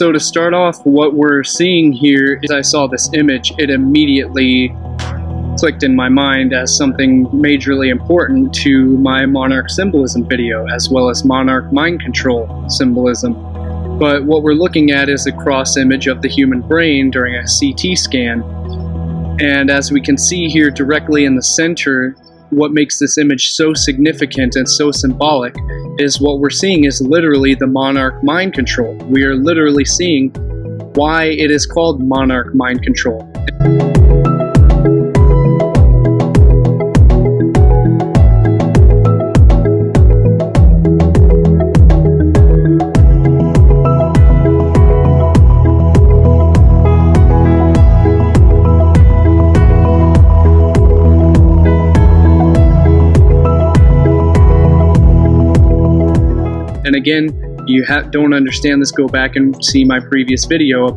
So to start off, what we're seeing here is I saw this image. It immediately clicked in my mind as something majorly important to my monarch symbolism video, as well as monarch mind control symbolism. But what we're looking at is a cross image of the human brain during a CT scan. And as we can see here directly in the center, what makes this image so significant and so symbolic is what we're seeing is literally the monarch mind control. We are literally seeing why it is called monarch mind control. And again, you don't understand this, go back and see my previous video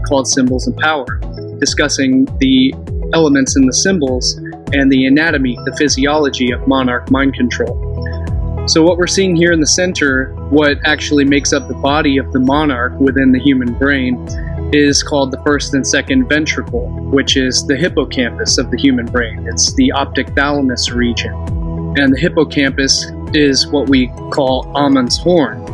called Symbols and Power, discussing the elements in the symbols and the anatomy, the physiology of monarch mind control. So what we're seeing here in the center, what actually makes up the body of the monarch within the human brain, is called the first and second ventricle, which is the hippocampus of the human brain. It's the optic thalamus region. And the hippocampus is what we call Amun's horn.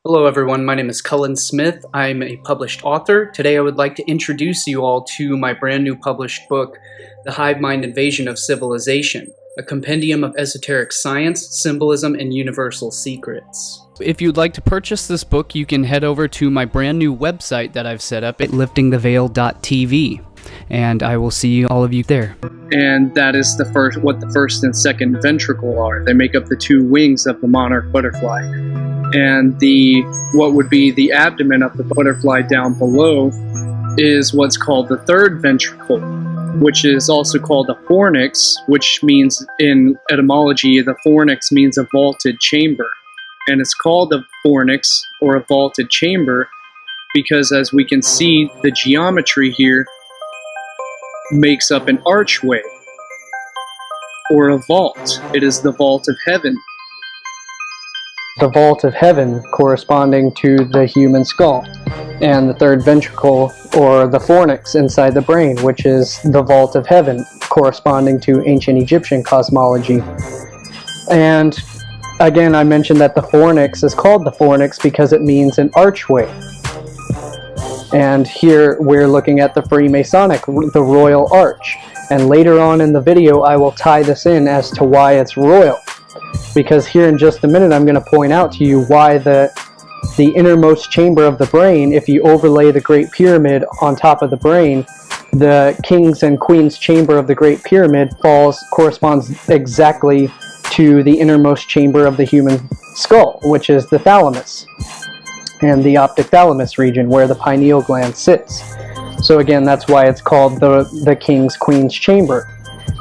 Hello everyone, my name is Cullen Smith. I'm a published author. Today I would like to introduce you all to my brand new published book, The Hive Mind Invasion of Civilization, a compendium of esoteric science, symbolism, and universal secrets. If you'd like to purchase this book, you can head over to my brand new website that I've set up at LiftingTheVeil.tv, and I will see all of you there. And that is what the first and second ventricle are. They make up the two wings of the monarch butterfly. And what would be the abdomen of the butterfly down below is what's called the third ventricle, which is also called the fornix, which means in etymology, the fornix means a vaulted chamber. And it's called a fornix or a vaulted chamber because, as we can see, the geometry here makes up an archway or a vault. It is the vault of heaven. The vault of heaven corresponding to the human skull, and the third ventricle or the fornix inside the brain, which is the vault of heaven corresponding to ancient Egyptian cosmology. And again, I mentioned that the fornix is called the fornix because it means an archway. And here we're looking at the Freemasonic, the Royal Arch. And later on in the video I will tie this in as to why it's royal. Because here in just a minute I'm going to point out to you why the innermost chamber of the brain, if you overlay the Great Pyramid on top of the brain, the king's and queen's chamber of the Great Pyramid corresponds exactly to the innermost chamber of the human skull, which is the thalamus and the optic thalamus region where the pineal gland sits. So again, that's why it's called the king's queen's chamber.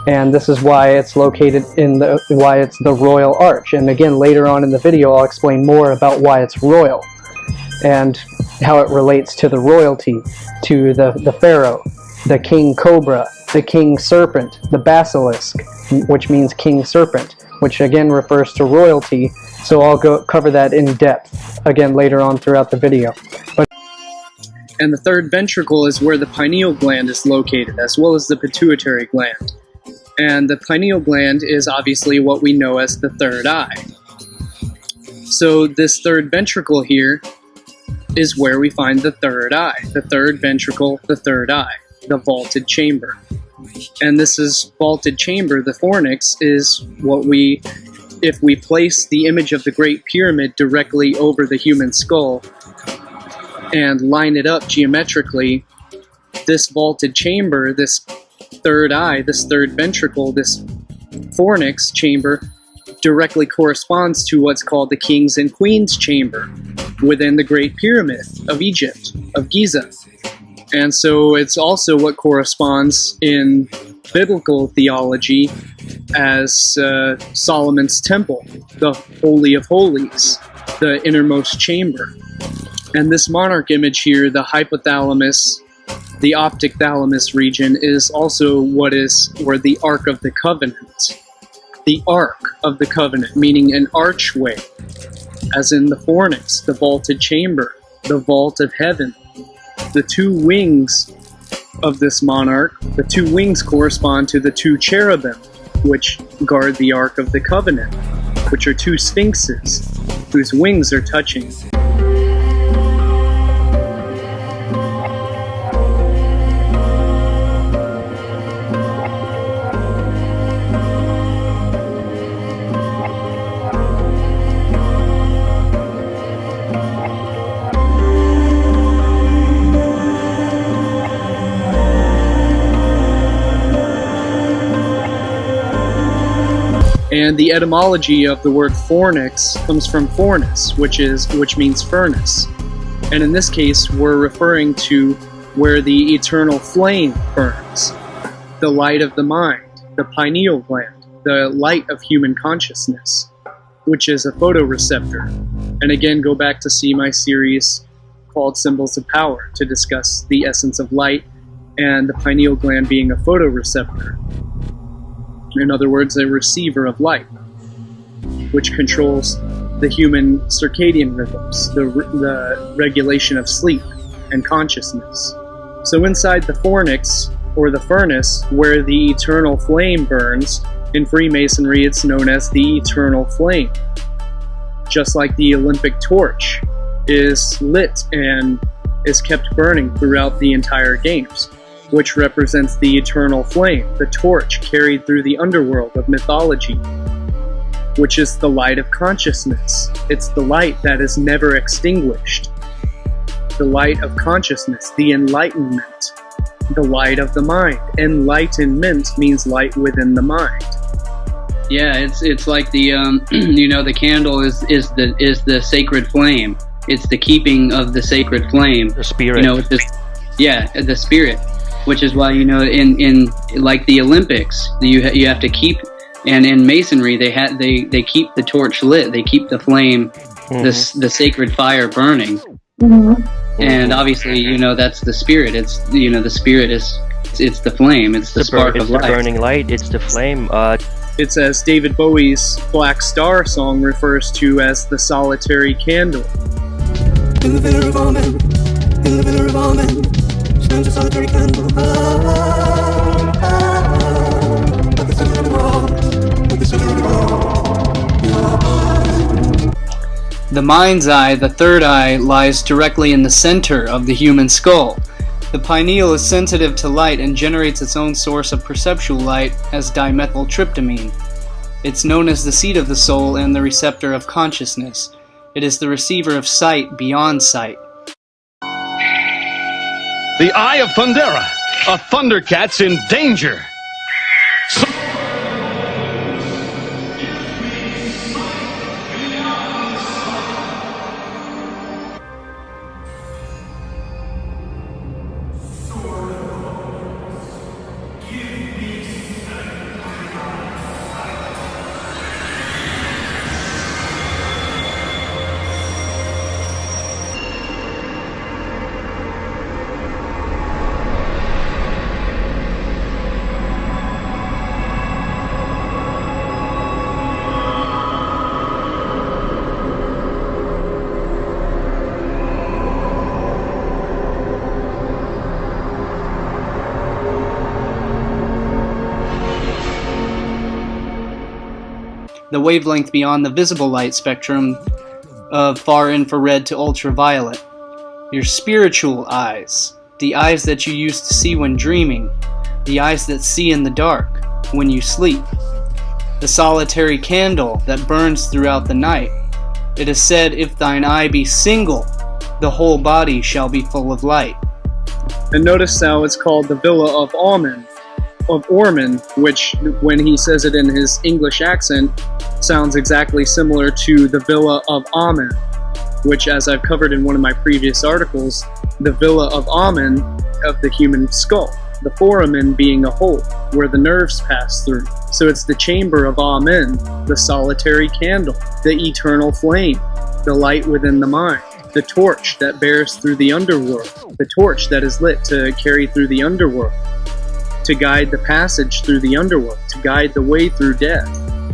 And this is why it's located why it's the Royal Arch. And again, later on in the video, I'll explain more about why it's royal and how it relates to the royalty, to the pharaoh, the king cobra, the king serpent, the basilisk, which means king serpent, which again refers to royalty. So I'll cover that in depth again later on throughout the video. And the third ventricle is where the pineal gland is located, as well as the pituitary gland. And the pineal gland is obviously what we know as the third eye. So this third ventricle here is where we find the third eye, the third ventricle, the third eye, the vaulted chamber. And this is vaulted chamber, the fornix, is what if we place the image of the Great Pyramid directly over the human skull and line it up geometrically, this vaulted chamber, this third eye, this third ventricle, this fornix chamber, directly corresponds to what's called the King's and Queen's Chamber within the Great Pyramid of Egypt, of Giza. And so it's also what corresponds in biblical theology as Solomon's Temple, the Holy of Holies, the innermost chamber. And this monarch image here, the hypothalamus, the optic thalamus region, is also where the Ark of the Covenant. The Ark of the Covenant, meaning an archway, as in the fornix, the vaulted chamber, the vault of heaven. The two wings of this monarch, the two wings correspond to the two cherubim, which guard the Ark of the Covenant, which are two sphinxes, whose wings are touching. And the etymology of the word fornix comes from fornis, which means furnace. And in this case, we're referring to where the eternal flame burns, the light of the mind, the pineal gland, the light of human consciousness, which is a photoreceptor. And again, go back to see my series called Symbols of Power to discuss the essence of light and the pineal gland being a photoreceptor. In other words, a receiver of light, which controls the human circadian rhythms, the regulation of sleep and consciousness. So inside the fornix, or the furnace, where the eternal flame burns, in Freemasonry it's known as the eternal flame. Just like the Olympic torch is lit and is kept burning throughout the entire games, which represents the eternal flame, the torch carried through the underworld of mythology, which is the light of consciousness. It's the light that is never extinguished. The light of consciousness, the enlightenment, the light of the mind. Enlightenment means light within the mind. Yeah, it's like the the candle is the sacred flame. It's the keeping of the sacred flame. The spirit. The spirit. Which is why, in like the Olympics, you have to keep, and in Masonry they keep the torch lit, they keep the flame, the sacred fire burning, and obviously that's the spirit. It's the spirit it's the flame, it's the spark of life. It's the burning light. It's the flame. It's as David Bowie's Black Star song refers to as the solitary candle. In the villa of all men, in the villa of all men, stands a solitary candle. At the center of it all, at the center of it all. The mind's eye, the third eye, lies directly in the center of the human skull. The pineal is sensitive to light and generates its own source of perceptual light as dimethyltryptamine. It's known as the seat of the soul and the receptor of consciousness. It is the receiver of sight beyond sight. The Eye of Thundera, a thundercat's in danger. The wavelength beyond the visible light spectrum of far infrared to ultraviolet. Your spiritual eyes, the eyes that you use to see when dreaming, the eyes that see in the dark when you sleep. The solitary candle that burns throughout the night. It is said, if thine eye be single, the whole body shall be full of light. And notice how it's called the Villa of Almen, of Orman, which, when he says it in his English accent, sounds exactly similar to the villa of Amen, which, as I've covered in one of my previous articles, the villa of Amen of the human skull, the foramen being a hole where the nerves pass through. So it's the chamber of Amen, the solitary candle, the eternal flame, the light within the mind, the torch that bears through the underworld, the torch that is lit to carry through the underworld, to guide the passage through the underworld, to guide the way through death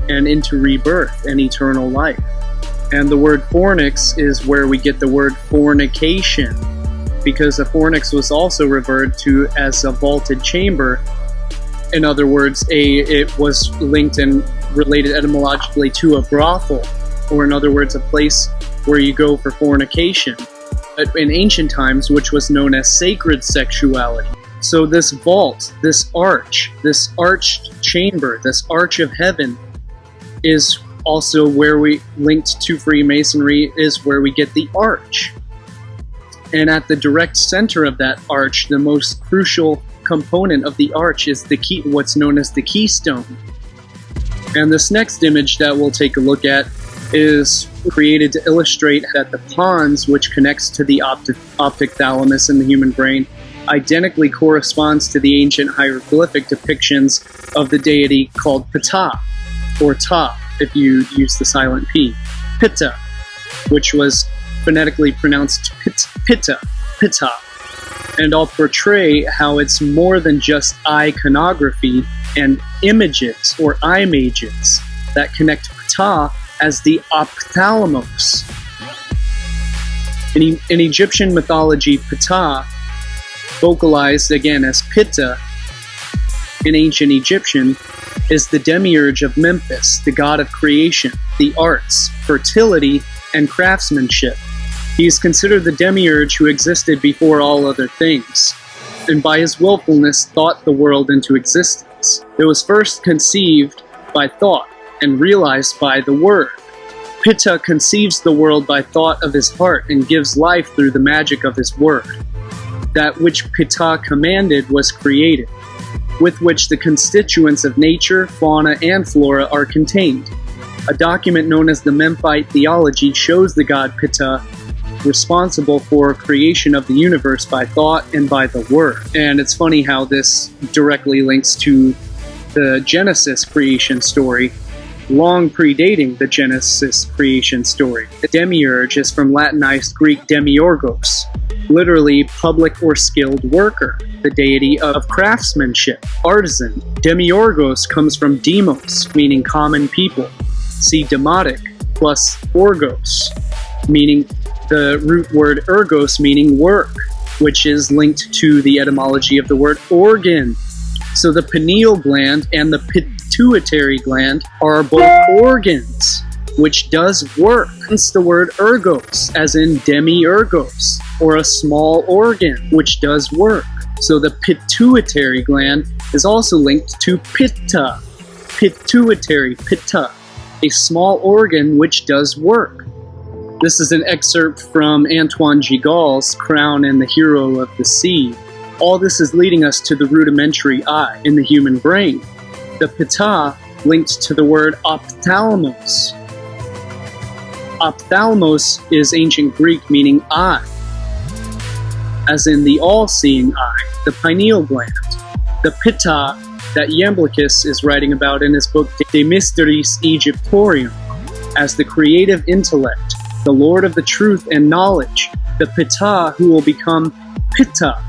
and into rebirth and eternal life. And the word fornix is where we get the word fornication, because a fornix was also referred to as a vaulted chamber. In other words, it was linked and related etymologically to a brothel, or in other words, a place where you go for fornication. But in ancient times, which was known as sacred sexuality. So this vault, this arched chamber, this arch of heaven is also where we, linked to Freemasonry, is where we get the arch. And at the direct center of that arch, the most crucial component of the arch is the key, what's known as the keystone. And this next image that we'll take a look at is created to illustrate that the pons, which connects to the optic thalamus in the human brain, identically corresponds to the ancient hieroglyphic depictions of the deity called Ptah, or Ta, if you use the silent P, Pitta, which was phonetically pronounced Pitta, and I'll portray how it's more than just iconography and images or images that connect Ptah as the ophthalmos. In Egyptian mythology, Ptah, vocalized again as Pitta in ancient Egyptian, is the demiurge of Memphis, the god of creation, the arts, fertility, and craftsmanship. He is considered the demiurge who existed before all other things, and by his willfulness thought the world into existence. It was first conceived by thought and realized by the word. Pitta conceives the world by thought of his heart and gives life through the magic of his word. That which Pitta commanded was created, with which the constituents of nature, fauna, and flora are contained. A document known as the Memphite Theology shows the god Pitta responsible for creation of the universe by thought and by the word. And it's funny how this directly links to the Genesis creation story, long predating the Genesis creation story. The demiurge is from Latinized Greek demiurgos, literally public or skilled worker, the deity of craftsmanship, artisan. Demiurgos comes from demos, meaning common people. See demotic plus orgos, meaning the root word ergos, meaning work, which is linked to the etymology of the word organ. So the pineal gland and the pituitary gland are both organs, which does work. Hence the word ergos, as in demiurgos, or a small organ, which does work. So the pituitary gland is also linked to pitta, pituitary, pitta, a small organ which does work. This is an excerpt from Antoine Gigol's Crown and the Hero of the Sea. All this is leading us to the rudimentary eye in the human brain. The pitta linked to the word ophthalmos. Ophthalmos is ancient Greek meaning eye, as in the all-seeing eye, the pineal gland. The pitta that Iamblichus is writing about in his book De Mysteris Egyptorium, as the creative intellect, the Lord of the truth and knowledge, the pitta who will become pitta.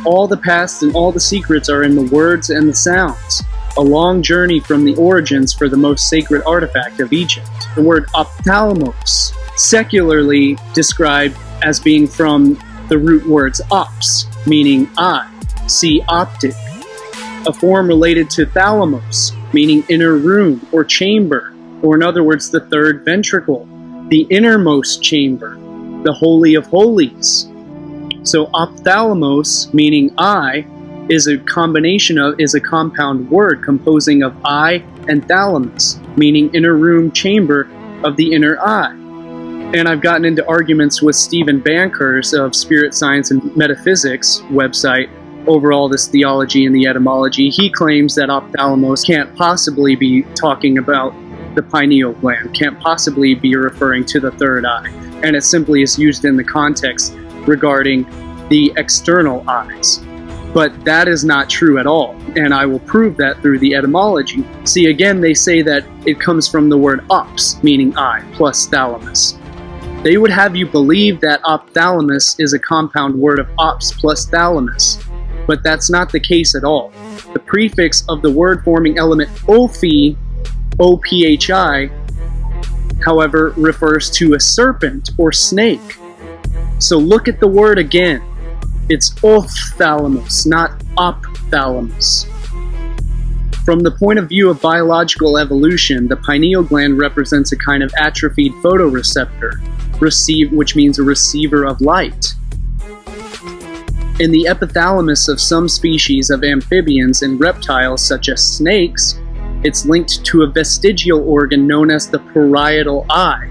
All the past and all the secrets are in the words and the sounds. A long journey from the origins for the most sacred artifact of Egypt. The word ophthalmos, secularly described as being from the root words ops, meaning eye, see optic. A form related to thalamus, meaning inner room or chamber, or in other words, the third ventricle, the innermost chamber, the Holy of Holies. So ophthalmos, meaning eye, is a compound word composing of eye and thalamus, meaning inner room chamber of the inner eye. And I've gotten into arguments with Stephen Bankhurst of Spirit Science and Metaphysics website over all this theology and the etymology, he claims that ophthalmos can't possibly be talking about the pineal gland, can't possibly be referring to the third eye, and it simply is used in the context regarding the external eyes. But that is not true at all, and I will prove that through the etymology. See, again, they say that it comes from the word ops, meaning eye, plus thalamus. They would have you believe that ophthalmos is a compound word of ops plus thalamus, but that's not the case at all. The prefix of the word-forming element ophi, O-P-H-I, however, refers to a serpent or snake. So look at the word again. It's ophthalmos, not ophthalmos. From the point of view of biological evolution, the pineal gland represents a kind of atrophied photoreceptor, which means a receiver of light. In the epithalamus of some species of amphibians and reptiles, such as snakes, it's linked to a vestigial organ known as the parietal eye.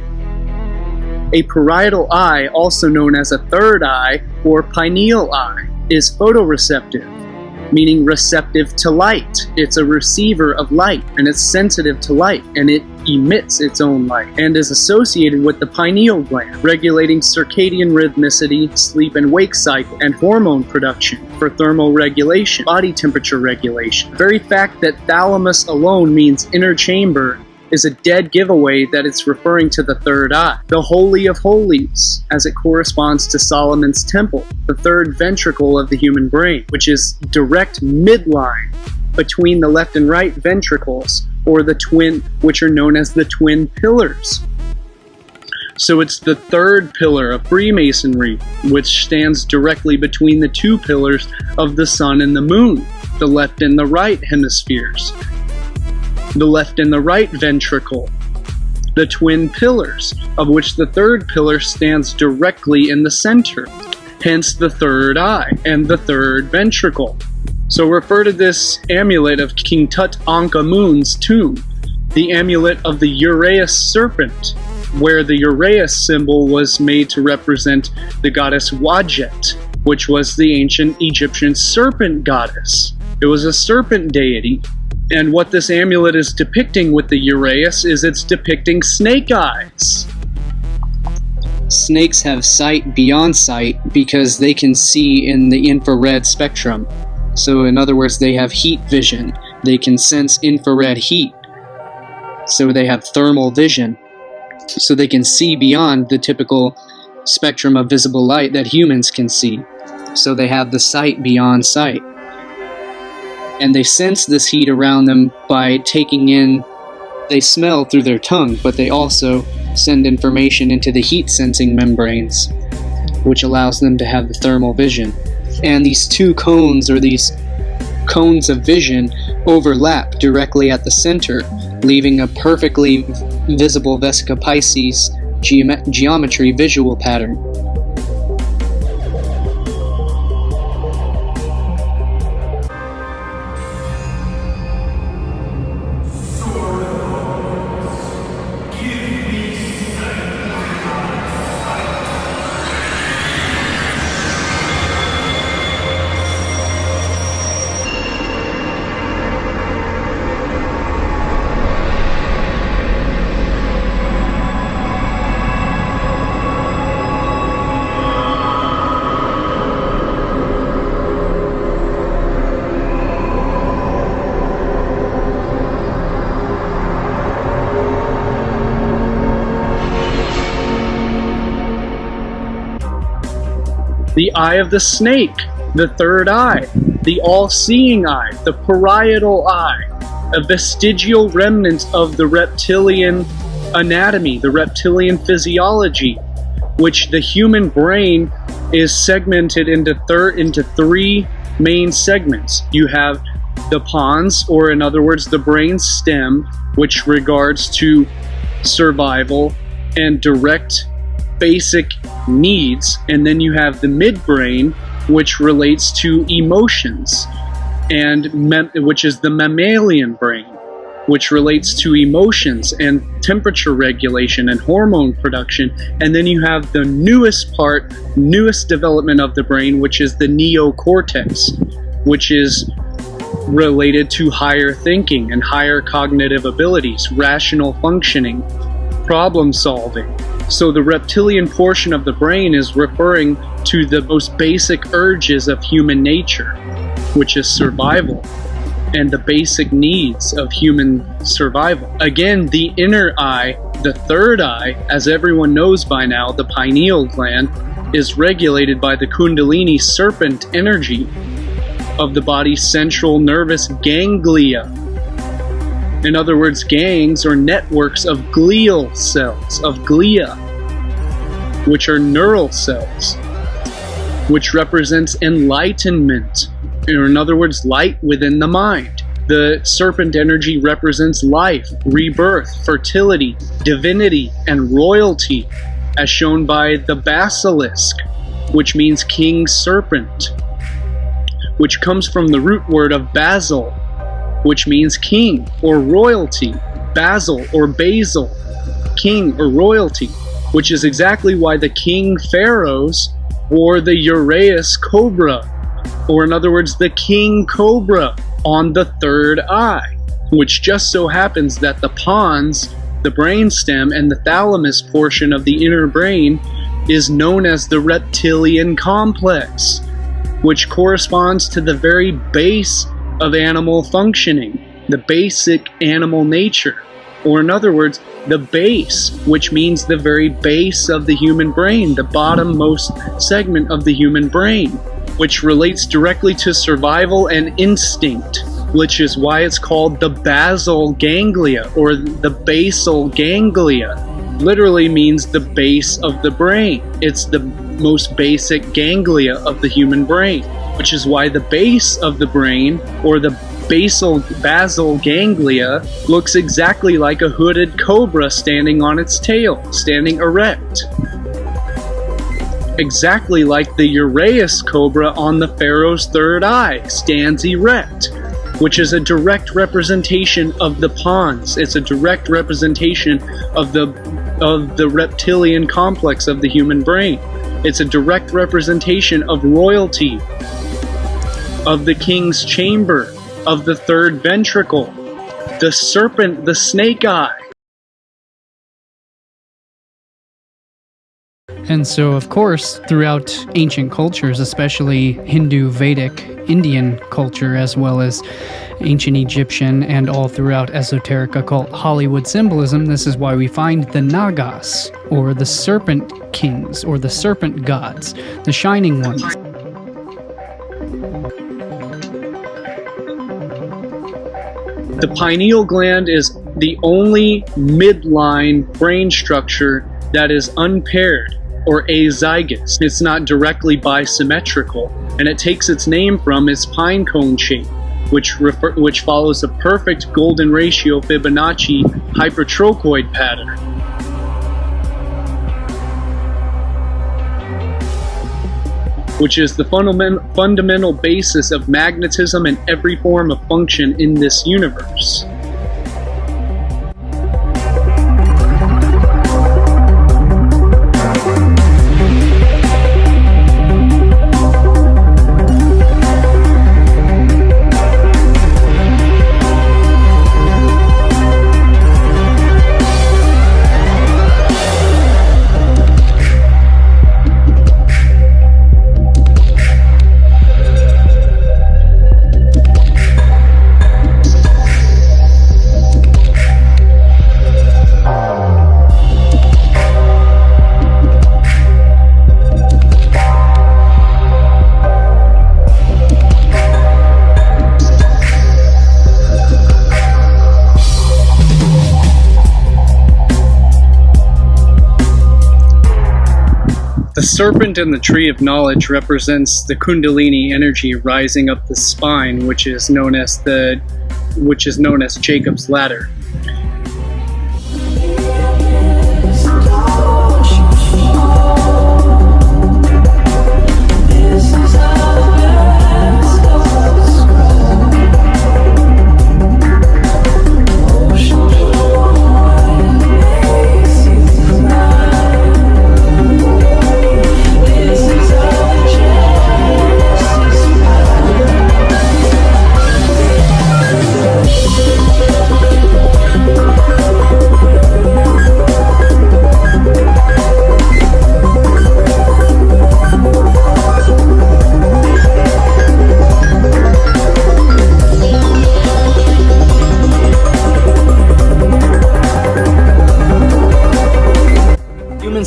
A parietal eye, also known as a third eye or pineal eye, is photoreceptive, meaning receptive to light. It's a receiver of light, and it's sensitive to light, and it emits its own light, and is associated with the pineal gland, regulating circadian rhythmicity, sleep and wake cycle, and hormone production for thermal regulation, body temperature regulation. The very fact that thalamus alone means inner chamber is a dead giveaway that it's referring to the third eye, the Holy of Holies, as it corresponds to Solomon's temple, the third ventricle of the human brain, which is direct midline between the left and right ventricles, or the twin, which are known as the twin pillars. So it's the third pillar of Freemasonry, which stands directly between the two pillars of the sun and the moon, the left and the right hemispheres, the left and the right ventricle, the twin pillars, of which the third pillar stands directly in the center, hence the third eye and the third ventricle. So refer to this amulet of King Tutankhamun's tomb, the amulet of the Uraeus serpent, where the Uraeus symbol was made to represent the goddess Wadjet, which was the ancient Egyptian serpent goddess. It was a serpent deity. And what this amulet is depicting with the Uraeus is it's depicting snake eyes. Snakes have sight beyond sight because they can see in the infrared spectrum. So in other words, they have heat vision. They can sense infrared heat. So they have thermal vision. So they can see beyond the typical spectrum of visible light that humans can see. So they have the sight beyond sight. And they sense this heat around them by taking in, they smell through their tongue, but they also send information into the heat sensing membranes, which allows them to have the thermal vision. And these two cones, or these cones of vision, overlap directly at the center, leaving a perfectly visible Vesica Pisces geometry visual pattern. The eye of the snake, the third eye, the all-seeing eye, the parietal eye, a vestigial remnant of the reptilian anatomy, the reptilian physiology, which the human brain is segmented into three main segments. You have the pons, or in other words, the brain stem, which regards to survival and direct basic needs, and then you have the midbrain, which relates to emotions, and which is the mammalian brain, which relates to emotions and temperature regulation and hormone production. And then you have the newest development of the brain, which is the neocortex, which is related to higher thinking and higher cognitive abilities, rational functioning, problem solving. So the reptilian portion of the brain is referring to the most basic urges of human nature, which is survival and the basic needs of human survival. Again, the inner eye, the third eye, as everyone knows by now, the pineal gland, is regulated by the kundalini serpent energy of the body's central nervous ganglia. In other words, gangs or networks of glial cells, of glia, which are neural cells, which represents enlightenment, or in other words, light within the mind. The serpent energy represents life, rebirth, fertility, divinity, and royalty, as shown by the basilisk, which means king serpent, which comes from the root word of basil, which means king or royalty, basil or basil, king or royalty, which is exactly why the king pharaohs wore the uraeus cobra, or in other words, the king cobra on the third eye, which just so happens that the pons, the brainstem, and the thalamus portion of the inner brain is known as the reptilian complex, which corresponds to the very base of animal functioning, the basic animal nature, or in other words, the base, which means the very base of the human brain, the bottommost segment of the human brain, which relates directly to survival and instinct, which is why it's called the basal ganglia or the basal ganglia. Literally means the base of the brain. It's the most basic ganglia of the human brain, which is why the base of the brain, or the basal ganglia, looks exactly like a hooded cobra standing on its tail, standing erect. Exactly like the uraeus cobra on the pharaoh's third eye, stands erect, which is a direct representation of the pons. It's a direct representation of the reptilian complex of the human brain. It's a direct representation of royalty, of the king's chamber, of the third ventricle, the serpent, the snake eye. And so, of course, throughout ancient cultures, especially Hindu, Vedic, Indian culture, as well as ancient Egyptian and all throughout esoteric, occult, Hollywood symbolism, this is why we find the Nagas, or the serpent kings, or the serpent gods, the shining ones. The pineal gland is the only midline brain structure that is unpaired or azygous. It's not directly bisymmetrical, and it takes its name from its pine cone shape, which follows a perfect golden ratio Fibonacci hypertrochoid pattern. Which is the fundamental basis of magnetism and every form of function in this universe. The serpent in the tree of knowledge represents the kundalini energy rising up the spine, which is known as Jacob's ladder.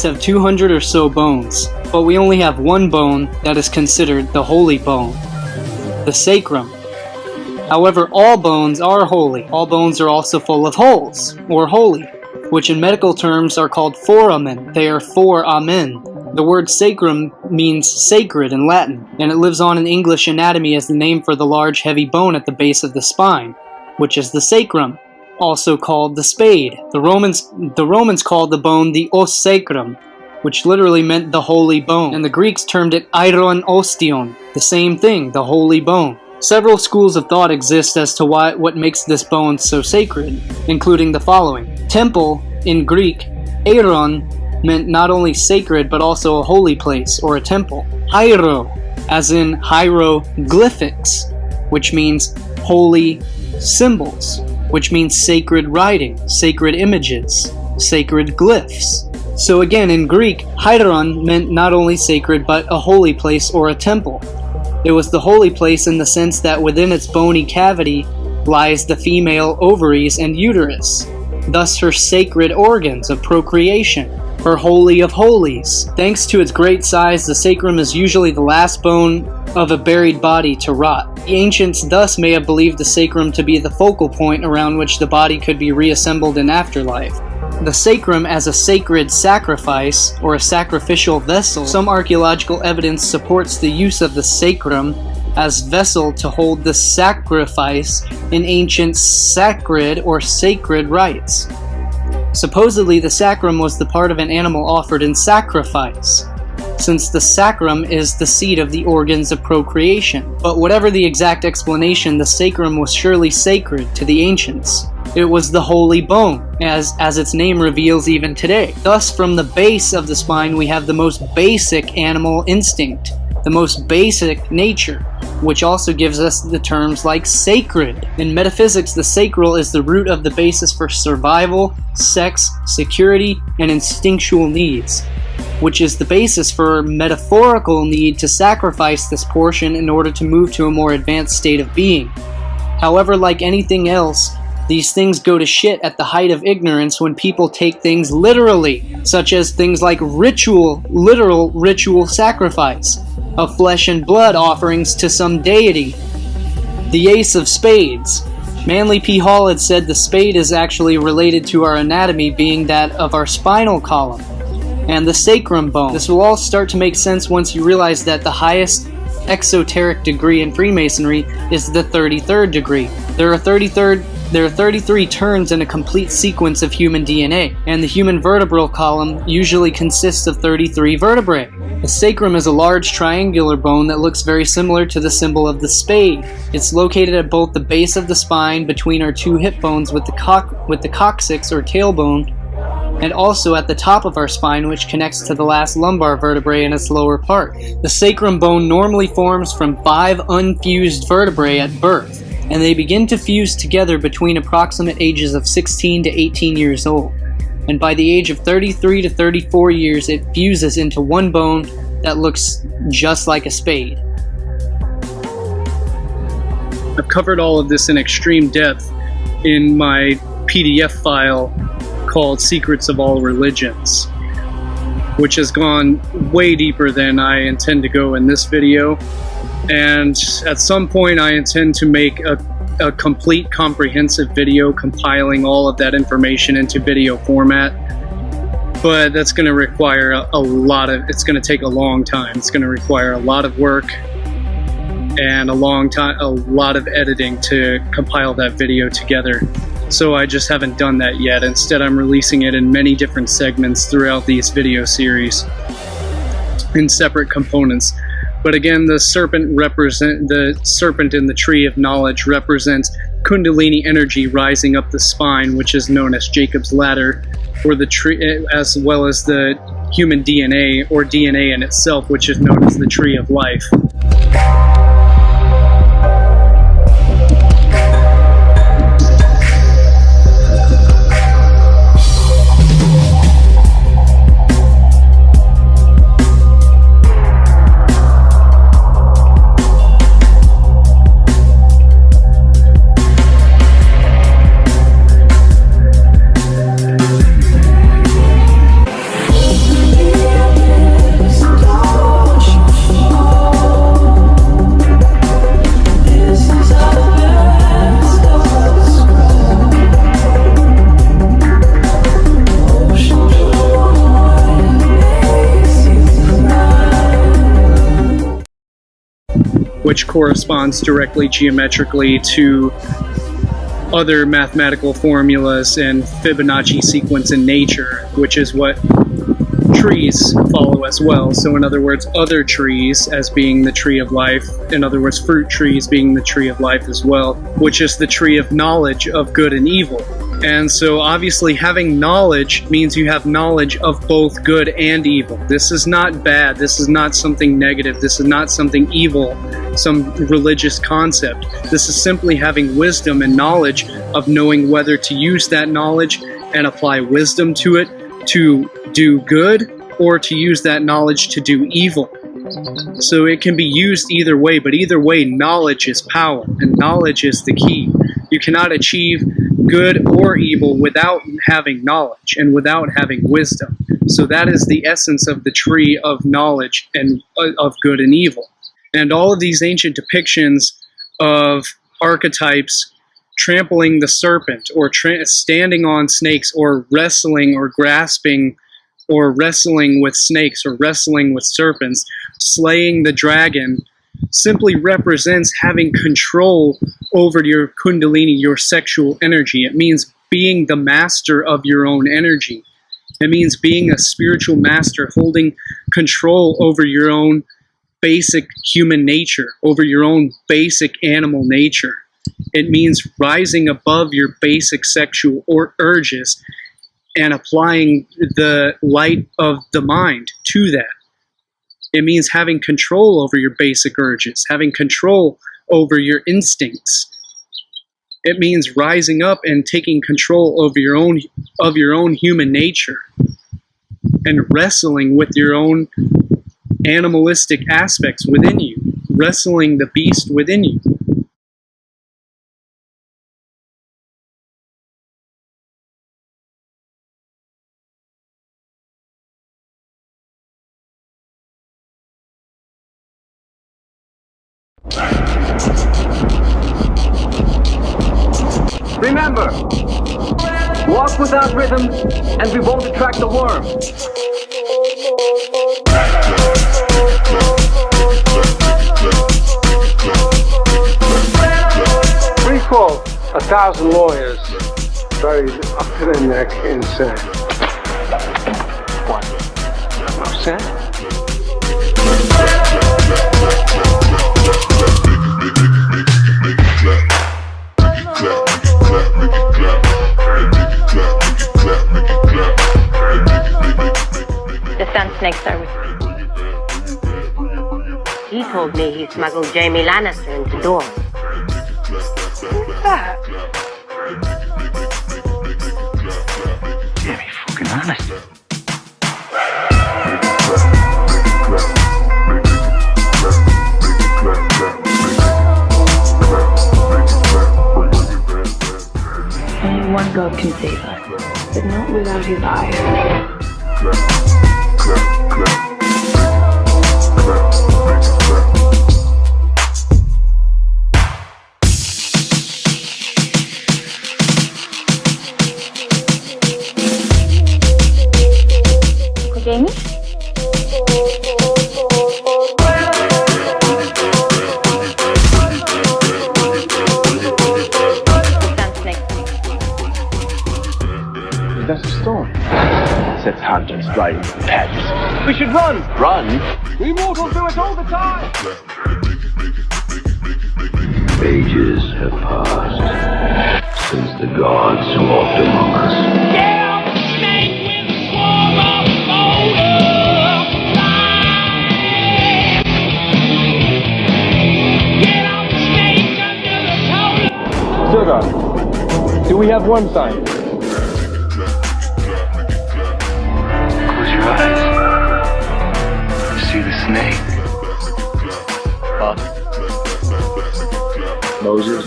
humans have 200 or so bones, but we only have one bone that is considered the holy bone, the sacrum. However, all bones are holy. All bones are also full of holes, or holy, which in medical terms are called foramen. They are foramen. The word sacrum means sacred in Latin, and it lives on in English anatomy as the name for the large heavy bone at the base of the spine, which is the sacrum, also called the spade. The Romans called the bone the os sacrum, which literally meant the holy bone, and the Greeks termed it airon ostion, the same thing, the holy bone. Several schools of thought exist as to what makes this bone so sacred, including the following. Temple, in Greek, airon, meant not only sacred but also a holy place, or a temple. Hiero, as in hieroglyphics, which means holy symbols, which means sacred writing, sacred images, sacred glyphs. So again, in Greek, hieron meant not only sacred but a holy place or a temple. It was the holy place in the sense that within its bony cavity lies the female ovaries and uterus, thus her sacred organs of procreation, her holy of holies. Thanks to its great size, the sacrum is usually the last bone of a buried body to rot. The ancients thus may have believed the sacrum to be the focal point around which the body could be reassembled in afterlife. The sacrum as a sacred sacrifice, or a sacrificial vessel. Some archaeological evidence supports the use of the sacrum as vessel to hold the sacrifice in ancient sacred or sacred rites. Supposedly, the sacrum was the part of an animal offered in sacrifice, since the sacrum is the seat of the organs of procreation. But whatever the exact explanation, the sacrum was surely sacred to the ancients. It was the holy bone, as its name reveals even today. Thus, from the base of the spine, we have the most basic animal instinct, the most basic nature, which also gives us the terms like sacred. In metaphysics, the sacral is the root of the basis for survival, sex, security, and instinctual needs, which is the basis for metaphorical need to sacrifice this portion in order to move to a more advanced state of being. However, like anything else, these things go to shit at the height of ignorance when people take things literally, such as things like literal ritual sacrifice of flesh and blood offerings to some deity. The Ace of Spades. Manly P. Hall had said the spade is actually related to our anatomy, being that of our spinal column and the sacrum bone. This will all start to make sense once you realize that the highest exoteric degree in Freemasonry is the 33rd degree. There are 33 turns in a complete sequence of human DNA, and the human vertebral column usually consists of 33 vertebrae. The sacrum is a large triangular bone that looks very similar to the symbol of the spade. It's located at both the base of the spine between our two hip bones with the coccyx or tailbone, and also at the top of our spine, which connects to the last lumbar vertebrae in its lower part. The sacrum bone normally forms from 5 unfused vertebrae at birth, and they begin to fuse together between approximate ages of 16 to 18 years old. And by the age of 33 to 34 years, it fuses into one bone that looks just like a spade. I've covered all of this in extreme depth in my PDF file called Secrets of All Religions, which has gone way deeper than I intend to go in this video. And at some point I intend to make a complete comprehensive video compiling all of that information into video format, but that's going to require it's going to take a long time. It's going to require a lot of work and a lot of editing to compile that video together. So I just haven't done that yet. Instead, I'm releasing it in many different segments throughout these video series in separate components. But again, the serpent in the tree of knowledge represents kundalini energy rising up the spine, which is known as Jacob's ladder, or the tree, as well as the human DNA, or DNA in itself, which is known as the tree of life. which corresponds directly geometrically to other mathematical formulas and Fibonacci sequence in nature, which is what trees follow as well. So in other words, other trees as being the tree of life, in other words, fruit trees being the tree of life as well, which is the tree of knowledge of good and evil. And so obviously having knowledge means you have knowledge of both good and evil. This is not bad. This is not something negative. This is not something evil, some religious concept. This is simply having wisdom and knowledge of knowing whether to use that knowledge and apply wisdom to it to do good, or to use that knowledge to do evil. So it can be used either way, but either way, knowledge is power, and knowledge is the key. You cannot achieve good or evil without having knowledge and without having wisdom. So that is the essence of the tree of knowledge and of good and evil. And all of these ancient depictions of archetypes trampling the serpent, or standing on snakes, or wrestling or grasping, or wrestling with snakes, or wrestling with serpents, slaying the dragon, simply represents having control over your kundalini, your sexual energy. It means being the master of your own energy. It means being a spiritual master, holding control over your own basic human nature, over your own basic animal nature. It means rising above your basic sexual urges and applying the light of the mind to that. It means having control over your basic urges, having control over your instincts. It means rising up and taking control over your own human nature and wrestling with your own animalistic aspects within you, wrestling the beast within you. Remember, walk without rhythm and we won't attract the worm. Recall 1,000 lawyers buried up to their neck in sand. What? No sand? The Sun Snakes are with me. He told me he smuggled Jamie Lannister into Dorne. Who's that? Jamie fucking Lannister. Only one God can save us, but not without his eye. Jamie? That's a storm. Sets hunters right into the patches. We should run! Run? We mortals do it all the time! Ages have passed since the gods walked among us. Sugar, do we have one sign? Close your eyes. You see the snake. Moses.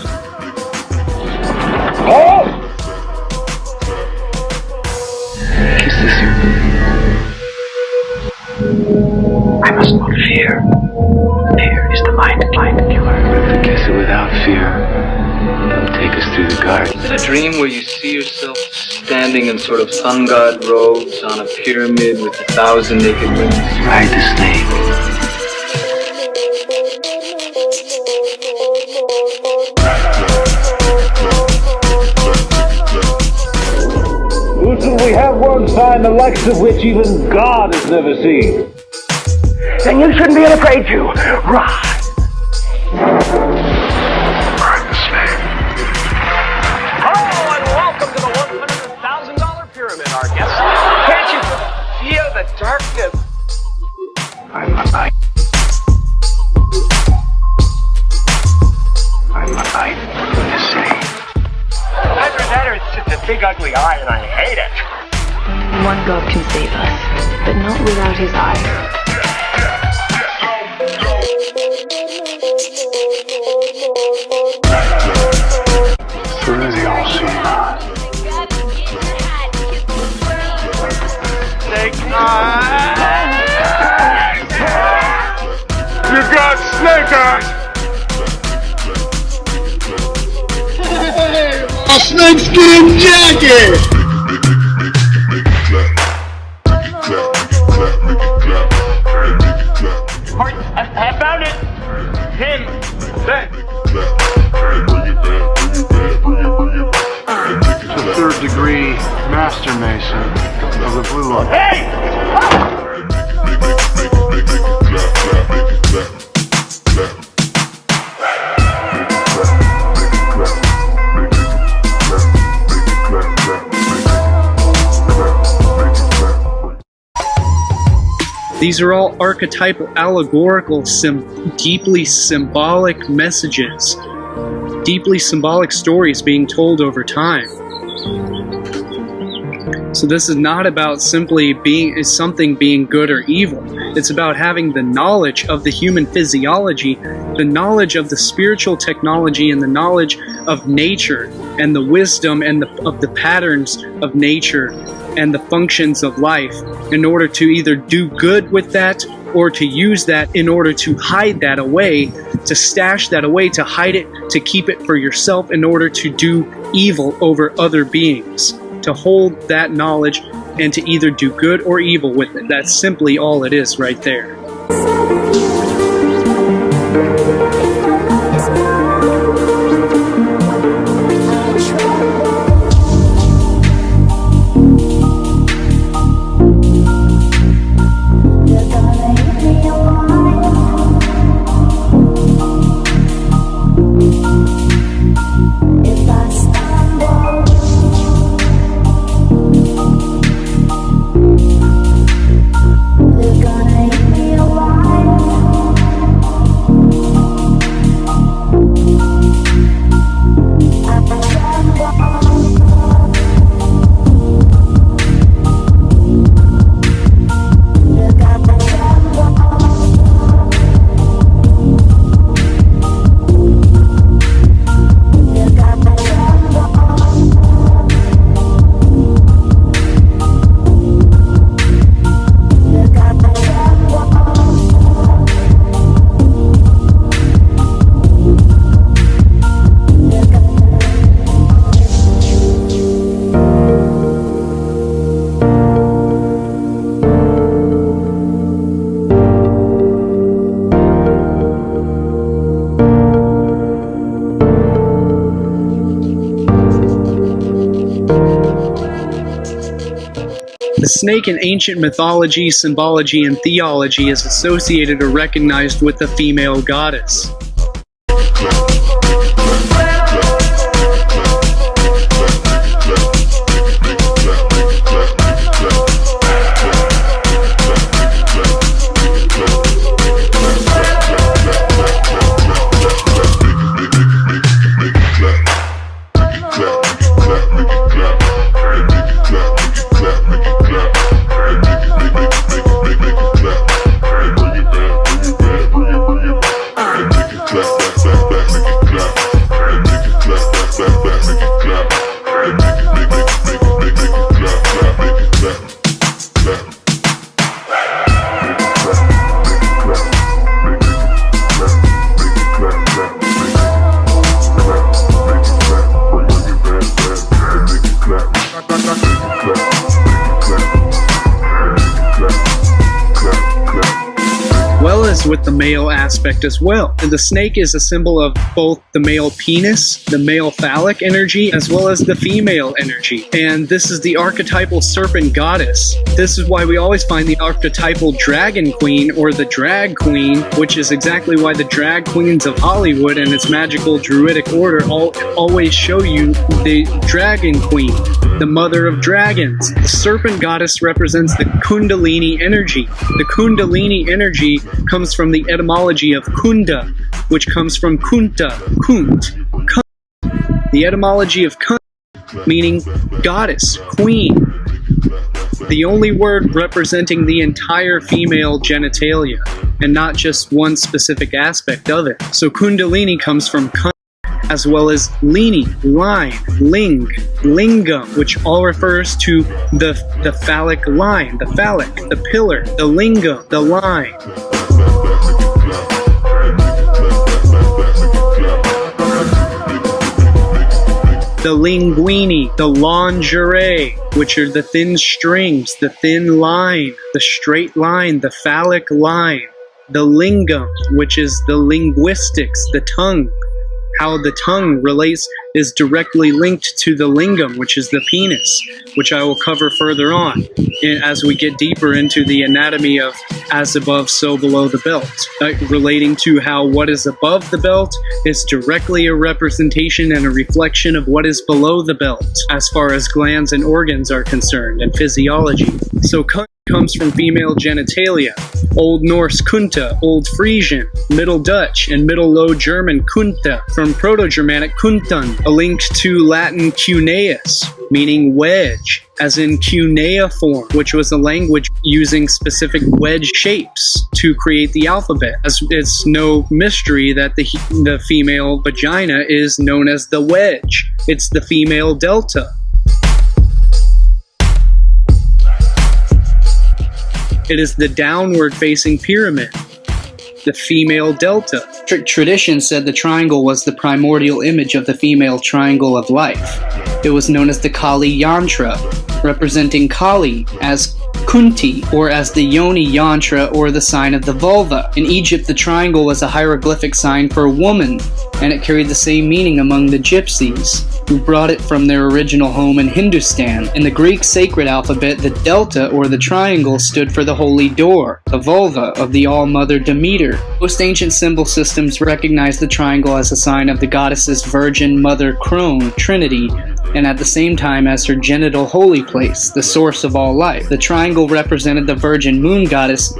Oh! Kiss the symbol. I must not fear. Fear is the mind killer. If we kiss it without fear, it'll take us through the garden. Is it a dream where you see yourself standing in sort of sun god robes on a pyramid with 1,000 naked women? Ride the snake. likes of which even God has never seen. Then you shouldn't be afraid to rise. Hello and welcome to the $100,000 pyramid, our guest. Can't you feel the darkness? I'm a light. I'm a light. You say. Either that or it's just a big ugly eye and I hate it. One God can save us, but not without his eye. Through the all-seeing eye. Snake eyes. You got snake eyes! A snakeskin jacket! I found it. Him. That. It's a third-degree master mason of the blue line. Hey! These are all archetypal, allegorical, deeply symbolic messages, deeply symbolic stories being told over time. So this is not about simply something being good or evil. It's about having the knowledge of the human physiology, the knowledge of the spiritual technology, and the knowledge of nature, and the wisdom and of the patterns of nature and the functions of life, in order to either do good with that or to use that in order to hide that away, to stash that away, to hide it, to keep it for yourself in order to do evil over other beings, to hold that knowledge and to either do good or evil with it. That's simply all it is right there. The snake in ancient mythology, symbology, and theology is associated or recognized with the female goddess. Back. corresponds with the male aspect as well. And the snake is a symbol of both the male penis, the male phallic energy, as well as the female energy. And this is the archetypal serpent goddess. This is why we always find the archetypal dragon queen or the drag queen, which is exactly why the drag queens of Hollywood and its magical druidic order always show you the dragon queen, the mother of dragons. The serpent goddess represents the kundalini energy. The kundalini energy comes from the etymology of kunda, which comes from kunta, kunt. The etymology of kunt, meaning goddess, queen. The only word representing the entire female genitalia, and not just one specific aspect of it. So kundalini comes from kunt, as well as lini, line, ling, lingam, which all refers to the phallic line, the phallic, the pillar, the lingam, the line. The linguini, the lingerie, which are the thin strings, the thin line, the straight line, the phallic line. The lingam, which is the linguistics, the tongue. How the tongue relates is directly linked to the lingam, which is the penis, which I will cover further on as we get deeper into the anatomy of as above, so below the belt, relating to how what is above the belt is directly a representation and a reflection of what is below the belt, as far as glands and organs are concerned, and physiology. So comes from female genitalia. Old Norse kunta, Old Frisian, Middle Dutch, and Middle Low German kunta, from Proto-Germanic kuntan, a link to Latin cuneus, meaning wedge, as in cuneiform, which was a language using specific wedge shapes to create the alphabet. As it's no mystery that the female vagina is known as the wedge. It's the female delta. It is the downward-facing pyramid, the female delta. Tradition said the triangle was the primordial image of the female triangle of life. It was known as the Kali Yantra, representing Kali as Kunti, or as the Yoni Yantra, or the sign of the vulva. In Egypt, the triangle was a hieroglyphic sign for a woman, and it carried the same meaning among the gypsies, who brought it from their original home in Hindustan. In the Greek sacred alphabet, the delta, or the triangle, stood for the holy door, the vulva of the all-mother Demeter. Most ancient symbol systems recognize the triangle as a sign of the goddess's virgin mother crone, Trinity, and at the same time as her genital holy place, the source of all life. The triangle represented the virgin moon goddess,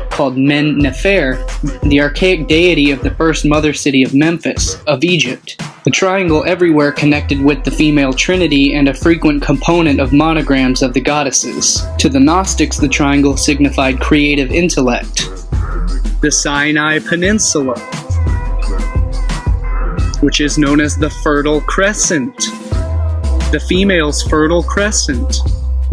called Men Nefer, the archaic deity of the first mother city of Memphis, of Egypt. The triangle everywhere connected with the female trinity and a frequent component of monograms of the goddesses. To the Gnostics, the triangle signified creative intellect. The Sinai Peninsula, which is known as the Fertile Crescent, the female's fertile crescent.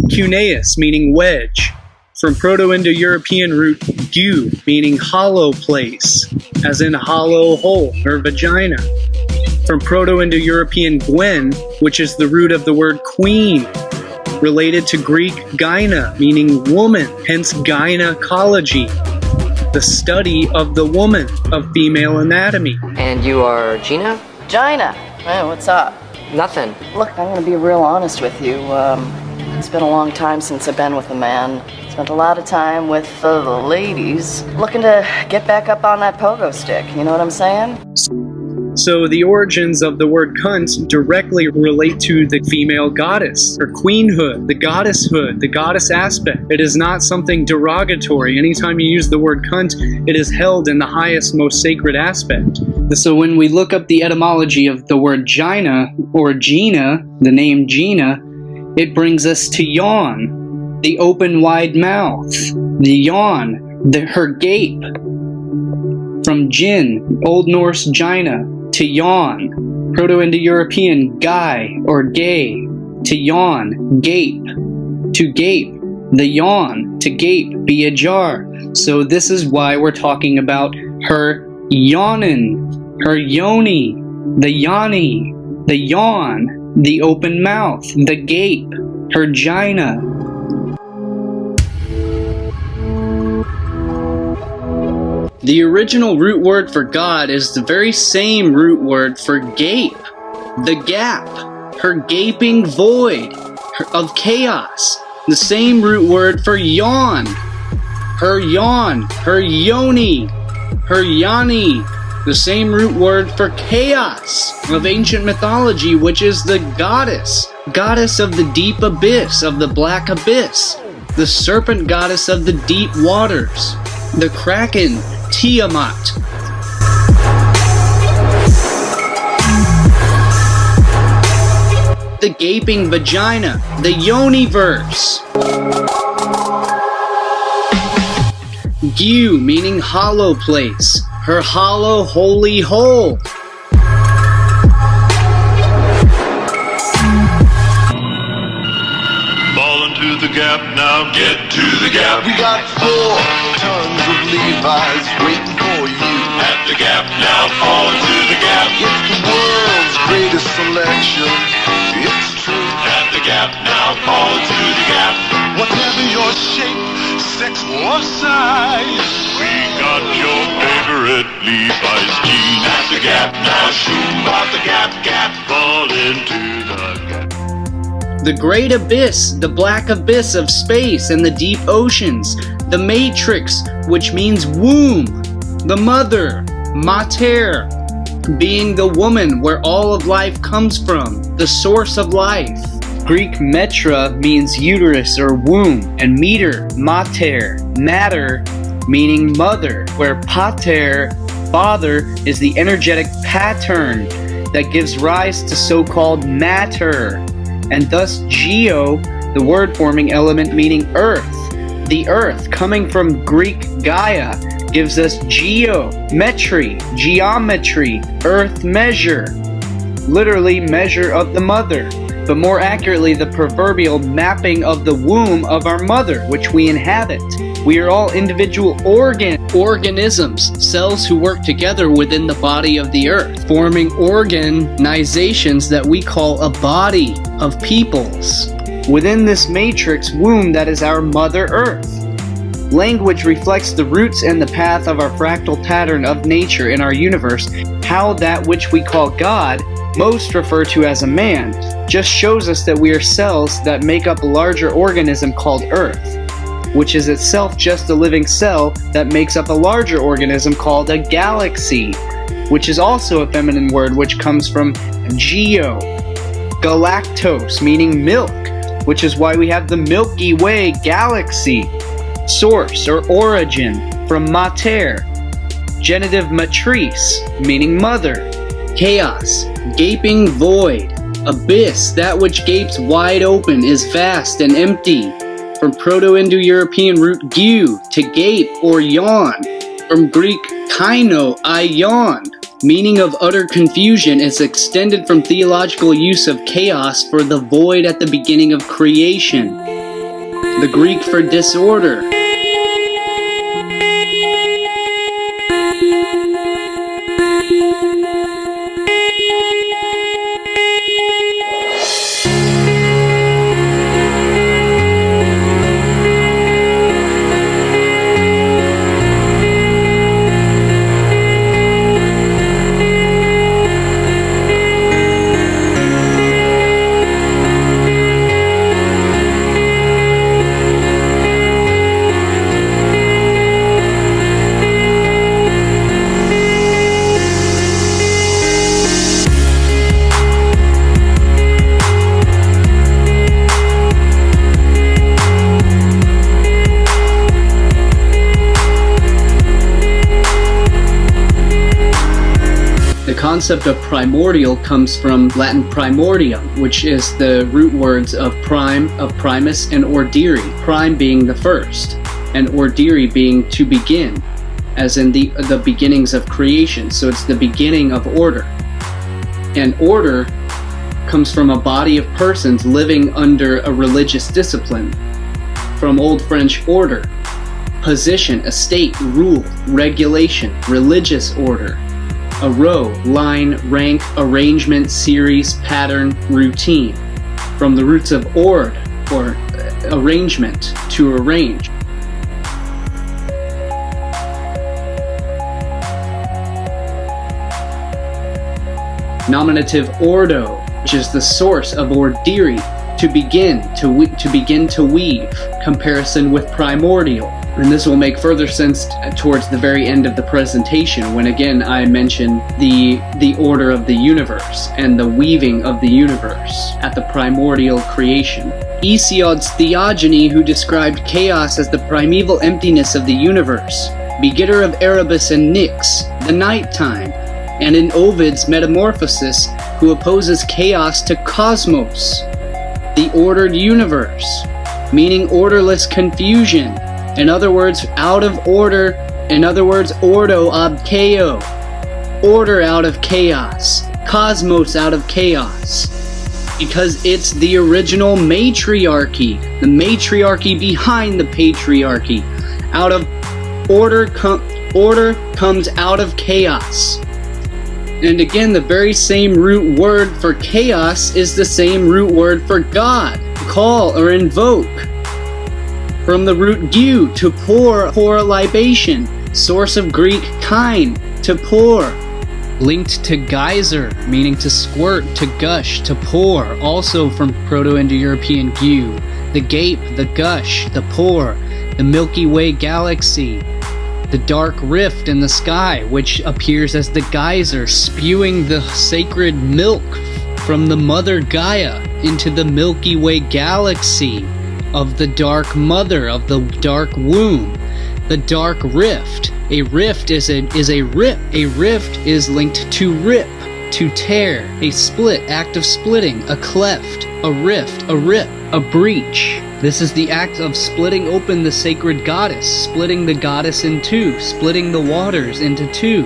Cuneus, meaning wedge, from Proto-Indo-European root gu, meaning hollow place, as in hollow hole or vagina. From Proto-Indo-European gwen, which is the root of the word queen, related to Greek gyna, meaning woman, hence gynecology, the study of the woman, of female anatomy. And you are Gina? Gina. Hey, what's up? Nothing. Look, I'm gonna be real honest with you. It's been a long time since I've been with a man. Spent a lot of time with the ladies. Looking to get back up on that pogo stick, you know what I'm saying? So the origins of the word cunt directly relate to the female goddess, or queenhood, the goddesshood, the goddess aspect. It is not something derogatory. Anytime you use the word cunt, it is held in the highest, most sacred aspect. So when we look up the etymology of the word Gina, or Gina, the name Gina, it brings us to yawn, the open wide mouth, the yawn, her gape. From Jin, Old Norse Gina, to yawn, Proto-Indo-European guy or gay, to yawn, gape, to gape, the yawn, to gape, be ajar. So this is why we're talking about her yawnin, her yoni, the yoni, the yawn, the open mouth, the gape, her gina. The original root word for God is the very same root word for gape, the gap, her gaping void of chaos. The same root word for yawn, her yoni, her yani. The same root word for chaos of ancient mythology, which is the goddess of the deep abyss, of the black abyss, the serpent goddess of the deep waters, the kraken, Tiamat. The gaping vagina, the yoniverse. Gyu, meaning hollow place, her hollow holy hole. Fall into the gap now, get to the gap. We got 4 tons of Levi's waiting for you. At the gap now, fall into the gap. It's the world's greatest selection. It's true. At the gap now, fall into the gap. Whatever your shape, sex or size, we got your favorite Levi's jeans. At the gap now, shoot about the gap, fall into the gap. The great abyss, the black abyss of space and the deep oceans. The matrix, which means womb. The mother, mater, being the woman where all of life comes from, the source of life. Greek metra means uterus or womb, and meter, mater, matter, meaning mother, where pater, father, is the energetic pattern that gives rise to so-called matter, and thus geo, the word-forming element meaning earth. The earth, coming from Greek Gaia, gives us geometry, geometry, earth measure, literally measure of the mother, but more accurately the proverbial mapping of the womb of our mother, which we inhabit. We are all individual organisms, cells who work together within the body of the earth, forming organizations that we call a body of peoples. Within this matrix womb that is our Mother Earth. Language reflects the roots and the path of our fractal pattern of nature in our universe. How that which we call God, most refer to as a man, just shows us that we are cells that make up a larger organism called Earth, which is itself just a living cell that makes up a larger organism called a galaxy, which is also a feminine word which comes from geo, galactose, meaning milk, which is why we have the Milky Way galaxy. Source or origin, from mater, genitive matrice, meaning mother. Chaos, gaping void, abyss, that which gapes wide open, is vast and empty. From Proto-Indo-European root gyu, to gape or yawn. From Greek kaino, I yawned, meaning of utter confusion, is extended from theological use of chaos for the void at the beginning of creation. The Greek for disorder. The concept of primordial comes from Latin primordium, which is the root words of prime, of primus, and ordiri. Prime being the first, and ordiri being to begin, as in the beginnings of creation. So it's the beginning of order. And order comes from a body of persons living under a religious discipline. From Old French order, position, estate, rule, regulation, religious order. A row, line, rank, arrangement, series, pattern, routine. From the roots of ord, or arrangement, to arrange. Nominative ordo, which is the source of ordiri, to begin to weave, comparison with primordial. And this will make further sense towards the very end of the presentation, when again I mention the order of the universe and the weaving of the universe at the primordial creation. Hesiod's Theogony, who described chaos as the primeval emptiness of the universe, begetter of Erebus and Nyx, the nighttime, and in Ovid's Metamorphosis, who opposes chaos to cosmos, the ordered universe, meaning orderless confusion. In other words, out of order. In other words, ordo ab chaos. Order out of chaos. Cosmos out of chaos. Because it's the original matriarchy. The matriarchy behind the patriarchy. Out of order comes out of chaos. And again, the very same root word for chaos is the same root word for God. Call or invoke. From the root gu, to pour a libation. Source of Greek kine, to pour. Linked to geyser, meaning to squirt, to gush, to pour. Also from Proto-Indo-European gu. The gape, the gush, the pour. The Milky Way galaxy. The dark rift in the sky, which appears as the geyser spewing the sacred milk from the mother Gaia into the Milky Way galaxy of the dark mother, of the dark womb. The dark rift. A rift is a rip. A rift is linked to rip, to tear. A split, act of splitting. A cleft, a rift, a rip, a breach. This is the act of splitting open the sacred goddess, splitting the goddess in two, splitting the waters into two.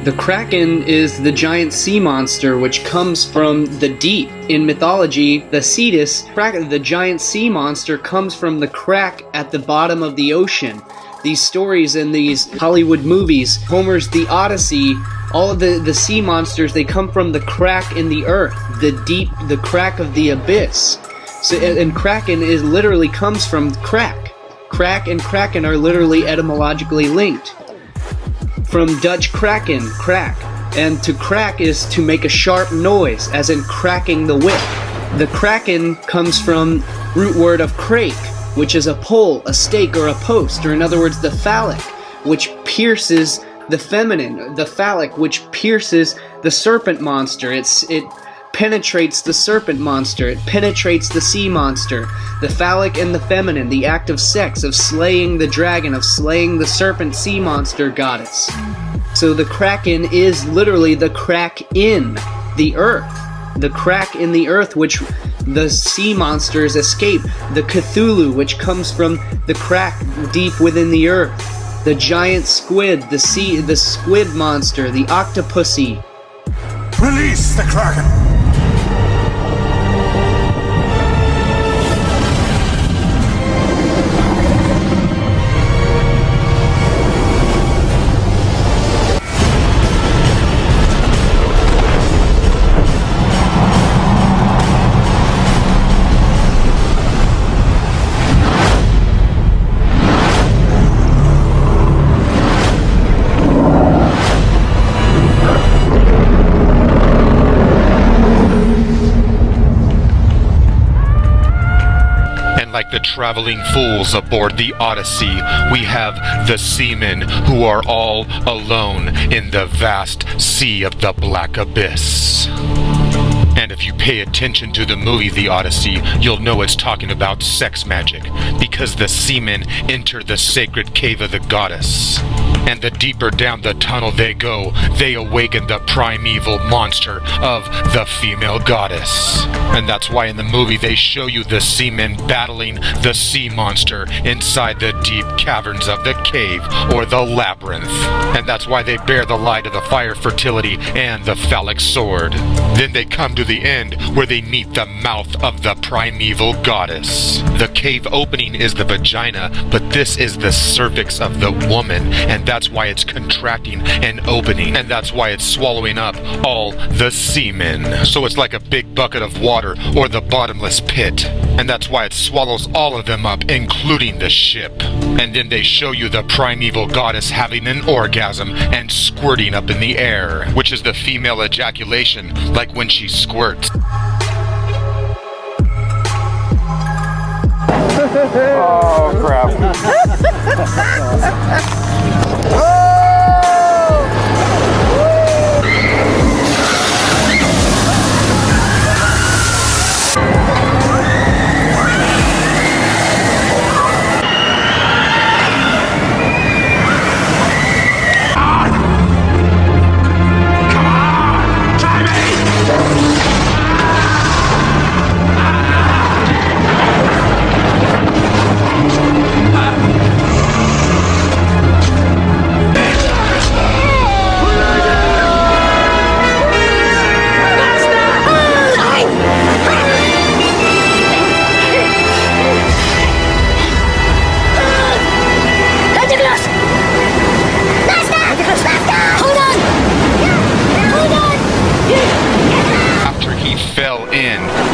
The Kraken is the giant sea monster which comes from the deep. In mythology, the Cetus, the giant sea monster, comes from the crack at the bottom of the ocean. These stories in these Hollywood movies, Homer's The Odyssey, all of the sea monsters, they come from the crack in the earth, the crack of the abyss. So, and Kraken literally comes from crack. Crack and Kraken are literally etymologically linked. From Dutch kraken, crack. And to crack is to make a sharp noise, as in cracking the whip. The Kraken comes from root word of crake, which is a pole, a stake, or a post, or in other words, the phallic, which pierces the feminine, the phallic, which pierces the serpent monster. It penetrates the serpent monster, it penetrates the sea monster, the phallic and the feminine, the act of sex, of slaying the dragon, of slaying the serpent sea monster goddess. So the Kraken is literally the crack in the earth. The crack in the earth which the sea monsters escape. The Cthulhu, which comes from the crack deep within the earth. The giant squid, the squid monster, the octopussy. Release the Kraken! Like the traveling fools aboard the Odyssey, we have the seamen who are all alone in the vast sea of the black abyss. And if you pay attention to the movie The Odyssey, you'll know it's talking about sex magic, because the seamen enter the sacred cave of the goddess. And the deeper down the tunnel they go, they awaken the primeval monster of the female goddess. And that's why in the movie they show you the seamen battling the sea monster inside the deep caverns of the cave, or the labyrinth. And that's why they bear the light of the fire fertility and the phallic sword. Then they come to the end, where they meet the mouth of the primeval goddess. The cave opening is the vagina, but this is the cervix of the woman, and that's why it's contracting and opening, and that's why it's swallowing up all the semen. So it's like a big bucket of water or the bottomless pit, and that's why it swallows all of them up, including the ship. And then they show you the primeval goddess having an orgasm and squirting up in the air, which is the female ejaculation, like when she squirts. Oh, crap.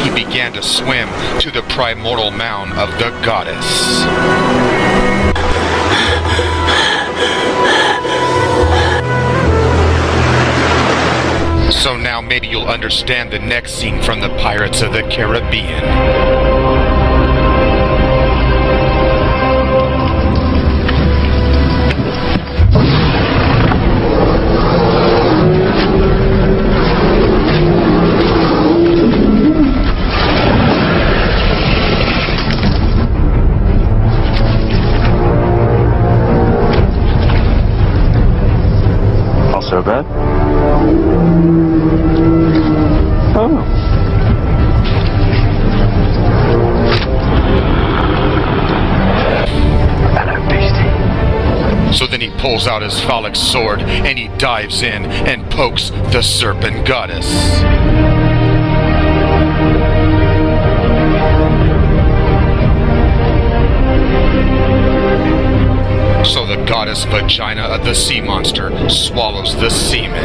He began to swim to the primordial mound of the goddess. So now maybe you'll understand the next scene from the Pirates of the Caribbean. So bad? Oh. Hello, beastie. So then he pulls out his phallic sword and he dives in and pokes the serpent goddess. So the goddess vagina of the sea monster swallows the semen.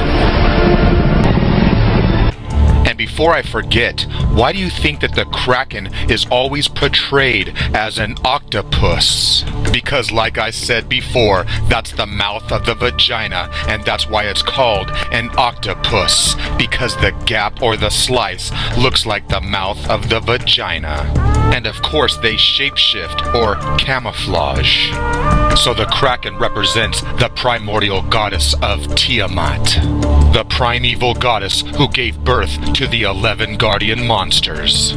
And before I forget, why do you think that the Kraken is always portrayed as an octopus? Because like I said before, that's the mouth of the vagina, and that's why it's called an octopus, because the gap or the slice looks like the mouth of the vagina. And of course they shapeshift or camouflage. So the Kraken represents the primordial goddess of Tiamat, the primeval goddess who gave birth to the 11 guardian monsters.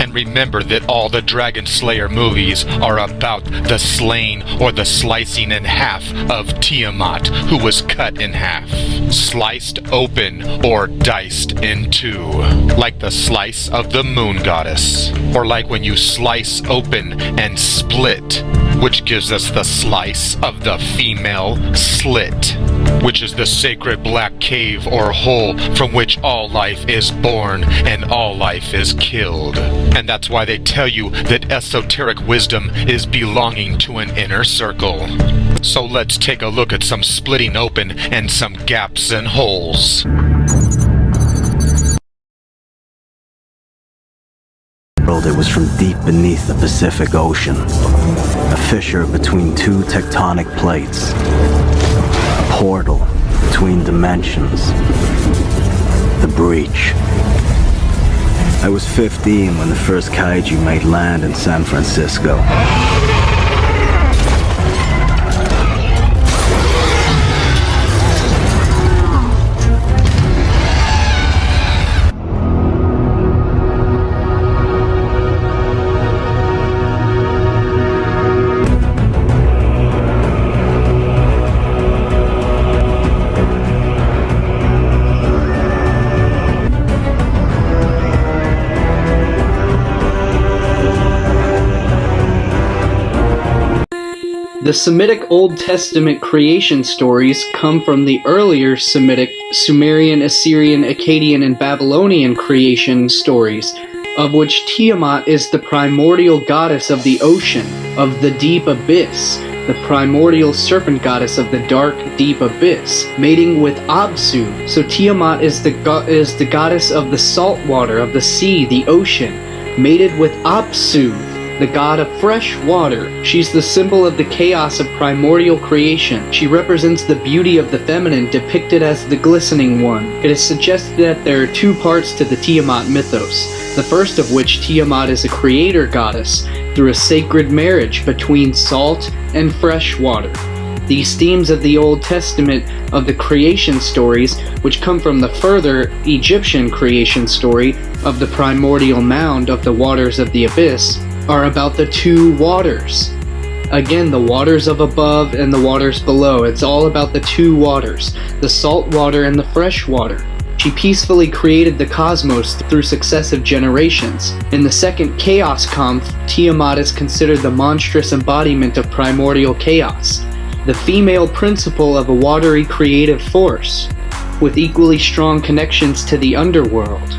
And remember that all the Dragon Slayer movies are about the slaying or the slicing in half of Tiamat, who was cut in half, sliced open or diced in two, like the slice of the moon goddess, or like when you slice open and split, which gives us the slice of the female slit, which is the sacred black cave or hole from which all life is born and all life is killed. And that's why they tell you that esoteric wisdom is belonging to an inner circle. So let's take a look at some splitting open and some gaps and holes. It was from deep beneath the Pacific Ocean, a fissure between two tectonic plates, a portal between dimensions, the breach. I was 15 when the first kaiju made land in San Francisco. The Semitic Old Testament creation stories come from the earlier Semitic, Sumerian, Assyrian, Akkadian, and Babylonian creation stories, of which Tiamat is the primordial goddess of the ocean, of the deep abyss, the primordial serpent goddess of the dark, deep abyss, mating with Absu. So Tiamat is the goddess of the salt water, of the sea, the ocean, mated with Apsu, the god of fresh water. She's the symbol of the chaos of primordial creation. She represents the beauty of the feminine depicted as the glistening one. It is suggested that there are two parts to the Tiamat mythos, the first of which Tiamat is a creator goddess through a sacred marriage between salt and fresh water. These themes of the Old Testament of the creation stories, which come from the further Egyptian creation story of the primordial mound of the waters of the abyss, are about the two waters. Again, the waters of above and the waters below. It's all about the two waters, the salt water and the fresh water. She peacefully created the cosmos through successive generations. In the second Chaos Kampf, Tiamat is considered the monstrous embodiment of primordial chaos, the female principle of a watery creative force, with equally strong connections to the underworld.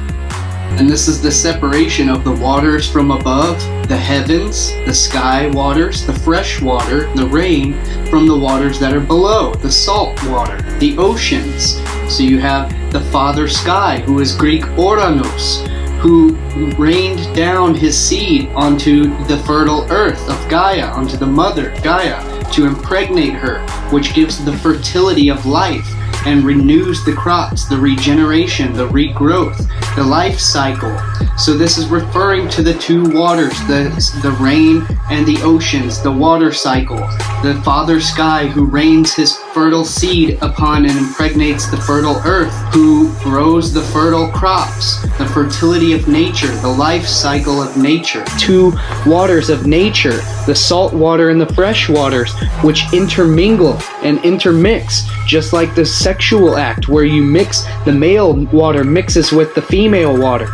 And this is the separation of the waters from above, the heavens, the sky waters, the fresh water, the rain, from the waters that are below, the salt water, the oceans. So you have the father sky, who is Greek Oranos, who rained down his seed onto the fertile earth of Gaia, onto the mother, Gaia, to impregnate her, which gives the fertility of life and renews the crops, the regeneration, the regrowth, the life cycle. So this is referring to the two waters, the rain and the oceans, the water cycle. The father sky who rains his fertile seed upon and impregnates the fertile earth, who grows the fertile crops, the fertility of nature, the life cycle of nature. Two waters of nature, the salt water and the fresh waters, which intermingle and intermix, just like the sexual act where you mix, the male water mixes with the female water.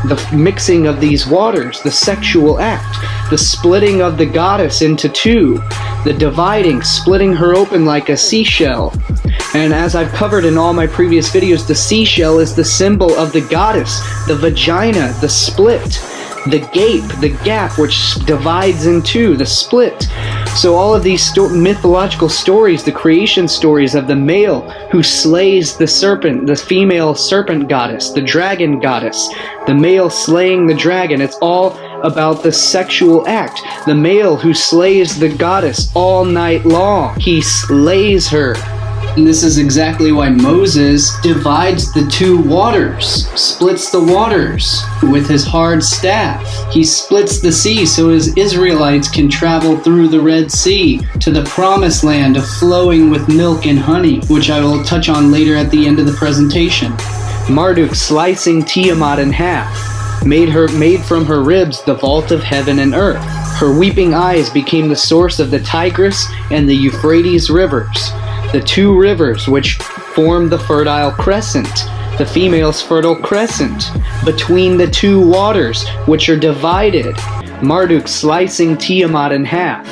The mixing of these waters, the sexual act, the splitting of the goddess into two, the dividing, splitting her open like a seashell. And as I've covered in all my previous videos, the seashell is the symbol of the goddess, the vagina, the split, the gape, the gap which divides in two, the split. So all of these mythological stories, the creation stories of the male who slays the serpent, the female serpent goddess, the dragon goddess, the male slaying the dragon, it's all about the sexual act. The male who slays the goddess all night long, he slays her. And this is exactly why Moses divides the two waters, splits the waters with his hard staff. He splits the sea so his Israelites can travel through the Red Sea to the promised land of flowing with milk and honey, which I will touch on later at the end of the presentation. Marduk slicing Tiamat in half, made from her ribs the vault of heaven and earth. Her weeping eyes became the source of the Tigris and the Euphrates rivers, the two rivers which form the Fertile Crescent, the female's Fertile Crescent, between the two waters which are divided. Marduk slicing Tiamat in half,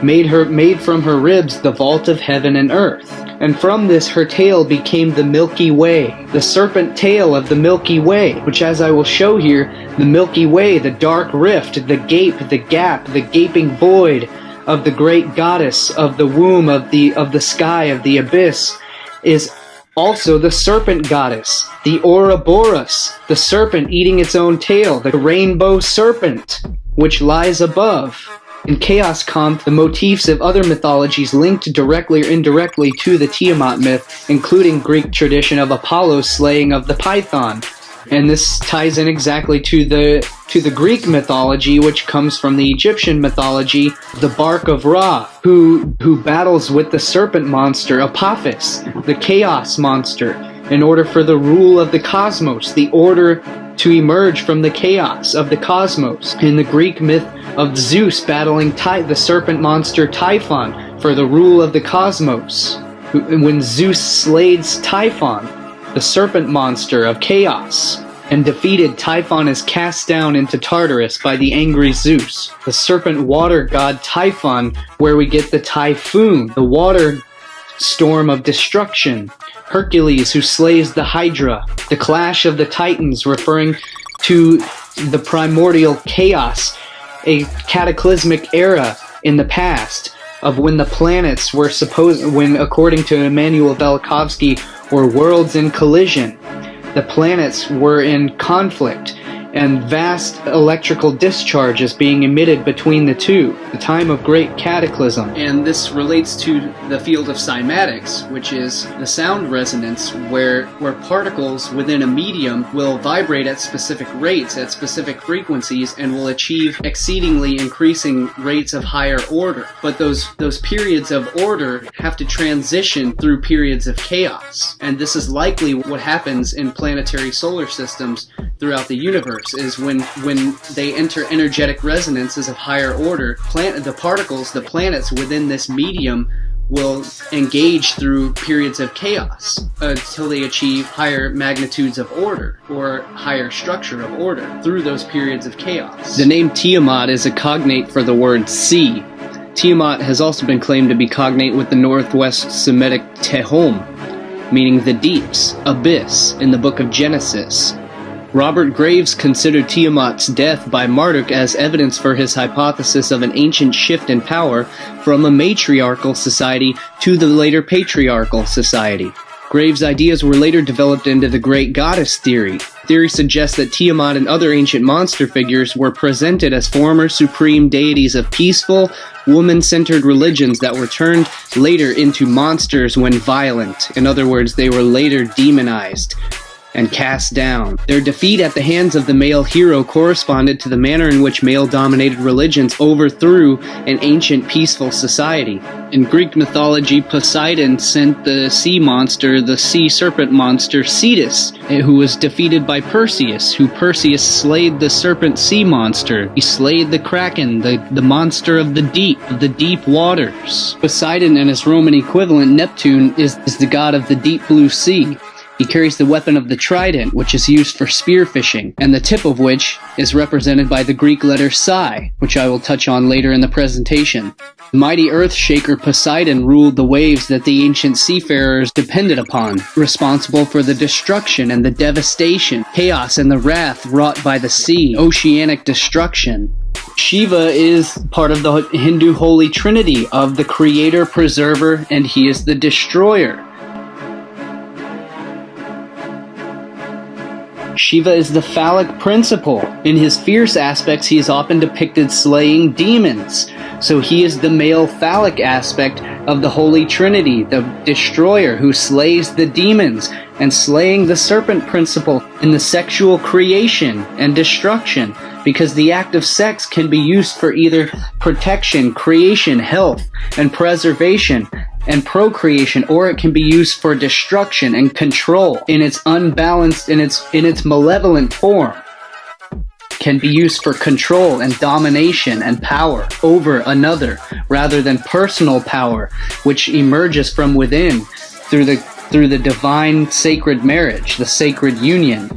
made from her ribs the vault of heaven and earth. And from this her tail became the Milky Way, the serpent tail of the Milky Way, which, as I will show here, the Milky Way, the dark rift, the gape, the gap, the gaping void of the great goddess of the womb, of the sky, of the abyss, is also the serpent goddess, the Ouroboros, the serpent eating its own tail, the rainbow serpent, which lies above. In Chaos Kampf, the motifs of other mythologies linked directly or indirectly to the Tiamat myth, including Greek tradition of Apollo's slaying of the python. And this ties in exactly to the Greek mythology, which comes from the Egyptian mythology, the bark of Ra, who battles with the serpent monster Apophis, the chaos monster, in order for the rule of the cosmos, the order to emerge from the chaos of the cosmos. In the Greek myth of Zeus battling the serpent monster Typhon for the rule of the cosmos, when Zeus slays Typhon, the serpent monster of chaos, and defeated, Typhon is cast down into Tartarus by the angry Zeus. The serpent water god Typhon, where we get the typhoon, the water storm of destruction. Hercules, who slays the Hydra. The clash of the Titans, referring to the primordial chaos, a cataclysmic era in the past of when the planets were according to Immanuel Velikovsky, were worlds in collision. The planets were in conflict, and vast electrical discharges being emitted between the two, the time of great cataclysm. And this relates to the field of cymatics, which is the sound resonance, where particles within a medium will vibrate at specific rates, at specific frequencies, and will achieve exceedingly increasing rates of higher order. But those periods of order have to transition through periods of chaos. And this is likely what happens in planetary solar systems throughout the universe, is when they enter energetic resonances of higher order, the particles, the planets within this medium will engage through periods of chaos until they achieve higher magnitudes of order or higher structure of order through those periods of chaos. The name Tiamat is a cognate for the word sea. Tiamat has also been claimed to be cognate with the Northwest Semitic Tehom, meaning the deeps, abyss, in the book of Genesis. Robert Graves considered Tiamat's death by Marduk as evidence for his hypothesis of an ancient shift in power from a matriarchal society to the later patriarchal society. Graves' ideas were later developed into the Great Goddess theory. Theory suggests that Tiamat and other ancient monster figures were presented as former supreme deities of peaceful, woman-centered religions that were turned later into monsters when violent. In other words, they were later demonized and cast down. Their defeat at the hands of the male hero corresponded to the manner in which male-dominated religions overthrew an ancient peaceful society. In Greek mythology, Poseidon sent the sea monster, the sea serpent monster, Cetus, who was defeated by Perseus, who Perseus slayed the serpent sea monster. He slayed the kraken, the monster of the deep waters. Poseidon and his Roman equivalent, Neptune, is the god of the deep blue sea. He carries the weapon of the trident, which is used for spearfishing, and the tip of which is represented by the Greek letter psi, which I will touch on later in the presentation. The mighty earth shaker Poseidon ruled the waves that the ancient seafarers depended upon, responsible for the destruction and the devastation, chaos and the wrath wrought by the sea, oceanic destruction. Shiva is part of the Hindu holy trinity of the creator, preserver, and he is the destroyer. Shiva is the phallic principle. In his fierce aspects, he is often depicted slaying demons. So he is the male phallic aspect of the Holy Trinity, the destroyer who slays the demons, and slaying the serpent principle in the sexual creation and destruction, because the act of sex can be used for either protection, creation, health, and preservation, and procreation, or it can be used for destruction and control in its unbalanced, in its malevolent form. Can be used for control and domination and power over another, rather than personal power, which emerges from within through the divine sacred marriage, the sacred union.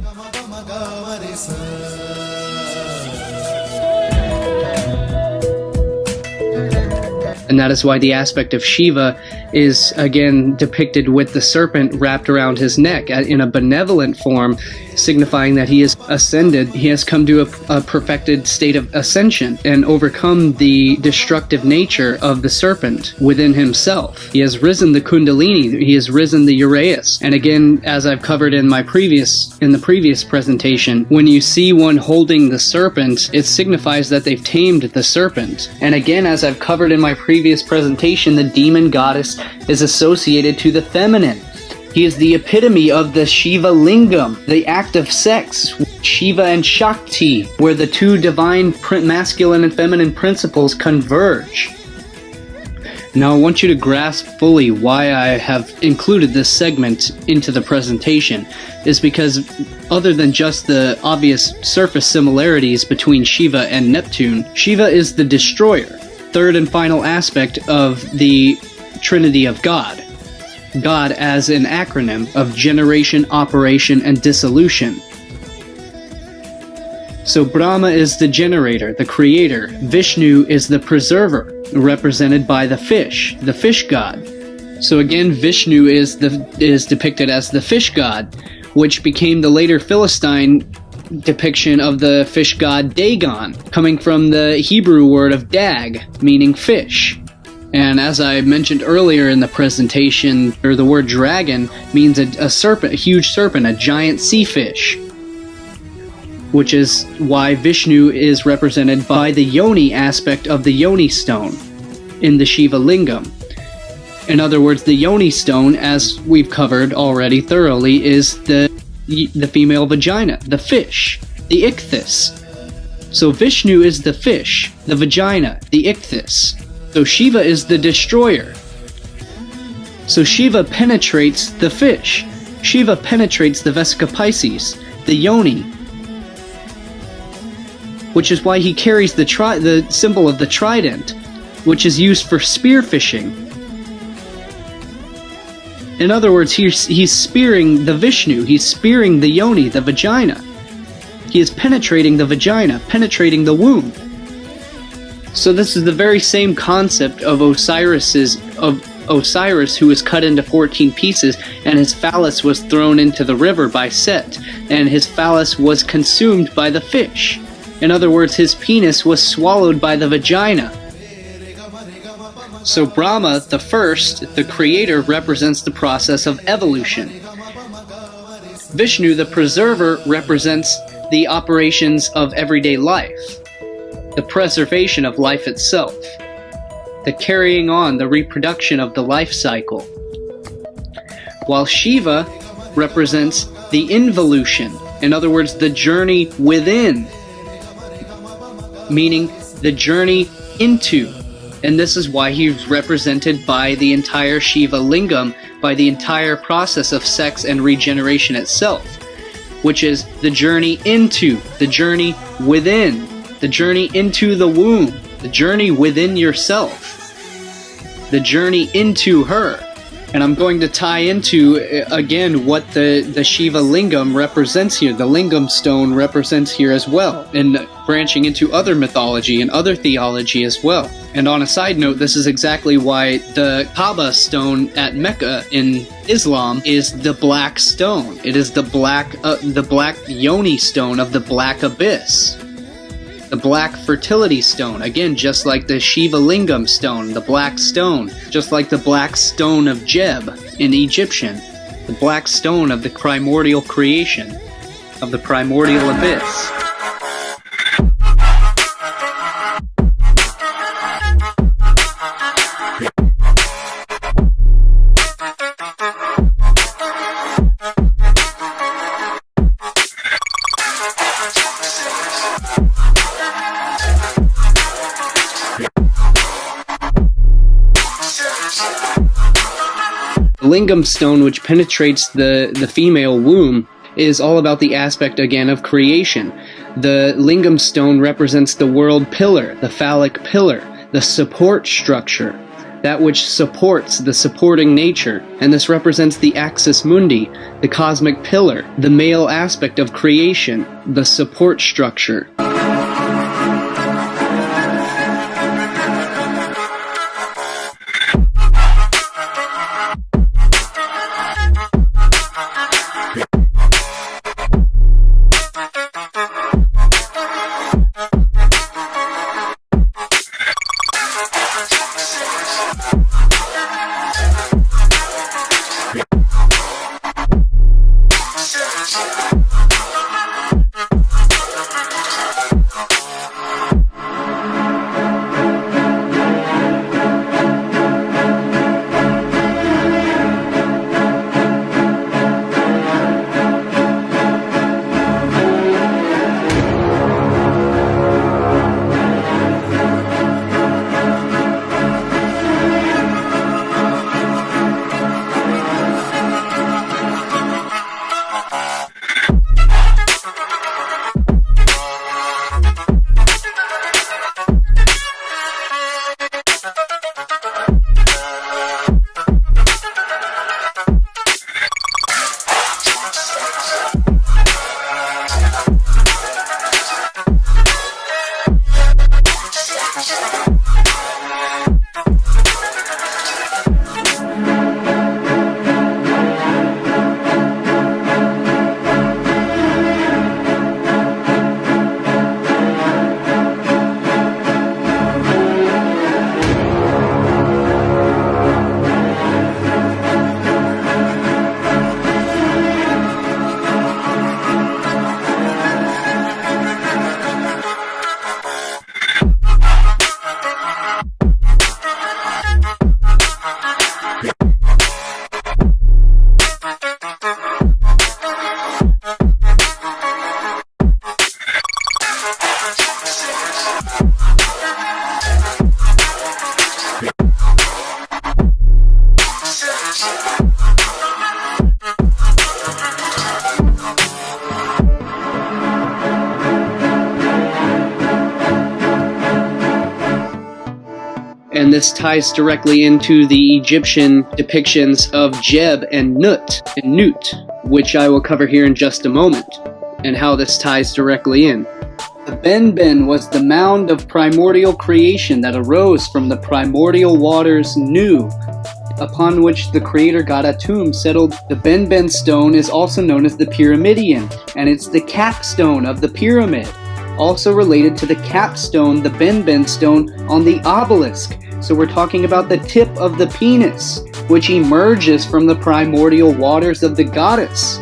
And that is why the aspect of Shiva is again depicted with the serpent wrapped around his neck in a benevolent form, signifying that he has ascended, he has come to a perfected state of ascension and overcome the destructive nature of the serpent within himself. He has risen the kundalini, he has risen the uraeus. And again, as I've covered in the previous presentation, when you see one holding the serpent, it signifies that they've tamed the serpent. And again, as I've covered in my previous presentation, the demon goddess is associated to the feminine. He is the epitome of the Shiva lingam, the act of sex, Shiva and Shakti, where the two divine masculine and feminine principles converge. Now I want you to grasp fully why I have included this segment into the presentation, is because other than just the obvious surface similarities between Shiva and Neptune, Shiva is the destroyer, third and final aspect of the Trinity of God. God as an acronym of generation, operation, and dissolution. So Brahma is the generator, the creator. Vishnu is the preserver, represented by the fish god. So again, Vishnu is depicted as the fish god, which became the later Philistine depiction of the fish god Dagon, coming from the Hebrew word of dag, meaning fish. And as I mentioned earlier in the presentation, or the word dragon means a serpent, a huge serpent, a giant sea fish, which is why Vishnu is represented by the yoni aspect of the yoni stone in the Shiva lingam. In other words, the yoni stone, as we've covered already thoroughly, is the female vagina, the fish, the ichthys. So Vishnu is the fish, the vagina, the ichthys. So Shiva is the destroyer. So Shiva penetrates the fish. Shiva penetrates the Vesica Pisces, the yoni, which is why he carries the symbol of the trident, which is used for spear fishing. In other words, he's spearing the Vishnu, he's spearing the yoni, the vagina. He is penetrating the vagina, penetrating the womb. So this is the very same concept of Osiris, who was cut into 14 pieces, and his phallus was thrown into the river by Set, and his phallus was consumed by the fish. In other words, his penis was swallowed by the vagina. So Brahma, the first, the creator, represents the process of evolution. Vishnu, the preserver, represents the operations of everyday life, the preservation of life itself, the carrying on, the reproduction of the life cycle. While Shiva represents the involution, in other words, the journey within, meaning the journey into. And this is why he's represented by the entire Shiva lingam, by the entire process of sex and regeneration itself, which is the journey into, the journey within, the journey into the womb, the journey within yourself, the journey into her. And I'm going to tie into, again, what the Shiva lingam represents here. The lingam stone represents here as well, and branching into other mythology and other theology as well. And on a side note, this is exactly why the Kaaba stone at Mecca in Islam is the black stone. It is the black yoni stone of the black abyss. The black fertility stone, again, just like the Shiva lingam stone, the black stone, just like the black stone of Jeb in Egyptian, the black stone of the primordial creation, of the primordial abyss. Lingam stone, which penetrates the female womb, is all about the aspect, again, of creation. The lingam stone represents the world pillar, the phallic pillar, the support structure, that which supports the supporting nature. And this represents the axis mundi, the cosmic pillar, the male aspect of creation, the support structure. And this ties directly into the Egyptian depictions of Jeb and Nut, which I will cover here in just a moment, and how this ties directly in. The Benben was the mound of primordial creation that arose from the primordial waters Nu, upon which the creator god Atum settled. The Benben stone is also known as the Pyramidion, and it's the capstone of the pyramid, also related to the capstone, the Benben stone on the obelisk. So we're talking about the tip of the penis, which emerges from the primordial waters of the goddess.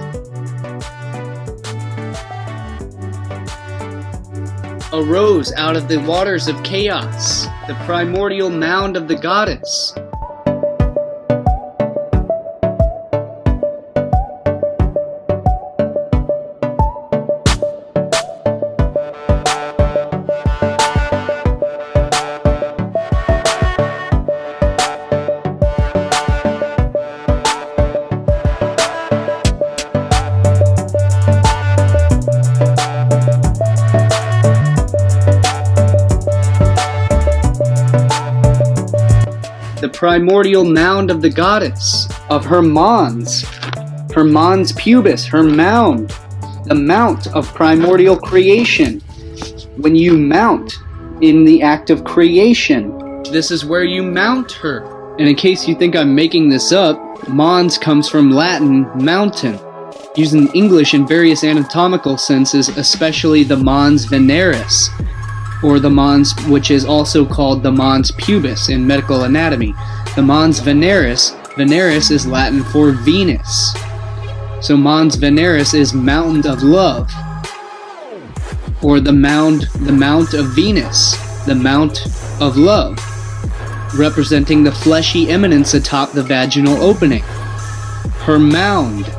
Arose out of the waters of chaos, the primordial mound of the goddess. The primordial mound of the goddess, of her mons pubis, her mound, the mount of primordial creation. When you mount in the act of creation, this is where you mount her. And in case you think I'm making this up, mons comes from Latin mountain, used in English in various anatomical senses, especially the mons veneris, or the mons, which is also called the mons pubis in medical anatomy. The mons veneris is Latin for Venus. So mons veneris is mountain of love, or the mount of Venus, the mount of love, representing the fleshy eminence atop the vaginal opening. Her mound.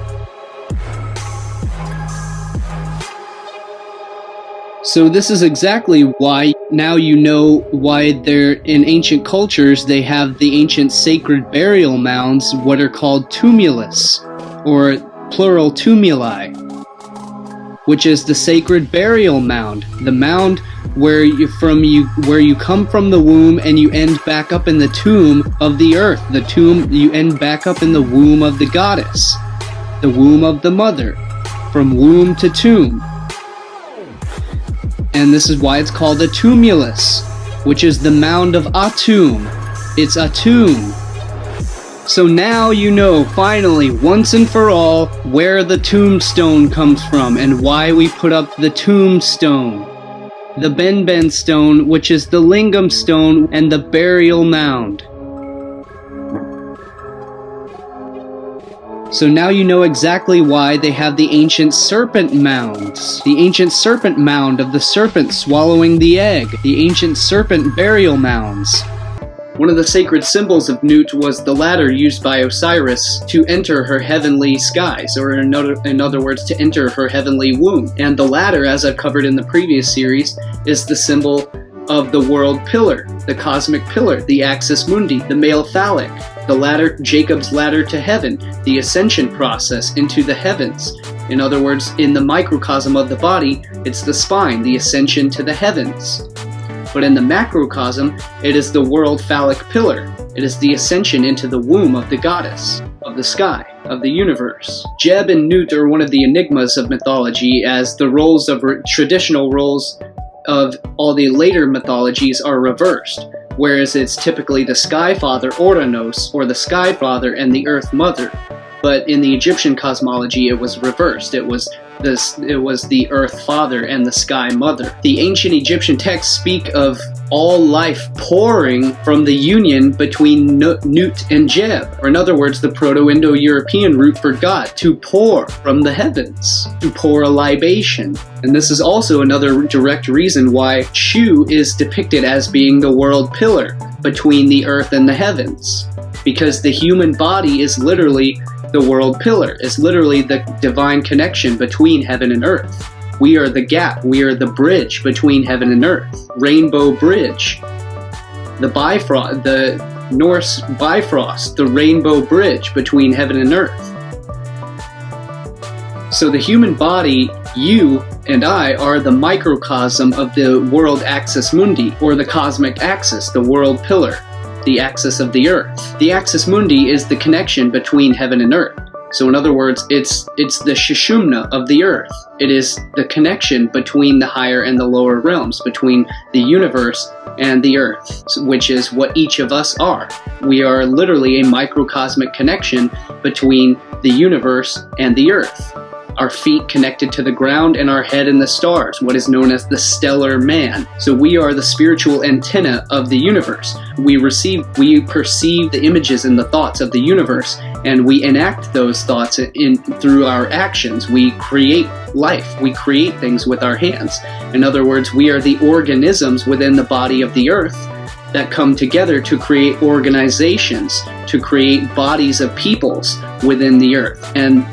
So this is exactly why now you know why they're in ancient cultures they have the ancient sacred burial mounds, what are called tumulus, or plural tumuli, which is the sacred burial mound, the mound where you come from the womb and you end back up in the tomb of the earth. The tomb, you end back up in the womb of the goddess, the womb of the mother, from womb to tomb. And this is why it's called a tumulus, which is the mound of Atum. It's a tomb. So now you know, finally, once and for all, where the tombstone comes from and why we put up the tombstone. The Benben stone, which is the lingam stone, and the burial mound. So now you know exactly why they have the ancient serpent mounds. The ancient serpent mound of the serpent swallowing the egg. The ancient serpent burial mounds. One of the sacred symbols of Nut was the ladder used by Osiris to enter her heavenly skies, or in other words, to enter her heavenly womb. And the ladder, as I've covered in the previous series, is the symbol of the world pillar, the cosmic pillar, the axis mundi, the male phallic, the ladder, Jacob's ladder to heaven, the ascension process into the heavens. In other words, in the microcosm of the body, it's the spine, the ascension to the heavens. But in the macrocosm, it is the world phallic pillar. It is the ascension into the womb of the goddess, of the sky, of the universe. Jeb and Nut are one of the enigmas of mythology, as the roles of traditional roles of all the later mythologies are reversed, whereas it's typically the sky father Oranos, or the sky father and the earth mother. But in the Egyptian cosmology it was reversed. It was the earth father and the sky mother. The ancient Egyptian texts speak of all life pouring from the union between Nut and Jeb, or in other words, the Proto-Indo-European root for God, to pour from the heavens, to pour a libation. And this is also another direct reason why Shu is depicted as being the world pillar between the earth and the heavens, because the human body is literally the world pillar, is literally the divine connection between heaven and earth. We are the gap, we are the bridge between heaven and earth. Rainbow bridge. The Norse Bifrost, the rainbow bridge between heaven and earth. So the human body, you and I, are the microcosm of the world axis mundi, or the cosmic axis, the world pillar. the axis of the earth. The axis mundi is the connection between heaven and earth. So in other words, it's the Sushumna of the earth. It is the connection between the higher and the lower realms, between the universe and the earth, which is what each of us are. We are literally a microcosmic connection between the universe and the earth. Our feet connected to the ground and our head in the stars, what is known as the stellar man. So we are the spiritual antenna of the universe. We perceive the images and the thoughts of the universe, and we enact those thoughts through our actions. We create life. We create things with our hands. In other words, we are the organisms within the body of the earth that come together to create organizations, to create bodies of peoples within the earth. And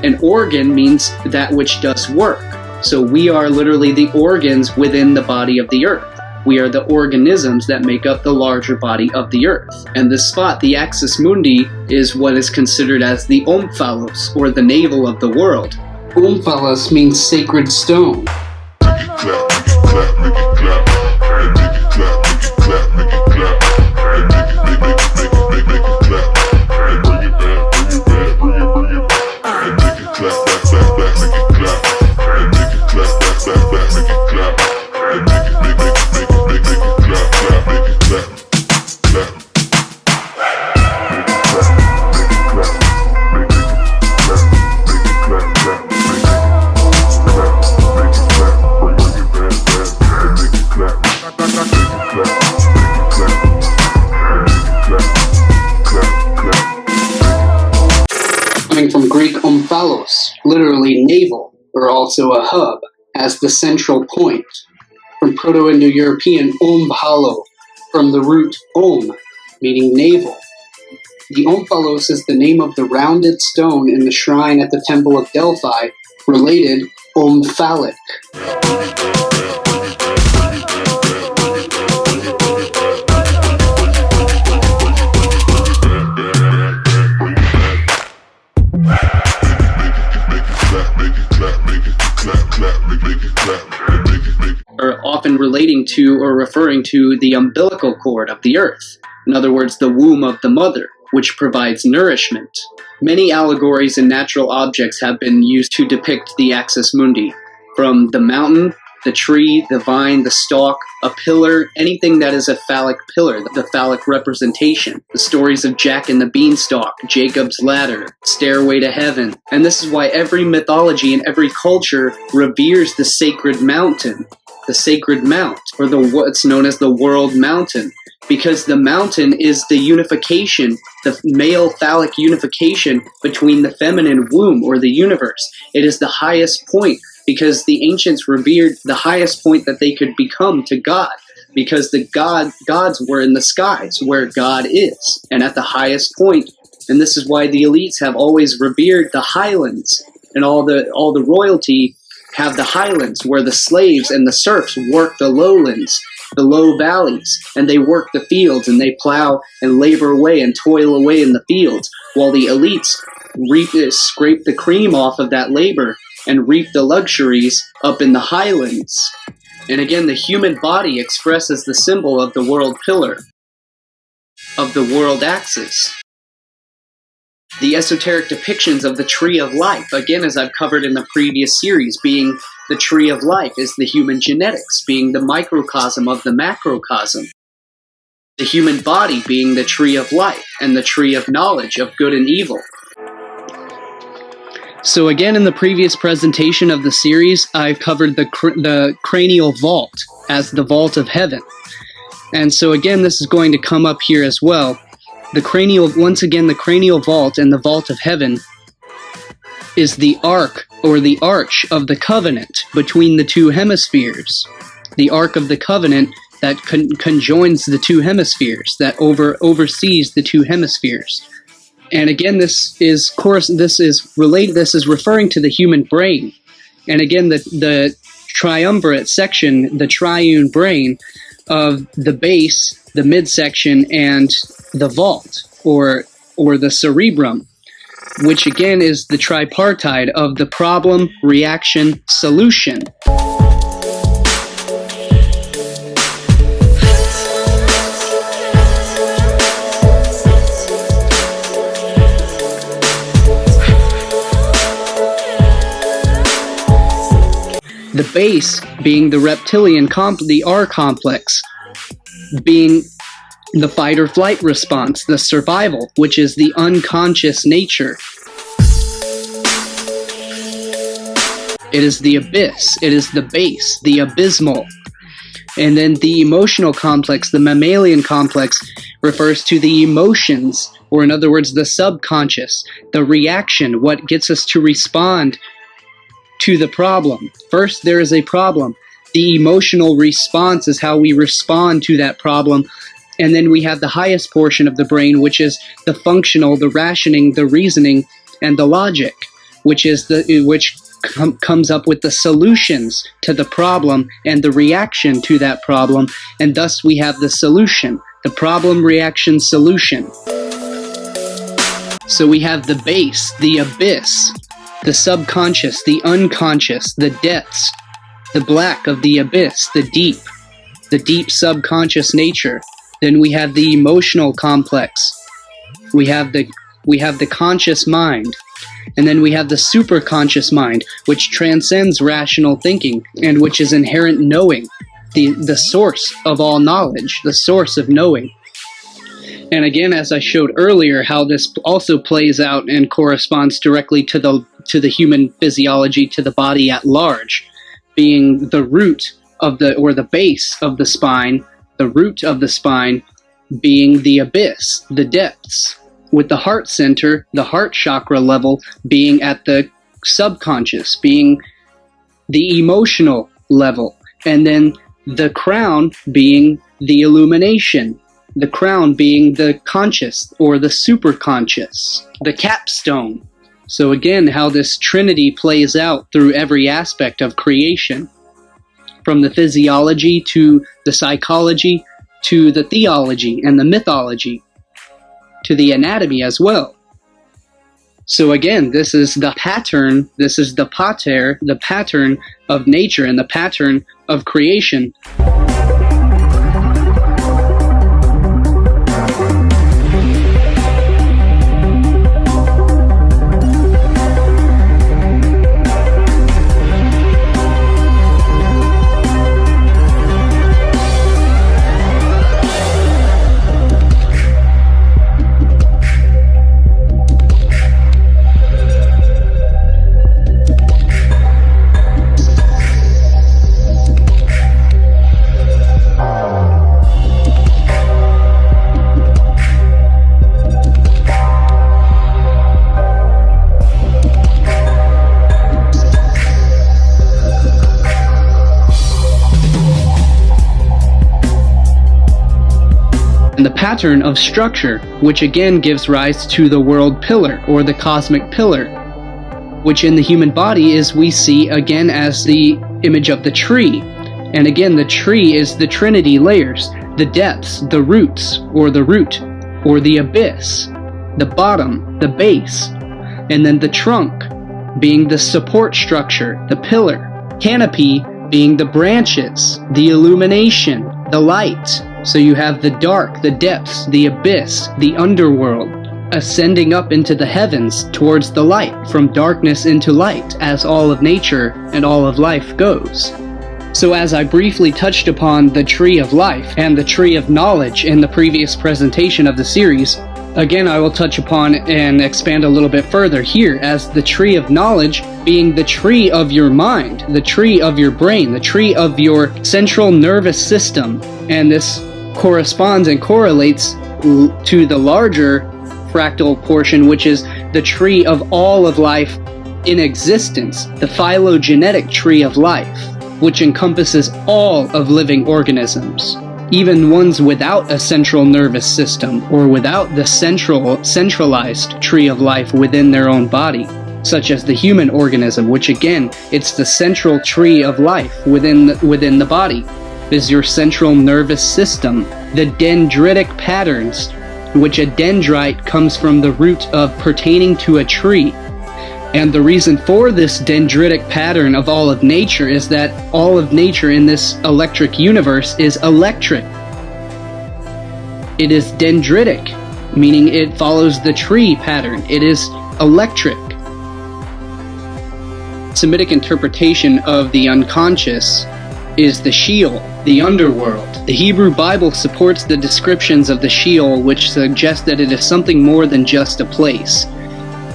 an organ means that which does work. So we are literally the organs within the body of the earth. We are the organisms that make up the larger body of the earth. And this spot, the axis mundi, is what is considered as the omphalos, or the navel of the world. Omphalos means sacred stone. From Greek omphalos, literally navel, or also a hub, as the central point. From Proto-Indo-European ombhalo, from the root om, meaning navel. The omphalos is the name of the rounded stone in the shrine at the Temple of Delphi, related omphalic. Are often relating to or referring to the umbilical cord of the earth. In other words, the womb of the mother, which provides nourishment. Many allegories and natural objects have been used to depict the axis mundi, from the mountain, the tree, the vine, the stalk, a pillar, anything that is a phallic pillar, the phallic representation. The stories of Jack and the Beanstalk, Jacob's Ladder, Stairway to Heaven. And this is why every mythology and every culture reveres the sacred mountain, the sacred mount, or what's known as the world mountain. Because the mountain is the unification, the male phallic unification between the feminine womb or the universe. It is the highest point, because the ancients revered the highest point that they could become to God, because the gods were in the skies where God is, and at the highest point. And this is why the elites have always revered the highlands, and all the royalty have the highlands, where the slaves and the serfs work the lowlands, the low valleys, and they work the fields, and they plow and labor away and toil away in the fields, while the elites scrape the cream off of that labor and reap the luxuries up in the highlands. And again, the human body expresses the symbol of the world pillar, of the world axis. The esoteric depictions of the tree of life, again, as I've covered in the previous series, being the tree of life is the human genetics, being the microcosm of the macrocosm. The human body being the tree of life and the tree of knowledge of good and evil. So again, in the previous presentation of the series, I've covered the cranial vault as the vault of heaven. And so again, this is going to come up here as well. The cranial vault and the vault of heaven is the ark or the arch of the covenant between the two hemispheres. The ark of the covenant that conjoins the two hemispheres, that oversees the two hemispheres. And again, this is referring to the human brain. And again, the triumvirate section, the triune brain of the base, the midsection, and the vault, or the cerebrum, which again is the tripartite of the problem, reaction, solution. The base being the reptilian the R complex, being the fight or flight response, the survival, which is the unconscious nature. It is the abyss, it is the base, the abysmal. And then the emotional complex, the mammalian complex, refers to the emotions, or in other words, the subconscious, the reaction, what gets us to respond to the problem. First, there is a problem. The emotional response is how we respond to that problem. And then we have the highest portion of the brain, which is the functional, the rationing, the reasoning, and the logic, which is comes up with the solutions to the problem and the reaction to that problem. And thus we have the solution, the problem, reaction, solution. So we have the base, the abyss, the subconscious, the unconscious, the depths, the black of the abyss, the deep subconscious nature. Then we have the emotional complex. We have the conscious mind. And then we have the superconscious mind, which transcends rational thinking and which is inherent knowing, the source of all knowledge, the source of knowing. And again, as I showed earlier, how this also plays out and corresponds directly to the human physiology, to the body at large, being the root of the base of the spine, the root of the spine being the abyss, the depths, with the heart center, the heart chakra level, being at the subconscious, being the emotional level, and then the crown being the illumination, the crown being the conscious or the superconscious, the capstone. So again, how this trinity plays out through every aspect of creation, from the physiology to the psychology to the theology and the mythology, to the anatomy as well. So again, this is the pattern, this is the pater, the pattern of nature and the pattern of creation. And the pattern of structure, which again gives rise to the world pillar or the cosmic pillar, which in the human body is we see again as the image of the tree. And again, the tree is the trinity layers, the depths, the roots, or the root, or the abyss, the bottom, the base, and then the trunk being the support structure, the pillar, canopy being the branches, the illumination, the light. So you have the dark, the depths, the abyss, the underworld, ascending up into the heavens towards the light, from darkness into light, as all of nature and all of life goes. So as I briefly touched upon the tree of life and the tree of knowledge in the previous presentation of the series, again I will touch upon and expand a little bit further here as the tree of knowledge being the tree of your mind, the tree of your brain, the tree of your central nervous system. And this corresponds and correlates to the larger fractal portion, which is the tree of all of life in existence, the phylogenetic tree of life, which encompasses all of living organisms, even ones without a central nervous system or without the centralized tree of life within their own body, such as the human organism, which again, it's the central tree of life within the body. Is your central nervous system, the dendritic patterns, which a dendrite comes from the root of pertaining to a tree. And the reason for this dendritic pattern of all of nature is that all of nature in this electric universe is electric. It is dendritic, meaning it follows the tree pattern. It is electric. Semitic interpretation of the unconscious is the Sheol, the underworld. The Hebrew Bible supports the descriptions of the Sheol, which suggest that it is something more than just a place.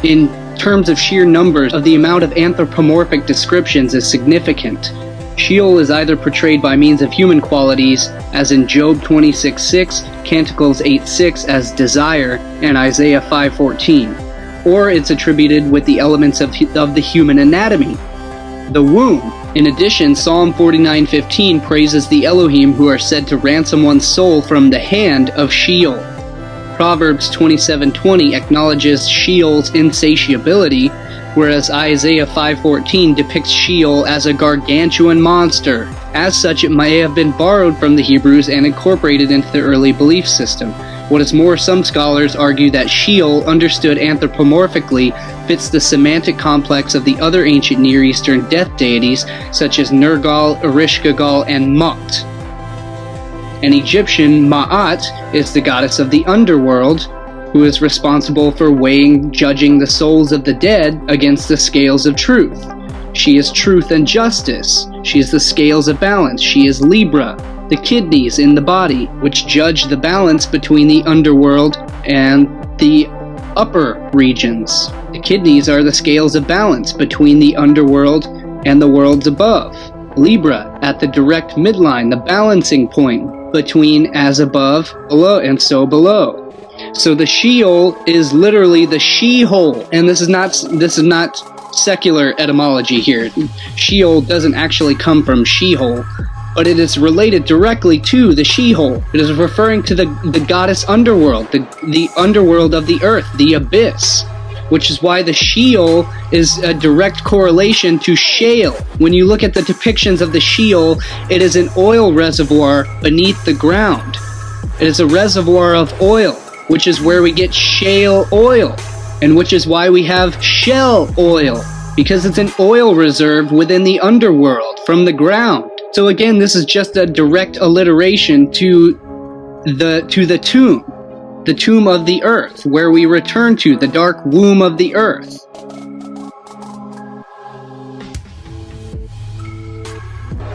In terms of sheer numbers, of the amount of anthropomorphic descriptions is significant. Sheol is either portrayed by means of human qualities, as in Job 26:6, Canticles 8:6 as desire, and Isaiah 5:14, or it's attributed with the elements of the human anatomy, the womb. In addition, Psalm 49:15 praises the Elohim who are said to ransom one's soul from the hand of Sheol. Proverbs 27:20 acknowledges Sheol's insatiability, whereas Isaiah 5:14 depicts Sheol as a gargantuan monster. As such, it may have been borrowed from the Hebrews and incorporated into the early belief system. What is more, some scholars argue that Sheol, understood anthropomorphically, fits the semantic complex of the other ancient Near Eastern death deities, such as Nergal, Ereshkigal, and Mot. An Egyptian, Ma'at, is the goddess of the underworld, who is responsible for judging the souls of the dead against the scales of truth. She is truth and justice. She is the scales of balance. She is Libra, the kidneys in the body, which judge the balance between the underworld and the upper regions. The kidneys are the scales of balance between the underworld and the worlds above. Libra, at the direct midline, the balancing point between as above, below, and so below. So the Sheol is literally the she-hole, and this is not secular etymology here. Sheol doesn't actually come from she-hole, but it is related directly to the she-hole. It is referring to the goddess underworld, the underworld of the earth, the abyss, which is why the Sheol is a direct correlation to shale. When you look at the depictions of the Sheol, it is an oil reservoir beneath the ground. It is a reservoir of oil, which is where we get shale oil, and which is why we have shell oil, because it's an oil reserve within the underworld from the ground. So again, this is just a direct alliteration to the tomb of the earth, where we return to the dark womb of the earth.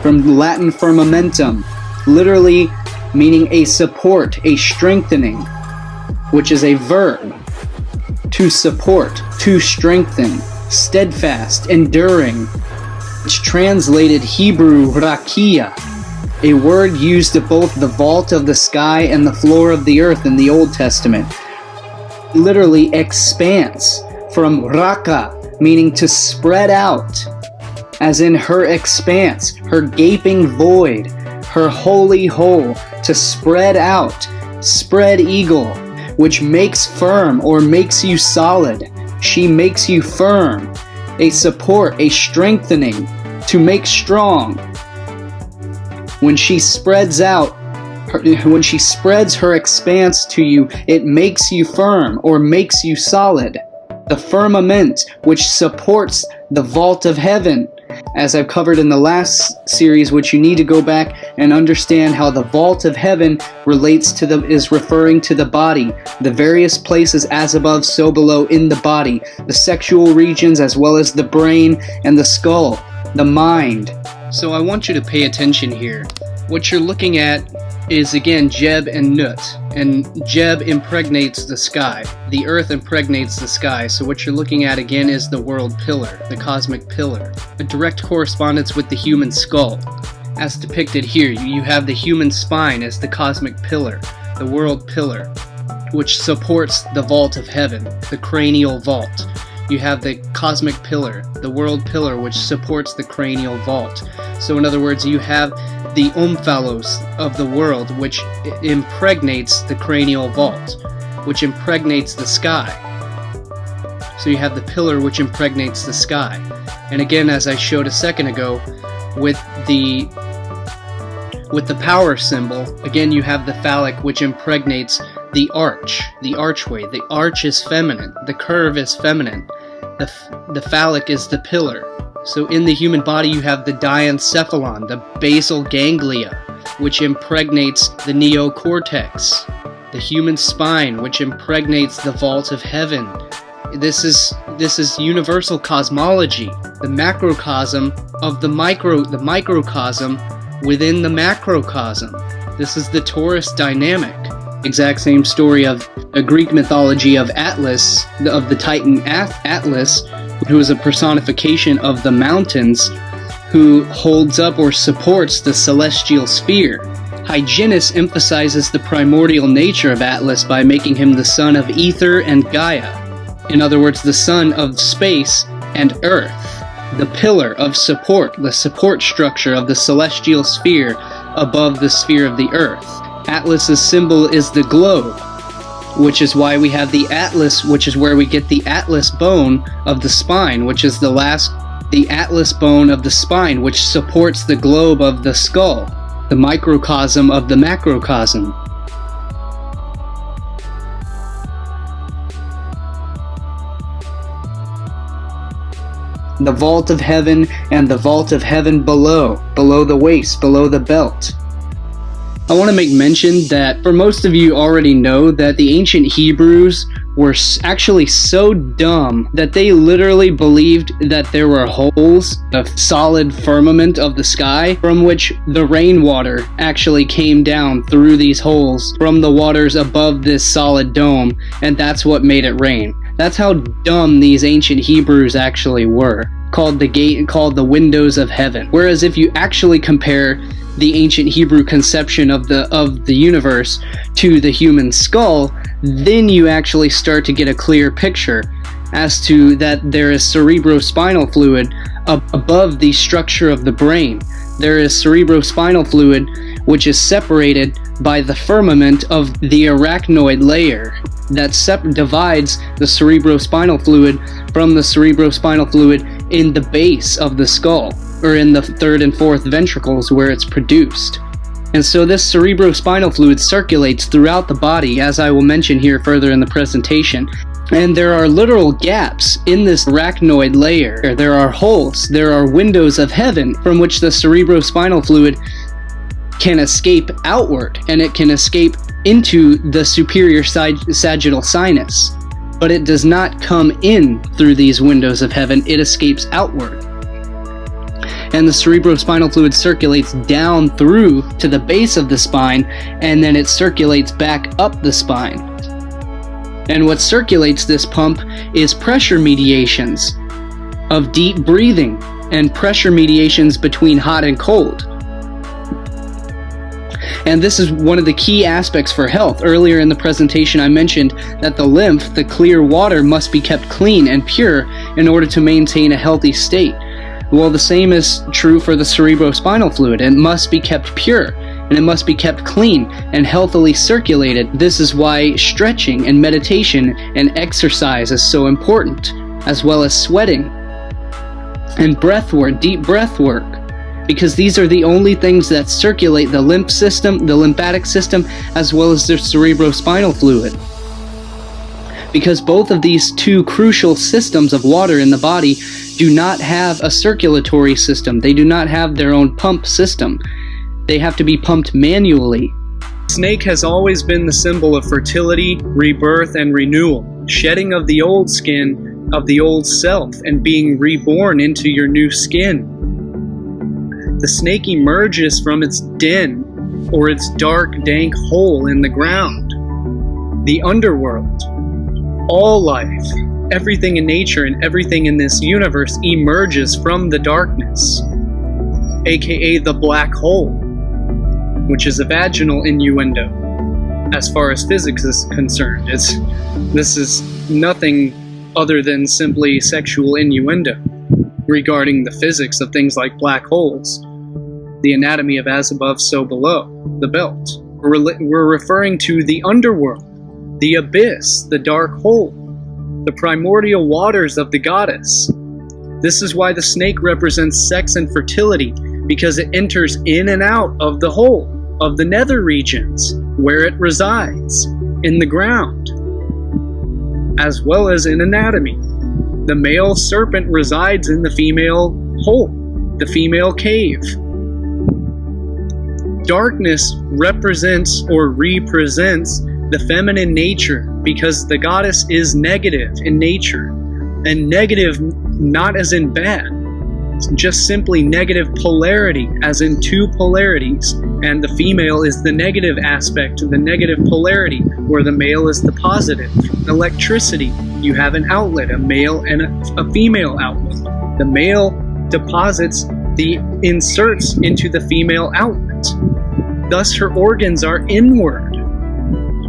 From the Latin firmamentum, literally meaning a support, a strengthening, which is a verb. To support, to strengthen, steadfast, enduring. It's translated Hebrew rakia, a word used of both the vault of the sky and the floor of the earth in the Old Testament. Literally expanse, from raka, meaning to spread out, as in her expanse, her gaping void, her holy hole, to spread out, spread eagle, which makes firm or makes you solid. She makes you firm, a support, a strengthening, to make strong. When she spreads out, when she spreads her expanse to you, it makes you firm or makes you solid. The firmament, which supports the vault of heaven, as I've covered in the last series, which you need to go back and understand how the vault of heaven is referring to the body, the various places as above, so below in the body, the sexual regions as well as the brain and the skull, the mind. So I want you to pay attention here. What you're looking at is again Jeb and Nut, and Jeb impregnates the sky. The earth impregnates the sky, so what you're looking at again is the world pillar, the cosmic pillar, a direct correspondence with the human skull. As depicted here, you have the human spine as the cosmic pillar, the world pillar, which supports the vault of heaven, the cranial vault. You have the cosmic pillar, the world pillar, which supports the cranial vault. So in other words, you have the omphalos of the world, which impregnates the cranial vault, which impregnates the sky. So you have the pillar which impregnates the sky. And again, as I showed a second ago, with the power symbol, again you have the phallic which impregnates the arch, the archway. The arch is feminine, the curve is feminine, the phallic is the pillar. So in the human body you have the diencephalon, the basal ganglia, which impregnates the neocortex, the human spine, which impregnates the vault of heaven. This is universal cosmology. the macrocosm of the microcosm within the macrocosm. This is the torus dynamic. Exact same story of a Greek mythology of Atlas, of the Titan Atlas, who is a personification of the mountains, who holds up or supports the celestial sphere. Hyginus emphasizes the primordial nature of Atlas by making him the son of Ether and Gaia. In other words, the son of space and earth, the pillar of support, the support structure of the celestial sphere above the sphere of the earth. Atlas's symbol is the globe, which is why we have the atlas, which is where we get the atlas bone of the spine, which is the atlas bone of the spine, which supports the globe of the skull, the microcosm of the macrocosm. The vault of heaven and the vault of heaven below the waist, below the belt. I want to make mention that for most of you already know that the ancient Hebrews were actually so dumb that they literally believed that there were holes, a solid firmament of the sky, from which the rainwater actually came down through these holes from the waters above this solid dome, and that's what made it rain. That's how dumb these ancient Hebrews actually were, called the gate, called the windows of heaven. Whereas if you actually compare the ancient Hebrew conception of the universe to the human skull, then you actually start to get a clear picture as to that there is cerebrospinal fluid above the structure of the brain. There is cerebrospinal fluid which is separated by the firmament of the arachnoid layer that divides the cerebrospinal fluid from the cerebrospinal fluid in the base of the skull, or in the third and fourth ventricles where it's produced. And so this cerebrospinal fluid circulates throughout the body, as I will mention here further in the presentation. And there are literal gaps in this arachnoid layer. There are holes, there are windows of heaven from which the cerebrospinal fluid can escape outward, and it can escape into the superior sagittal sinus. But it does not come in through these windows of heaven, it escapes outward. And the cerebrospinal fluid circulates down through to the base of the spine, and then it circulates back up the spine. And what circulates this pump is pressure mediations of deep breathing and pressure mediations between hot and cold. And this is one of the key aspects for health. Earlier in the presentation I mentioned that the lymph, the clear water, must be kept clean and pure in order to maintain a healthy state. Well, the same is true for the cerebrospinal fluid. It must be kept pure, and it must be kept clean and healthily circulated. This is why stretching and meditation and exercise is so important, as well as sweating and breath work, deep breath work, because these are the only things that circulate the lymph system, the lymphatic system, as well as the cerebrospinal fluid. Because both of these two crucial systems of water in the body do not have a circulatory system. They do not have their own pump system. They have to be pumped manually. Snake has always been the symbol of fertility, rebirth, and renewal. Shedding of the old skin, of the old self, and being reborn into your new skin. The snake emerges from its den, or its dark, dank hole in the ground. The underworld. All life, everything in nature and everything in this universe emerges from the darkness, aka the black hole, which is a vaginal innuendo as far as physics is concerned. This is nothing other than simply sexual innuendo regarding the physics of things like black holes, the anatomy of as above, so below, the belt. We're referring to the underworld, the abyss, the dark hole, the primordial waters of the goddess. This is why the snake represents sex and fertility, because it enters in and out of the hole, of the nether regions, where it resides, in the ground, as well as in anatomy. The male serpent resides in the female hole, the female cave. Darkness represents or represents the feminine nature, because the goddess is negative in nature, and negative not as in bad, just simply negative polarity, as in two polarities, and the female is the negative aspect, the negative polarity, where the male is the positive. Electricity, you have an outlet, a male and a female outlet. The male deposits the inserts into the female outlet. Thus her organs are inward.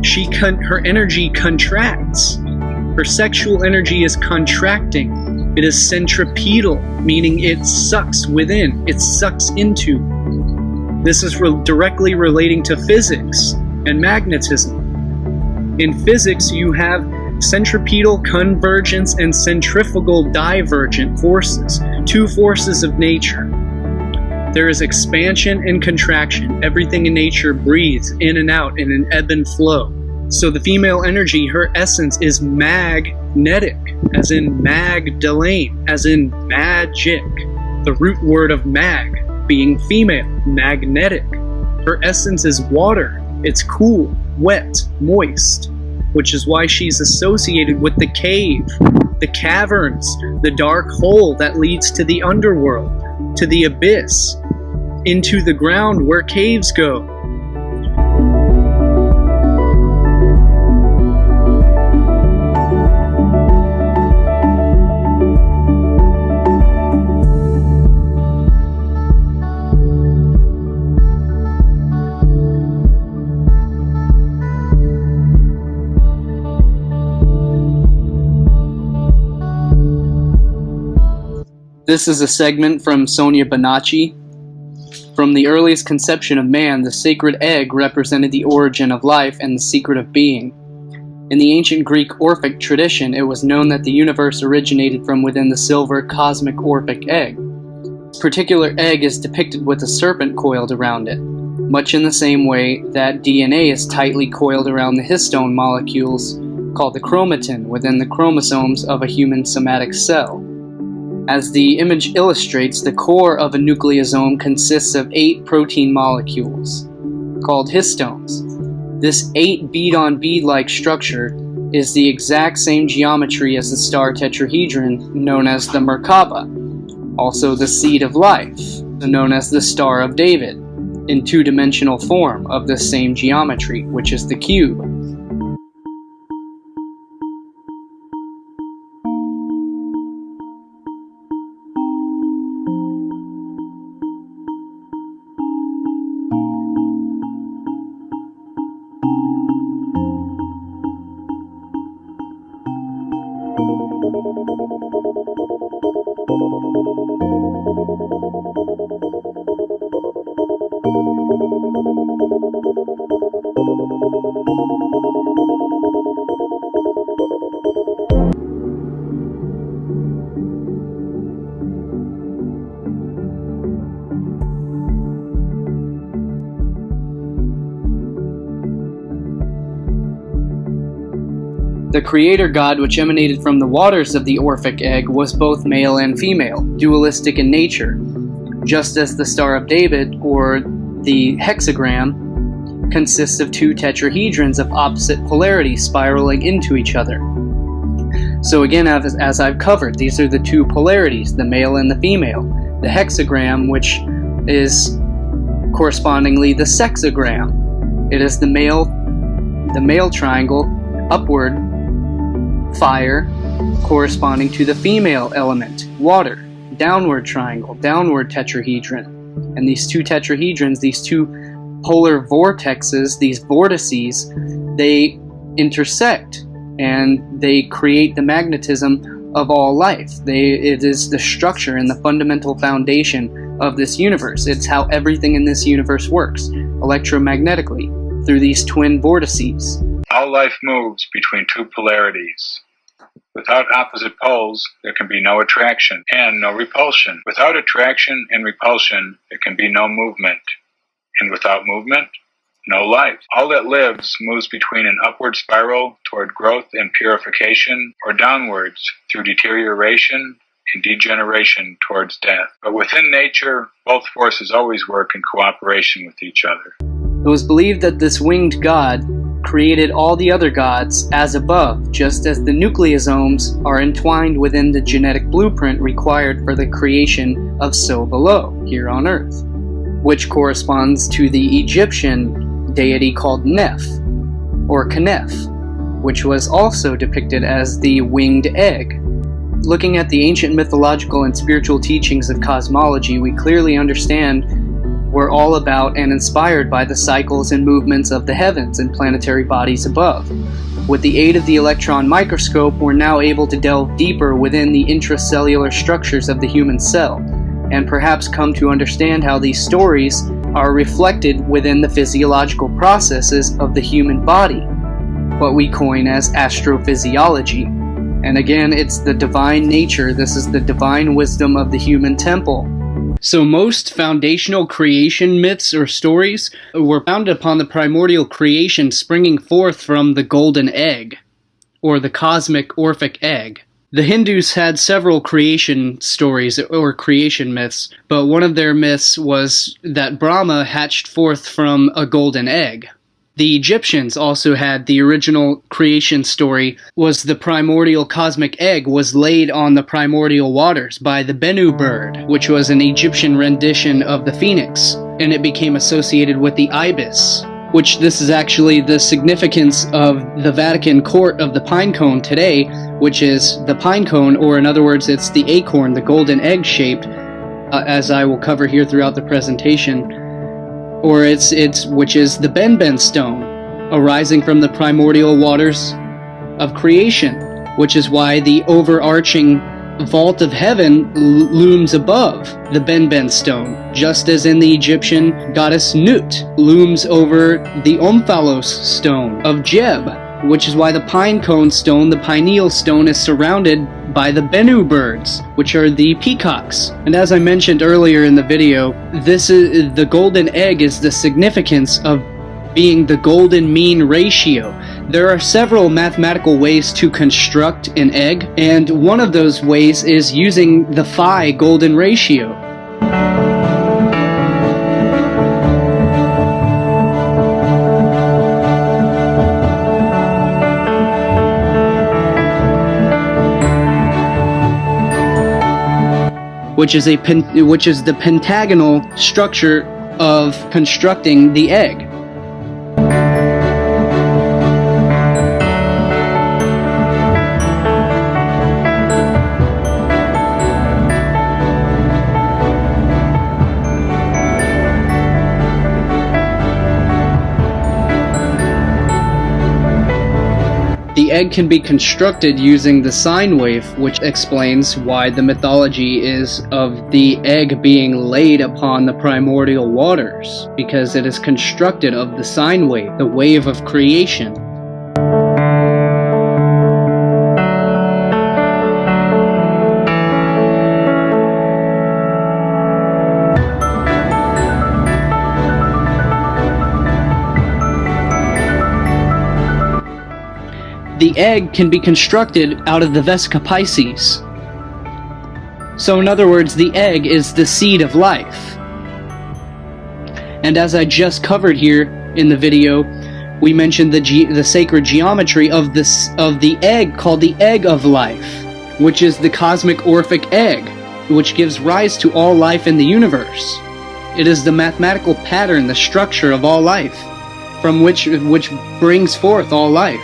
Her energy contracts. Her sexual energy is contracting. It is centripetal, meaning it sucks within, it sucks into. This is directly relating to physics and magnetism. In physics, you have centripetal convergence and centrifugal divergent forces, two forces of nature. There is expansion and contraction. Everything in nature breathes in and out in an ebb and flow. So the female energy, her essence is magnetic, as in Magdalene, as in magic. The root word of mag being female, magnetic. Her essence is water. It's cool, wet, moist, which is why she's associated with the cave, the caverns, the dark hole that leads to the underworld, to the abyss, into the ground where caves go. This is a segment from Sonia Bonacci. From the earliest conception of man, the sacred egg represented the origin of life and the secret of being. In the ancient Greek Orphic tradition, it was known that the universe originated from within the silver cosmic Orphic egg. This particular egg is depicted with a serpent coiled around it, much in the same way that DNA is tightly coiled around the histone molecules called the chromatin within the chromosomes of a human somatic cell. As the image illustrates, the core of a nucleosome consists of 8 protein molecules, called histones. This 8 bead-on-bead-like structure is the exact same geometry as the star tetrahedron known as the Merkaba, also the seed of life, known as the Star of David, in two-dimensional form of the same geometry, which is the cube. The creator god, which emanated from the waters of the Orphic egg, was both male and female, dualistic in nature, just as the Star of David, or the hexagram, consists of 2 tetrahedrons of opposite polarity spiraling into each other. So again, as I've covered, these are the 2 polarities, the male and the female. The hexagram, which is correspondingly the sexagram. It is the male triangle, upward, fire, corresponding to the female element, water, downward triangle, downward tetrahedron. And these 2 tetrahedrons, these 2 polar vortexes, these vortices, they intersect and they create the magnetism of all life. It is the structure and the fundamental foundation of this universe. It's how everything in this universe works, electromagnetically, through these twin vortices. All life moves between 2 polarities. Without opposite poles, there can be no attraction and no repulsion. Without attraction and repulsion, there can be no movement. And without movement, no life. All that lives moves between an upward spiral toward growth and purification, or downwards through deterioration and degeneration towards death. But within nature, both forces always work in cooperation with each other. It was believed that this winged god created all the other gods as above, just as the nucleosomes are entwined within the genetic blueprint required for the creation of so below, here on Earth, which corresponds to the Egyptian deity called Neph, or Kneph, which was also depicted as the winged egg. Looking at the ancient mythological and spiritual teachings of cosmology, we clearly understand we're all about and inspired by the cycles and movements of the heavens and planetary bodies above. With the aid of the electron microscope, we're now able to delve deeper within the intracellular structures of the human cell, and perhaps come to understand how these stories are reflected within the physiological processes of the human body, what we coin as astrophysiology. And again, it's the divine nature, this is the divine wisdom of the human temple. So most foundational creation myths or stories were founded upon the primordial creation springing forth from the golden egg, or the cosmic Orphic egg. The Hindus had several creation stories or creation myths, but one of their myths was that Brahma hatched forth from a golden egg. The Egyptians also had the original creation story was the primordial cosmic egg was laid on the primordial waters by the Bennu bird, which was an Egyptian rendition of the phoenix, and it became associated with the ibis, which this is actually the significance of the Vatican court of the pine cone today, which is the pine cone, or in other words, it's the acorn, the golden egg shaped, as I will cover here throughout the presentation. Or which is the Benben stone, arising from the primordial waters of creation, which is why the overarching vault of heaven looms above the Benben stone, just as in the Egyptian goddess Nut looms over the Omphalos stone of Jeb, which is why the pine cone stone, the pineal stone, is surrounded by the Bennu birds, which are the peacocks. And as I mentioned earlier in the video, the golden egg is the significance of being the golden mean ratio. There are several mathematical ways to construct an egg, and one of those ways is using the phi golden ratio. Which is the pentagonal structure of constructing the egg. The egg can be constructed using the sine wave, which explains why the mythology is of the egg being laid upon the primordial waters, because it is constructed of the sine wave, the wave of creation. The egg can be constructed out of the Vesica Pisces. So in other words, the egg is the seed of life. And as I just covered here in the video, we mentioned the sacred geometry of the egg called the egg of life, which is the cosmic Orphic egg, which gives rise to all life in the universe. It is the mathematical pattern, the structure of all life, from which brings forth all life.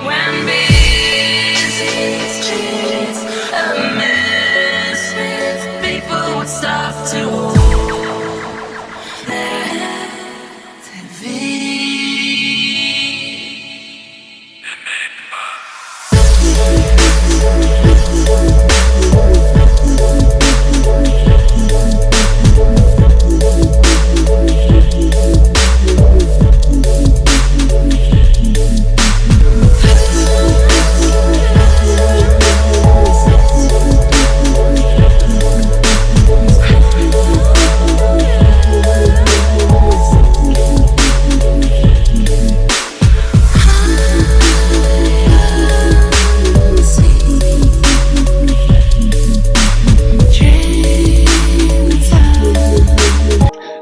When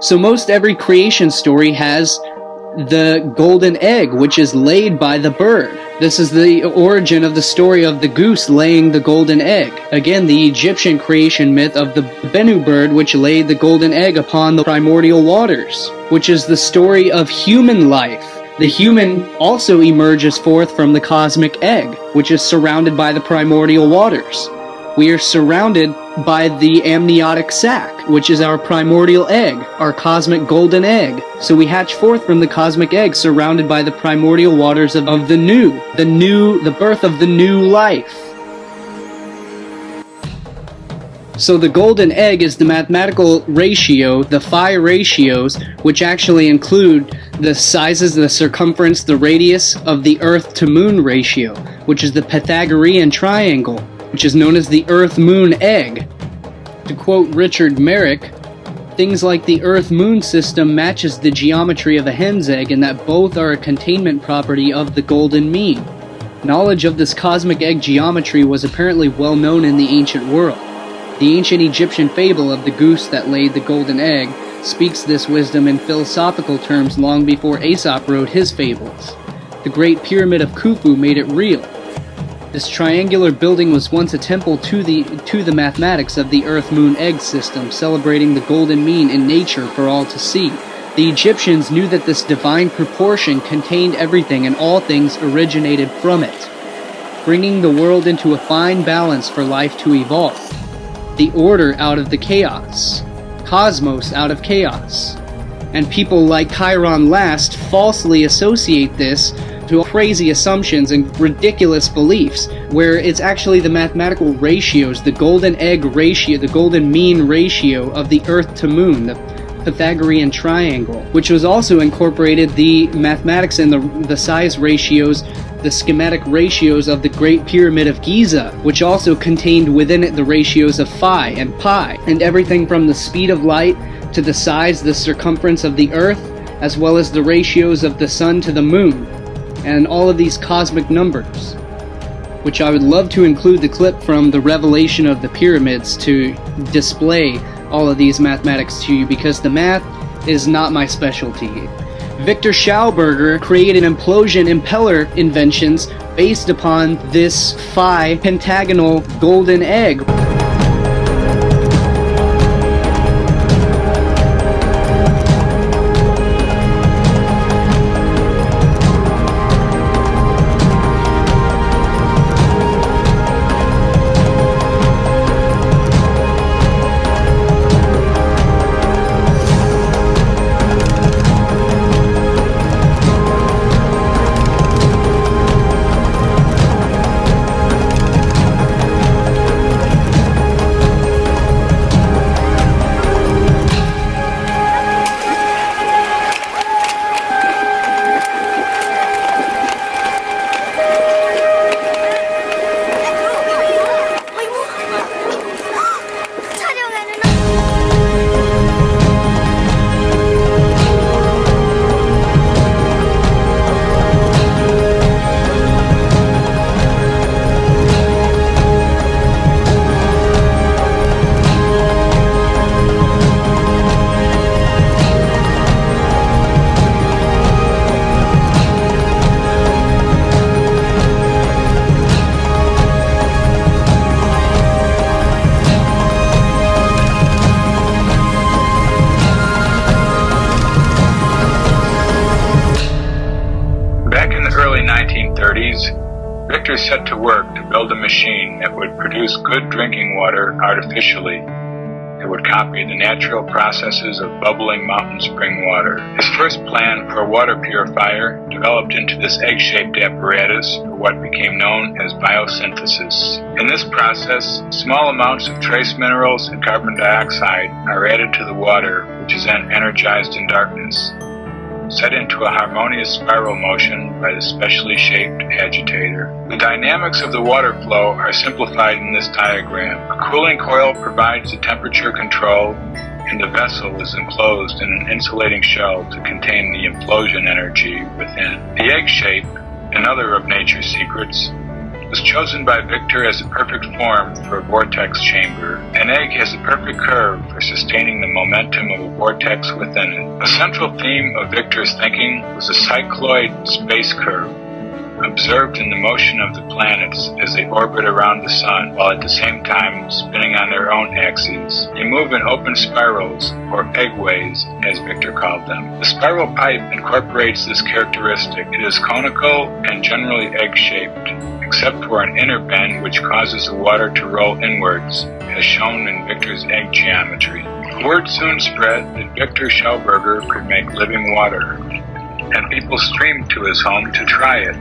So most every creation story has the golden egg, which is laid by the bird. This is the origin of the story of the goose laying the golden egg. Again, the Egyptian creation myth of the Bennu bird, which laid the golden egg upon the primordial waters, which is the story of human life. The human also emerges forth from the cosmic egg, which is surrounded by the primordial waters. We are surrounded by the amniotic sac, which is our primordial egg, our cosmic golden egg. So we hatch forth from the cosmic egg, surrounded by the primordial waters of the birth of the new life. So the golden egg is the mathematical ratio, the phi ratios, which actually include the sizes, the circumference, the radius of the Earth to Moon ratio, which is the Pythagorean triangle, which is known as the Earth-Moon egg. To quote Richard Merrick, things like the Earth-Moon system matches the geometry of a hen's egg in that both are a containment property of the golden mean. Knowledge of this cosmic egg geometry was apparently well known in the ancient world. The ancient Egyptian fable of the goose that laid the golden egg speaks this wisdom in philosophical terms long before Aesop wrote his fables. The Great Pyramid of Khufu made it real. This triangular building was once a temple to the mathematics of the Earth-Moon-Egg system, celebrating the golden mean in nature for all to see. The Egyptians knew that this divine proportion contained everything and all things originated from it, bringing the world into a fine balance for life to evolve. The order out of the chaos, cosmos out of chaos. And people like Chiron Last falsely associate this to crazy assumptions and ridiculous beliefs, where it's actually the mathematical ratios, the golden egg ratio, the golden mean ratio of the Earth to Moon, the Pythagorean triangle, which was also incorporated the mathematics and the size ratios, the schematic ratios of the Great Pyramid of Giza, which also contained within it the ratios of phi and pi, and everything from the speed of light to the size, the circumference of the Earth, as well as the ratios of the Sun to the Moon, and all of these cosmic numbers, which I would love to include the clip from the revelation of the pyramids to display all of these mathematics to you, because the math is not my specialty. Victor Schauberger created implosion impeller inventions based upon this phi pentagonal golden egg. Victor set to work to build a machine that would produce good drinking water artificially. It would copy the natural processes of bubbling mountain spring water. His first plan for a water purifier developed into this egg-shaped apparatus for what became known as biosynthesis. In this process, small amounts of trace minerals and carbon dioxide are added to the water, which is then energized in darkness, set into a harmonious spiral motion by the specially shaped agitator. The dynamics of the water flow are simplified in this diagram. A cooling coil provides the temperature control, and the vessel is enclosed in an insulating shell to contain the implosion energy within. The egg shape, another of nature's secrets, was chosen by Victor as a perfect form for a vortex chamber. An egg has a perfect curve for sustaining the momentum of a vortex within it. A central theme of Victor's thinking was a cycloid space curve, observed in the motion of the planets as they orbit around the sun, while at the same time spinning on their own axes. They move in open spirals, or eggways, as Victor called them. The spiral pipe incorporates this characteristic. It is conical and generally egg-shaped, except for an inner bend which causes the water to roll inwards, as shown in Victor's egg geometry. Word soon spread that Victor Schauberger could make living water, and people streamed to his home to try it.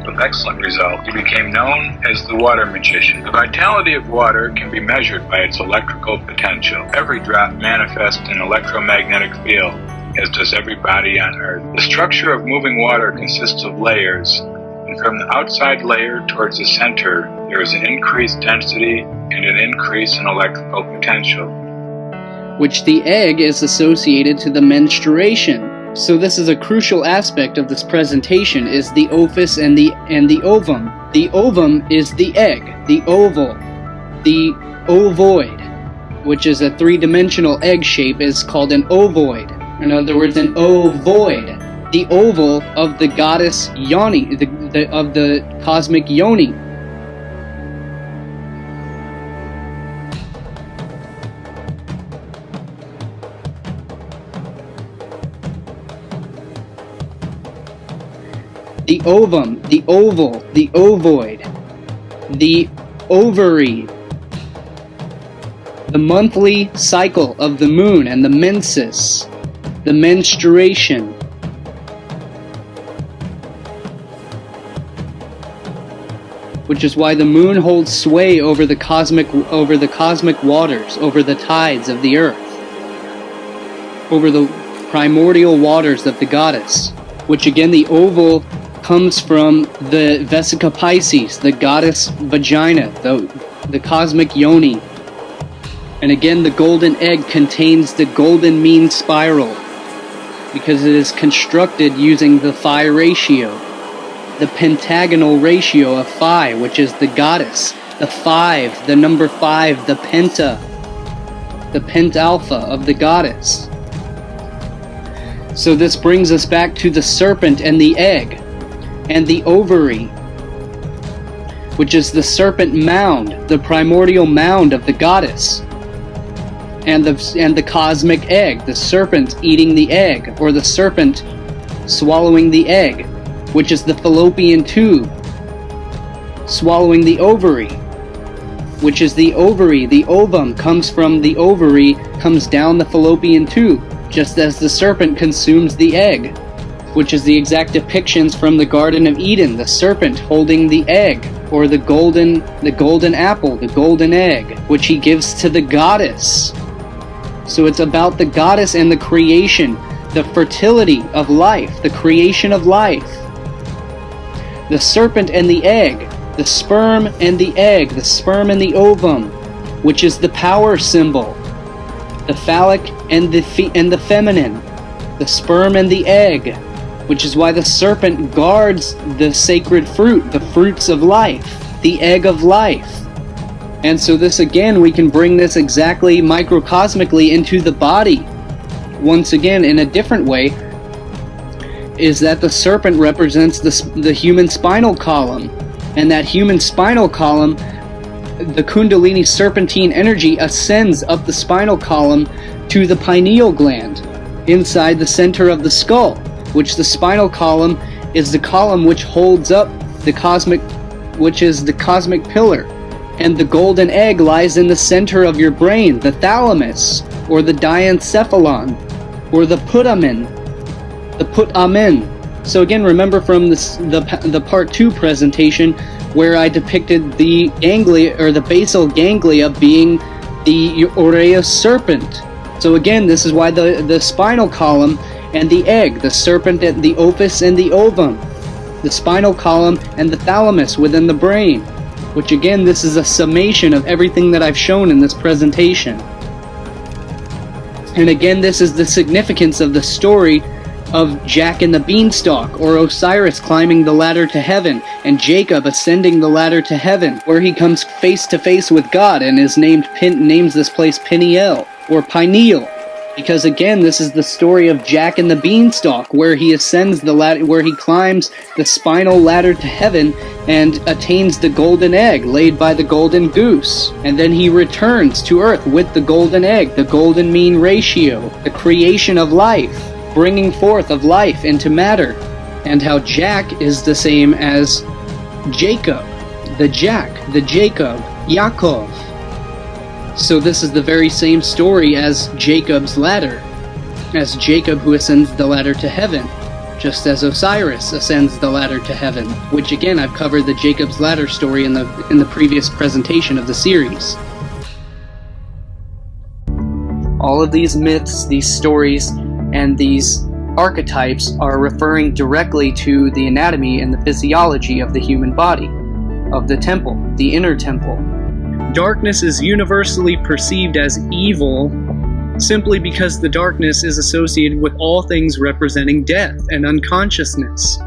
With excellent results, he became known as the water magician. The vitality of water can be measured by its electrical potential. Every drop manifests an electromagnetic field, as does every body on Earth. The structure of moving water consists of layers, and from the outside layer towards the center, there is an increased density and an increase in electrical potential, which the egg is associated to the menstruation. So this is a crucial aspect of this presentation, is the ophis and the ovum. The ovum is the egg, the oval. The ovoid, which is a three-dimensional egg shape, is called an ovoid. In other words, an ovoid. The oval of the goddess Yoni, of the cosmic Yoni. The ovum, the oval, the ovoid, the ovary, the monthly cycle of the moon and the menses, the menstruation, which is why the moon holds sway over the cosmic waters, over the tides of the earth, over the primordial waters of the goddess, which again the oval comes from the Vesica Pisces, the goddess vagina, the cosmic yoni. And again, the golden egg contains the golden mean spiral, because it is constructed using the phi ratio, the pentagonal ratio of phi, which is the goddess, the 5, the number 5, the penta alpha of the goddess. So this brings us back to the serpent and the egg, and the ovary, which is the serpent mound, the primordial mound of the goddess, and the cosmic egg, the serpent eating the egg, or the serpent swallowing the egg, which is the fallopian tube, swallowing the ovary, which is the ovary. The ovum comes from the ovary, comes down the fallopian tube, just as the serpent consumes the egg, which is the exact depictions from the Garden of Eden, the serpent holding the egg, or the golden apple, the golden egg, which he gives to the goddess. So it's about the goddess and the creation, the fertility of life, the creation of life. The serpent and the egg, the sperm and the egg, the sperm and the ovum, which is the power symbol, the phallic and the feminine, the sperm and the egg, which is why the serpent guards the sacred fruit, the fruits of life, the egg of life. And so this again, we can bring this exactly microcosmically into the body. Once again, in a different way, is that the serpent represents the human spinal column. And that human spinal column, the kundalini serpentine energy ascends up the spinal column to the pineal gland, inside the center of the skull, which the spinal column is the column which holds up the cosmic, which is the cosmic pillar. And the golden egg lies in the center of your brain, the thalamus, or the diencephalon, or the putamen, So again, remember from the part 2 presentation where I depicted the ganglia, or the basal ganglia, being the aureus serpent. So again, this is why the spinal column and the egg, the serpent, the ophis and the ovum, the spinal column and the thalamus within the brain, which again, this is a summation of everything that I've shown in this presentation. And again, this is the significance of the story of Jack and the Beanstalk, or Osiris climbing the ladder to heaven, and Jacob ascending the ladder to heaven, where he comes face to face with God and is names this place Peniel, or Pineal. Because again, this is the story of Jack and the Beanstalk, where he ascends the ladder, where he climbs the spinal ladder to heaven and attains the golden egg laid by the golden goose. And then he returns to earth with the golden egg, the golden mean ratio, the creation of life, bringing forth of life into matter. And how Jack is the same as Jacob, the Jack, the Jacob, Yaakov. So this is the very same story as Jacob's ladder, as Jacob who ascends the ladder to heaven, just as Osiris ascends the ladder to heaven, which again I've covered the Jacob's ladder story in the previous presentation of the series. All of these myths, these stories, and these archetypes are referring directly to the anatomy and the physiology of the human body, of the temple, the inner temple. Darkness is universally perceived as evil simply because the darkness is associated with all things representing death and unconsciousness.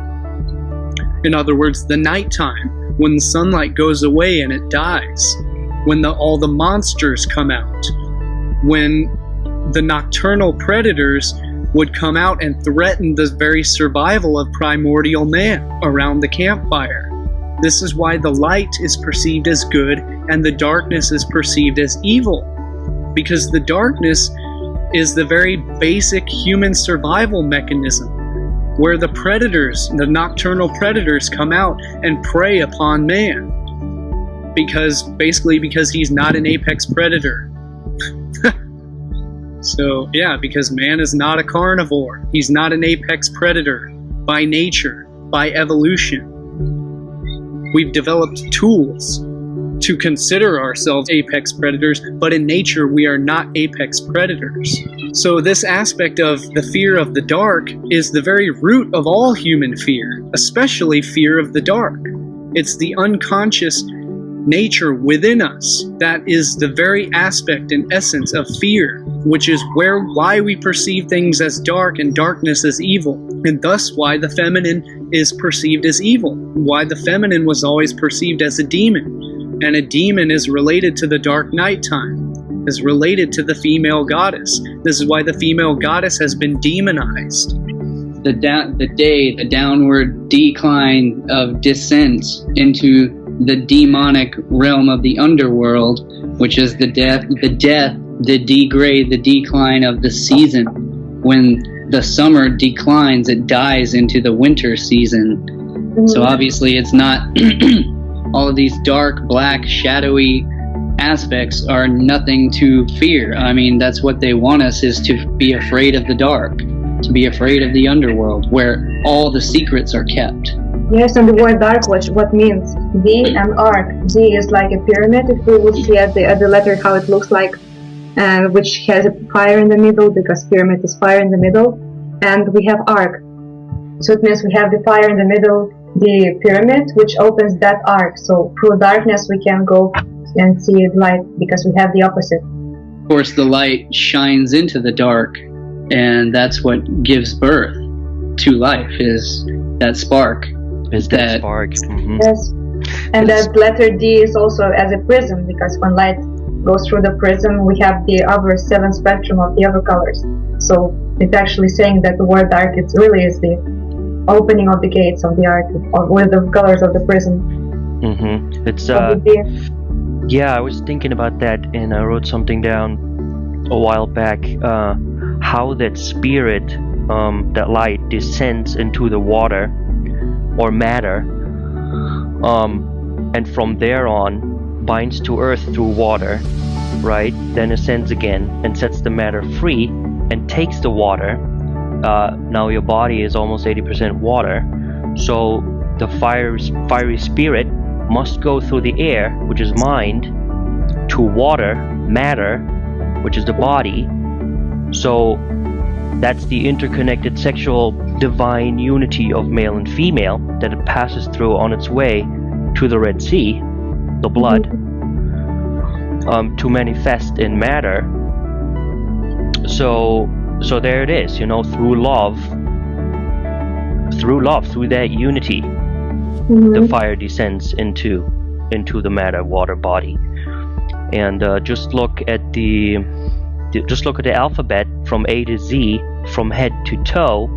In other words, the nighttime, when the sunlight goes away and it dies, when all the monsters come out, when the nocturnal predators would come out and threaten the very survival of primordial man around the campfire. This is why the light is perceived as good and the darkness is perceived as evil. Because the darkness is the very basic human survival mechanism where the predators, the nocturnal predators, come out and prey upon man. Because he's not an apex predator. So yeah, because man is not a carnivore. He's not an apex predator by nature, by evolution. We've developed tools to consider ourselves apex predators, but in nature we are not apex predators. So this aspect of the fear of the dark is the very root of all human fear, especially fear of the dark. It's the unconscious nature within us that is the very aspect and essence of fear, which is why we perceive things as dark and darkness as evil, and thus why the feminine is perceived as evil, why the feminine was always perceived as a demon, and a demon is related to the dark nighttime, is related to the female goddess. This is why the female goddess has been demonized. The downward decline of descent into the demonic realm of the underworld, which is the degrade, the decline of the season. When the summer declines, it dies into the winter season. Mm-hmm. So obviously it's not all of these dark, black, shadowy aspects are nothing to fear. I mean, that's what they want us, is to be afraid of the dark, to be afraid of the underworld, where all the secrets are kept. Yes, and the word dark, what means? D and arc. D is like a pyramid, if we would see at the letter how it looks like, and which has a fire in the middle, because pyramid is fire in the middle. And we have arc. So it means we have the fire in the middle, the pyramid, which opens that arc. So through darkness we can go and see light, because we have the opposite. Of course, the light shines into the dark, and that's what gives birth to life, is that spark. Is that spark. Mm-hmm. Yes. And that letter D is also as a prism, because when light goes through the prism, we have the other 7 spectrum of the other colors. So it's actually saying that the word dark, it really is the opening of the gates of the arc, with the colors of the prism. Mm-hmm. It's yeah, I was thinking about that, and I wrote something down a while back, how that spirit, that light descends into the water or matter, and from there on binds to earth through water, right? Then ascends again and sets the matter free and takes the water. Now your body is almost 80% water, so the fiery spirit must go through the air, which is mind, to water, matter, which is the body. So that's the interconnected sexual divine unity of male and female that it passes through on its way to the Red Sea, the blood, to manifest in matter. So there it is, through love, through love, through that unity, the fire descends into the matter, water body. And just look at the alphabet from A to Z, from head to toe.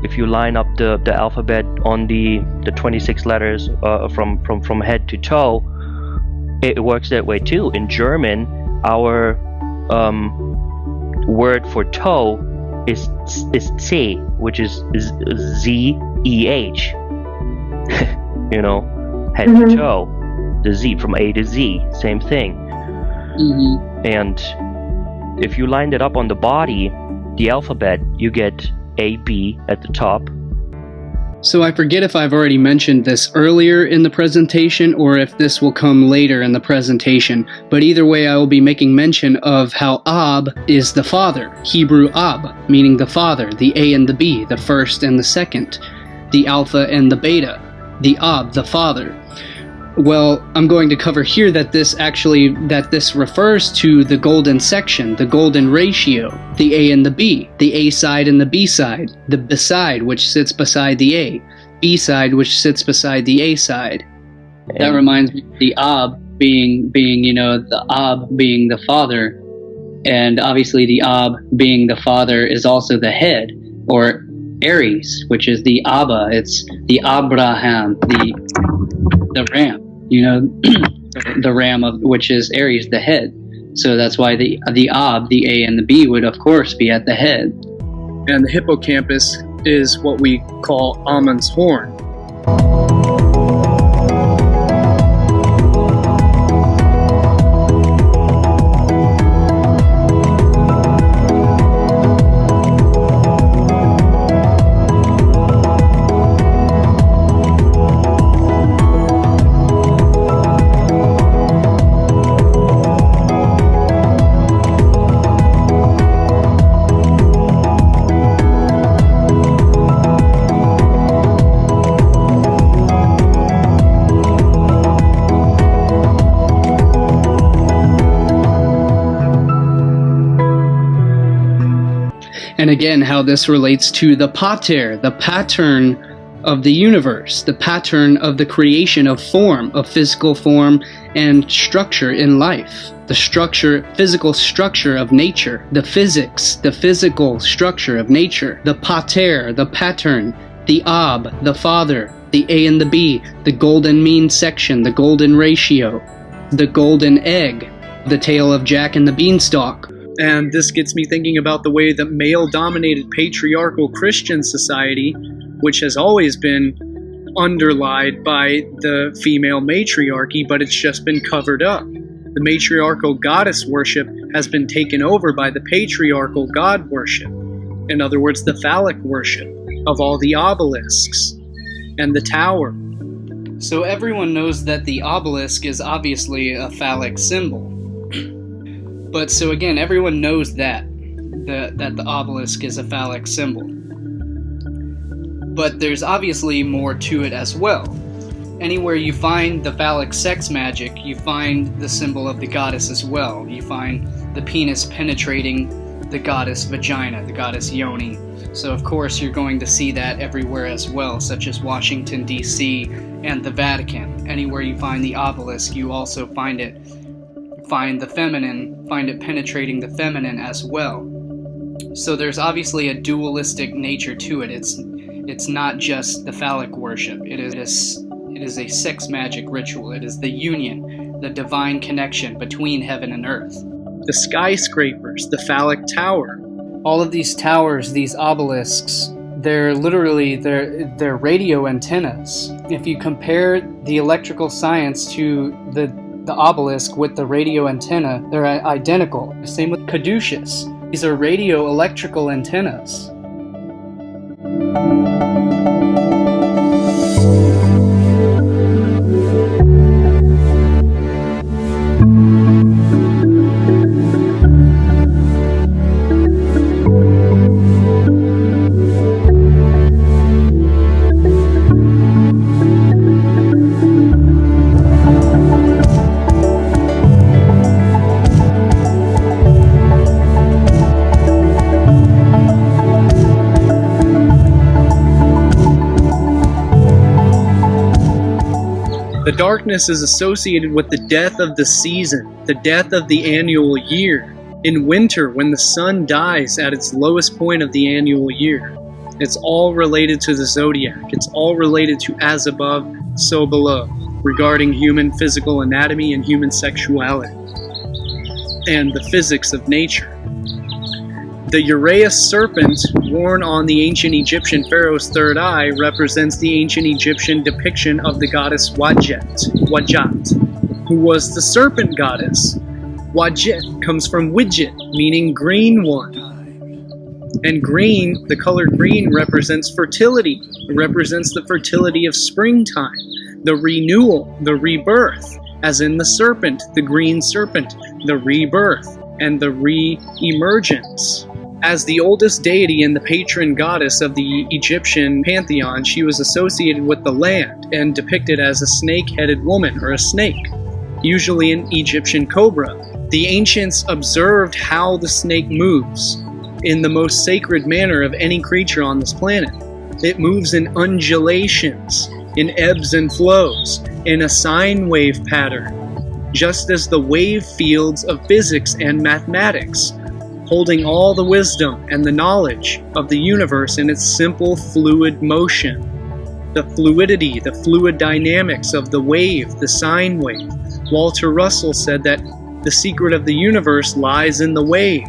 If you line up the alphabet on the 26 letters from head to toe, it works that way too. In German, our word for toe is C, which is Z-E-H. You know, head to toe, the Z, from A to Z, same thing. And if you line it up on the body, the alphabet, you get A, B at the top. So I forget if I've already mentioned this earlier in the presentation or if this will come later in the presentation, but either way I will be making mention of how Ab is the father, Hebrew Ab, meaning the father, the A and the B, the first and the second, the alpha and the beta, the Ab, the father. Well, I'm going to cover here that this refers to the golden section, the golden ratio, the A and the B, the A side and the B side, the B side which sits beside the A, B side which sits beside the A side. That reminds me of the Ab being the Ab being the father, and obviously the Ab being the father is also the head, or Aries, which is the Abba. It's the Abraham, the ram, the ram of which is Aries, the head. So that's why the Ab, the A and the B would of course be at the head. And the hippocampus is what we call Amun's horn. And again, how this relates to the pater, the pattern of the universe, the pattern of the creation of form, of physical form and structure in life, the physical structure of nature, the physics, the physical structure of nature, the pater, the pattern, the Ab, the father, the A and the B, the golden mean section, the golden ratio, the golden egg, the tale of Jack and the Beanstalk. And this gets me thinking about the way that male-dominated patriarchal Christian society, which has always been underlied by the female matriarchy, but it's just been covered up. The matriarchal goddess worship has been taken over by the patriarchal god worship. In other words, the phallic worship of all the obelisks and the tower. So everyone knows that the obelisk is obviously a phallic symbol. But so again, everyone knows that the obelisk is a phallic symbol. But there's obviously more to it as well. Anywhere you find the phallic sex magic, you find the symbol of the goddess as well. You find the penis penetrating the goddess vagina, the goddess yoni. So of course you're going to see that everywhere as well, such as Washington, D.C. and the Vatican. Anywhere you find the obelisk, you also find the feminine, find it penetrating the feminine as well. So there's obviously a dualistic nature to it. It's not just the phallic worship. It is a sex magic ritual. It is the union, the divine connection between heaven and earth. The skyscrapers, the phallic tower. All of these towers, these obelisks, they're radio antennas. If you compare the electrical science to the obelisk with the radio antenna, they're identical. Same with caduceus. These are radio electrical antennas. darkness is associated with the death of the season, the death of the annual year. In winter, when the sun dies at its lowest point of the annual year. It's all related to the zodiac. It's all related to as above, so below, regarding human physical anatomy and human sexuality, and the physics of nature. The Uraeus serpent, worn on the ancient Egyptian pharaoh's third eye, represents the ancient Egyptian depiction of the goddess Wajat, who was the serpent goddess. Wajat comes from widget, meaning green one. And green, the color green, represents fertility. It represents the fertility of springtime, the renewal, the rebirth, as in the serpent, the green serpent, the rebirth, and the re-emergence. As the oldest deity and the patron goddess of the Egyptian pantheon, she was associated with the land and depicted as a snake-headed woman, or a snake, usually an Egyptian cobra. The ancients observed how the snake moves in the most sacred manner of any creature on this planet. It moves in undulations, in ebbs and flows, in a sine wave pattern, just as the wave fields of physics and mathematics, holding all the wisdom and the knowledge of the universe in its simple fluid motion. The fluidity, the fluid dynamics of the wave, the sine wave. Walter Russell said that the secret of the universe lies in the wave.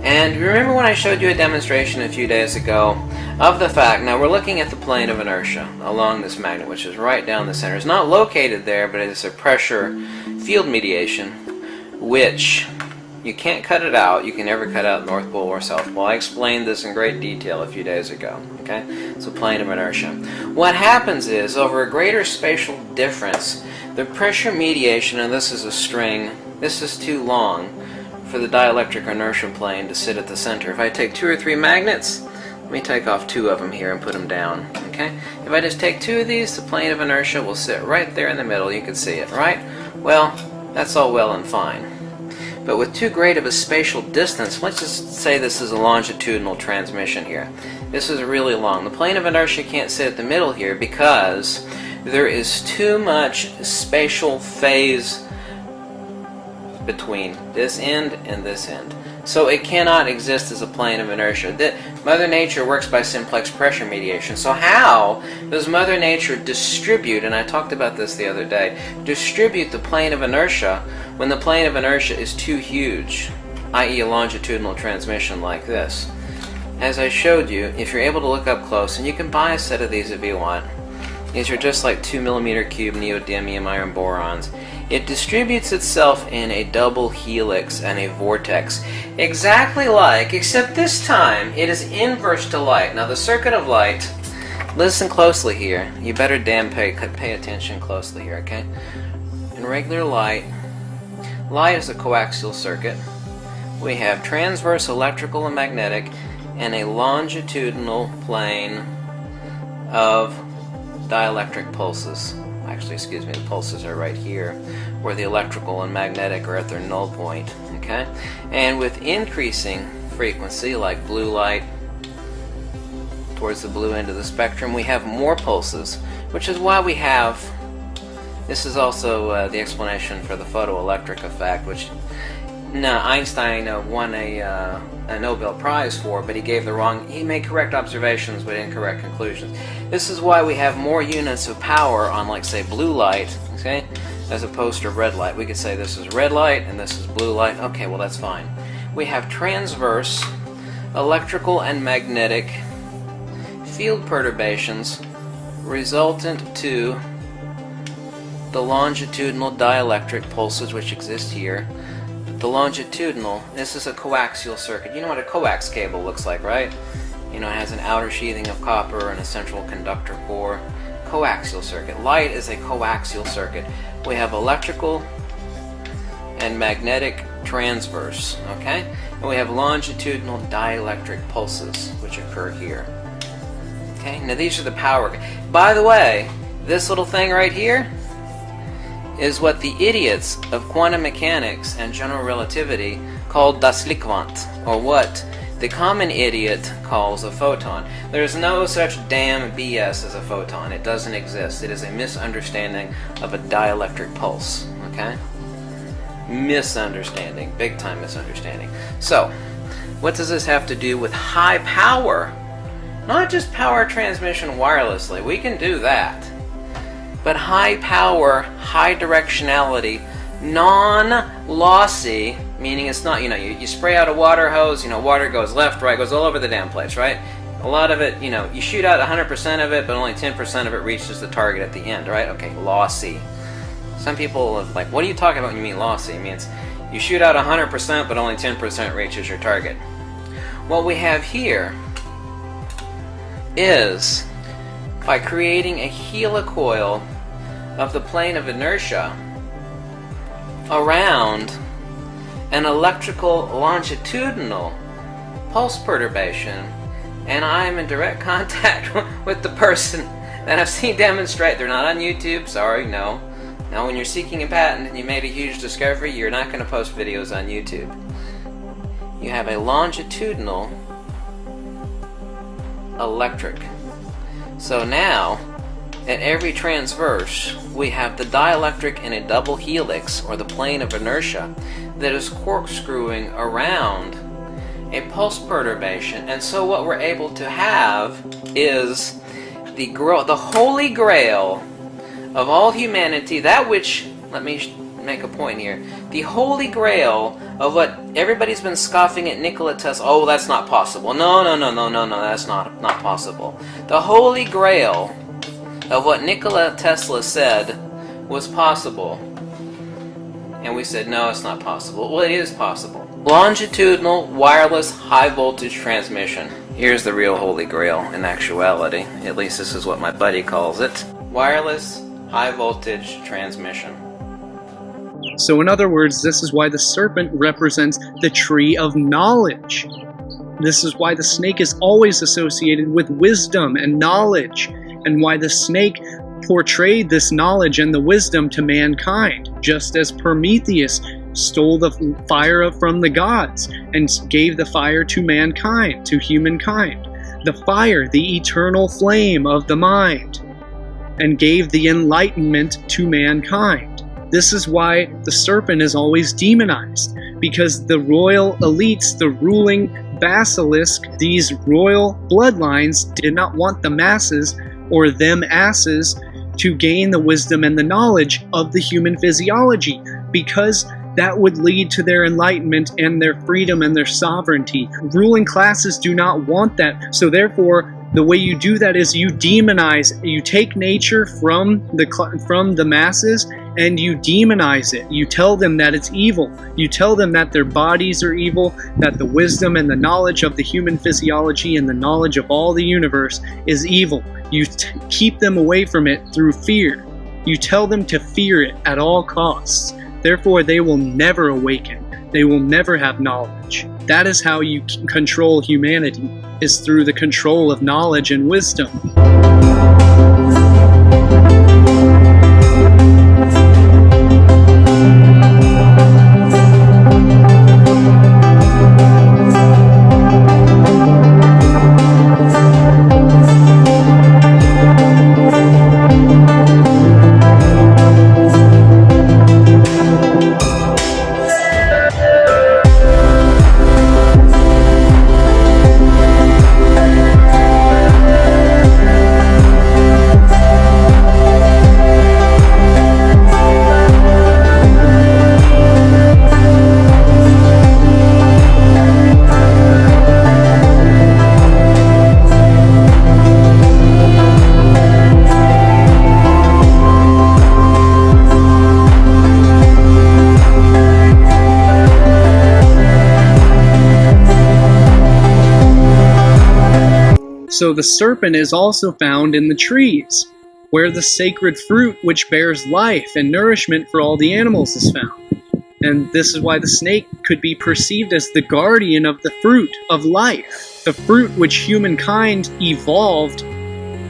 And remember when I showed you a demonstration a few days ago of the fact, now we're looking at the plane of inertia along this magnet, which is right down the center. It's not located there, but it's a pressure field mediation, which you can't cut it out. You can never cut out North Pole or South Pole. I explained this in great detail a few days ago. Okay, it's a plane of inertia. What happens is, over a greater spatial difference, the pressure mediation, and this is a string, this is too long for the dielectric inertia plane to sit at the center. If I take 2 or 3 magnets, let me take off 2 of them here and put them down. Okay, if I just take 2 of these, the plane of inertia will sit right there in the middle. You can see it, right? Well, that's all well and fine. But with too great of a spatial distance, let's just say this is a longitudinal transmission here. This is really long. The plane of inertia can't sit at the middle here because there is too much spatial phase between this end and this end. So it cannot exist as a plane of inertia. Mother Nature works by simplex pressure mediation. So how does Mother Nature distribute, and I talked about this the other day, distribute the plane of inertia when the plane of inertia is too huge, i.e. a longitudinal transmission like this? As I showed you, if you're able to look up close, and you can buy a set of these if you want, these are just like 2mm cube neodymium iron borons. It distributes itself in a double helix and a vortex, exactly like, except this time it is inverse to light. Now the circuit of light, listen closely here. You better pay attention closely here, okay? In regular light, light is a coaxial circuit. We have transverse electrical and magnetic and a longitudinal plane of dielectric pulses. Actually, excuse me, the pulses are right here, where the electrical and magnetic are at their null point, okay? And with increasing frequency, like blue light, towards the blue end of the spectrum, we have more pulses, which is why we have, this is also the explanation for the photoelectric effect, which Einstein won a Nobel Prize for, but he made correct observations but incorrect conclusions. This is why we have more units of power on, like, say, blue light, okay, as opposed to red light. We could say this is red light and this is blue light. Okay, well, that's fine. We have transverse electrical and magnetic field perturbations resultant to the longitudinal dielectric pulses which exist here. The longitudinal, this is a coaxial circuit. You know what a coax cable looks like, right? You know, it has an outer sheathing of copper and a central conductor core. Coaxial circuit. Light is a coaxial circuit. We have electrical and magnetic transverse, okay? And we have longitudinal dielectric pulses, which occur here. Okay, now these are the power. By the way, this little thing right here is what the idiots of quantum mechanics and general relativity call das Lichtquant, or what the common idiot calls a photon. There's no such damn BS as a photon. It doesn't exist. It is a misunderstanding of a dielectric pulse, okay? Misunderstanding, big time misunderstanding. So, what does this have to do with high power? Not just power transmission wirelessly, we can do that. But high power, high directionality, non-lossy, meaning it's not, you spray out a water hose, water goes left, right, goes all over the damn place, right? A lot of it, you shoot out 100% of it, but only 10% of it reaches the target at the end, right? Okay, lossy. Some people are like, what are you talking about when you mean lossy? It means you shoot out 100%, but only 10% reaches your target. What we have here is, by creating a helicoil of the plane of inertia around an electrical longitudinal pulse perturbation, and I'm in direct contact with the person that I've seen demonstrate. They're not on YouTube, sorry, no. Now when you're seeking a patent and you made a huge discovery, you're not going to post videos on YouTube. You have a longitudinal electric. So now, at every transverse, we have the dielectric in a double helix, or the plane of inertia, that is corkscrewing around a pulse perturbation. And so what we're able to have is the holy grail of all humanity, that which, let me make a point here, the holy grail of what everybody's been scoffing at Nikola Tesla. Oh, that's not possible. No, that's not possible. The holy grail of what Nikola Tesla said was possible. And we said, no, it's not possible. Well, it is possible. Longitudinal, wireless, high voltage transmission. Here's the real holy grail in actuality. At least this is what my buddy calls it. Wireless, high voltage transmission. So in other words, this is why the serpent represents the tree of knowledge. This is why the snake is always associated with wisdom and knowledge, and why the snake portrayed this knowledge and the wisdom to mankind, just as Prometheus stole the fire from the gods and gave the fire to mankind, to humankind. The fire, the eternal flame of the mind, and gave the enlightenment to mankind. This is why the serpent is always demonized, because the royal elites, the ruling basilisk, these royal bloodlines did not want the masses, or them asses, to gain the wisdom and the knowledge of the human physiology, because that would lead to their enlightenment and their freedom and their sovereignty. Ruling classes do not want that, so therefore the way you do that is you demonize, you take nature from the masses and you demonize it. You tell them that it's evil. You tell them that their bodies are evil, that the wisdom and the knowledge of the human physiology and the knowledge of all the universe is evil. You keep them away from it through fear. You tell them to fear it at all costs. Therefore, they will never awaken. They will never have knowledge. That is how you control humanity, is through the control of knowledge and wisdom. So the serpent is also found in the trees, where the sacred fruit which bears life and nourishment for all the animals is found. And this is why the snake could be perceived as the guardian of the fruit of life, the fruit which humankind evolved,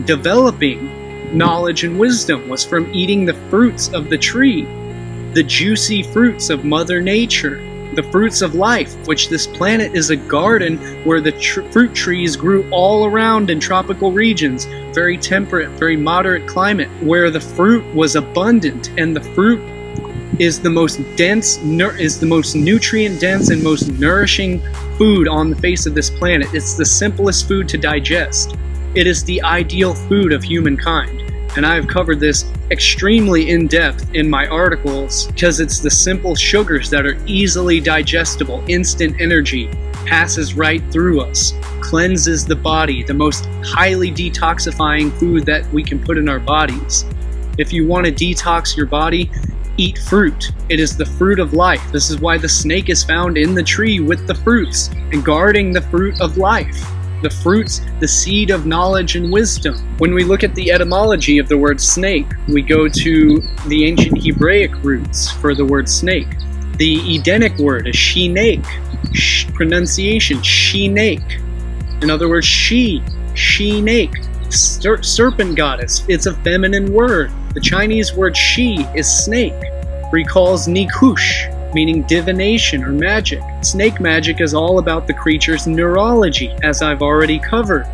developing knowledge and wisdom was from eating the fruits of the tree, the juicy fruits of Mother Nature, the fruits of life, which this planet is a garden where the fruit trees grew all around in tropical regions, very temperate, very moderate climate, where the fruit was abundant, and the fruit is the most dense, is the most nutrient dense and most nourishing food on the face of this planet. It's the simplest food to digest. It is the ideal food of humankind. And I have covered this extremely in depth in my articles because it's the simple sugars that are easily digestible, instant energy, passes right through us, cleanses the body, the most highly detoxifying food that we can put in our bodies. If you want to detox your body, eat fruit. It is the fruit of life. This is why the snake is found in the tree with the fruits and guarding the fruit of life. The fruits, the seed of knowledge and wisdom. When we look at the etymology of the word snake, we go to the ancient Hebraic roots for the word snake. The Edenic word is she-nake, pronunciation, she-nake. In other words, she-nake, serpent goddess. It's a feminine word. The Chinese word she is snake, recalls nikush, meaning divination or magic. Snake magic is all about the creature's neurology, as I've already covered.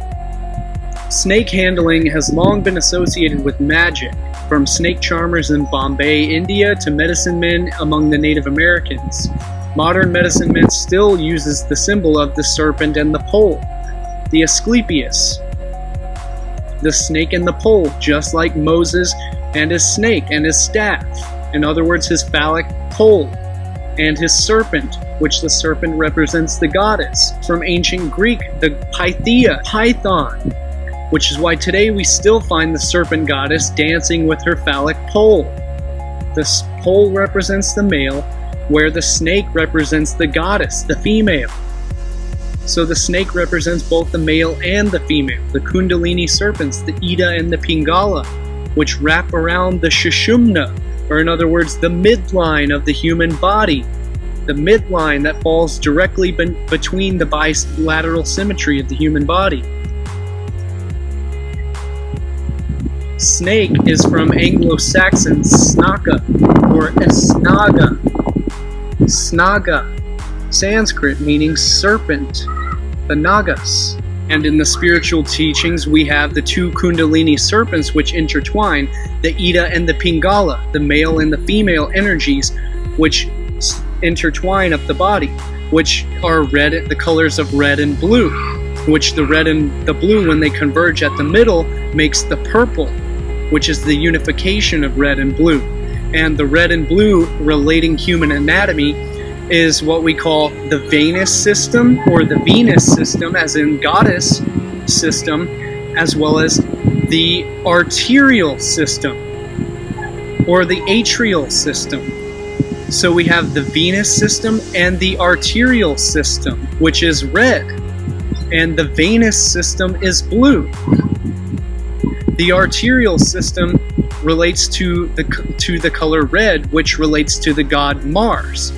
Snake handling has long been associated with magic, from snake charmers in Bombay, India, to medicine men among the Native Americans. Modern medicine men still uses the symbol of the serpent and the pole, the Asclepius, the snake and the pole, just like Moses and his snake and his staff. In other words, his phallic pole, and his serpent, which the serpent represents the goddess. From ancient Greek, the Pythia, Python, which is why today we still find the serpent goddess dancing with her phallic pole. The pole represents the male, where the snake represents the goddess, the female. So the snake represents both the male and the female, the kundalini serpents, the Ida and the Pingala, which wrap around the Sushumna, or in other words, the midline of the human body, the midline that falls directly between the bilateral symmetry of the human body. Snake is from Anglo-Saxon snaka, or esnaga, snaga, Sanskrit meaning serpent, the nagas. And in the spiritual teachings, we have the two kundalini serpents which intertwine, the Ida and the Pingala, the male and the female energies, which intertwine up the body, which are red, the colors of red and blue, which the red and the blue, when they converge at the middle, makes the purple, which is the unification of red and blue. And the red and blue relating human anatomy is what we call the Venus system, or the Venus system, as in goddess system, as well as the arterial system, or the atrial system. So we have the Venus system and the arterial system, which is red, and the Venus system is blue. The arterial system relates to the color red, which relates to the god Mars.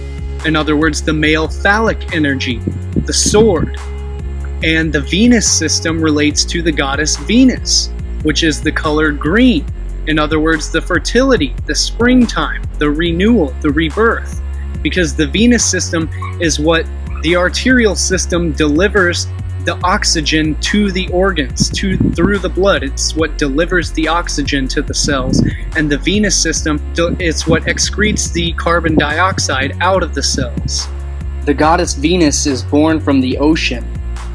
In other words, the male phallic energy, the sword. And the Venus system relates to the goddess Venus, which is the color green. In other words, the fertility, the springtime, the renewal, the rebirth. Because the Venus system is what the arterial system delivers the oxygen to the organs, through the blood. It's what delivers the oxygen to the cells. And the Venus system, it's what excretes the carbon dioxide out of the cells. The goddess Venus is born from the ocean,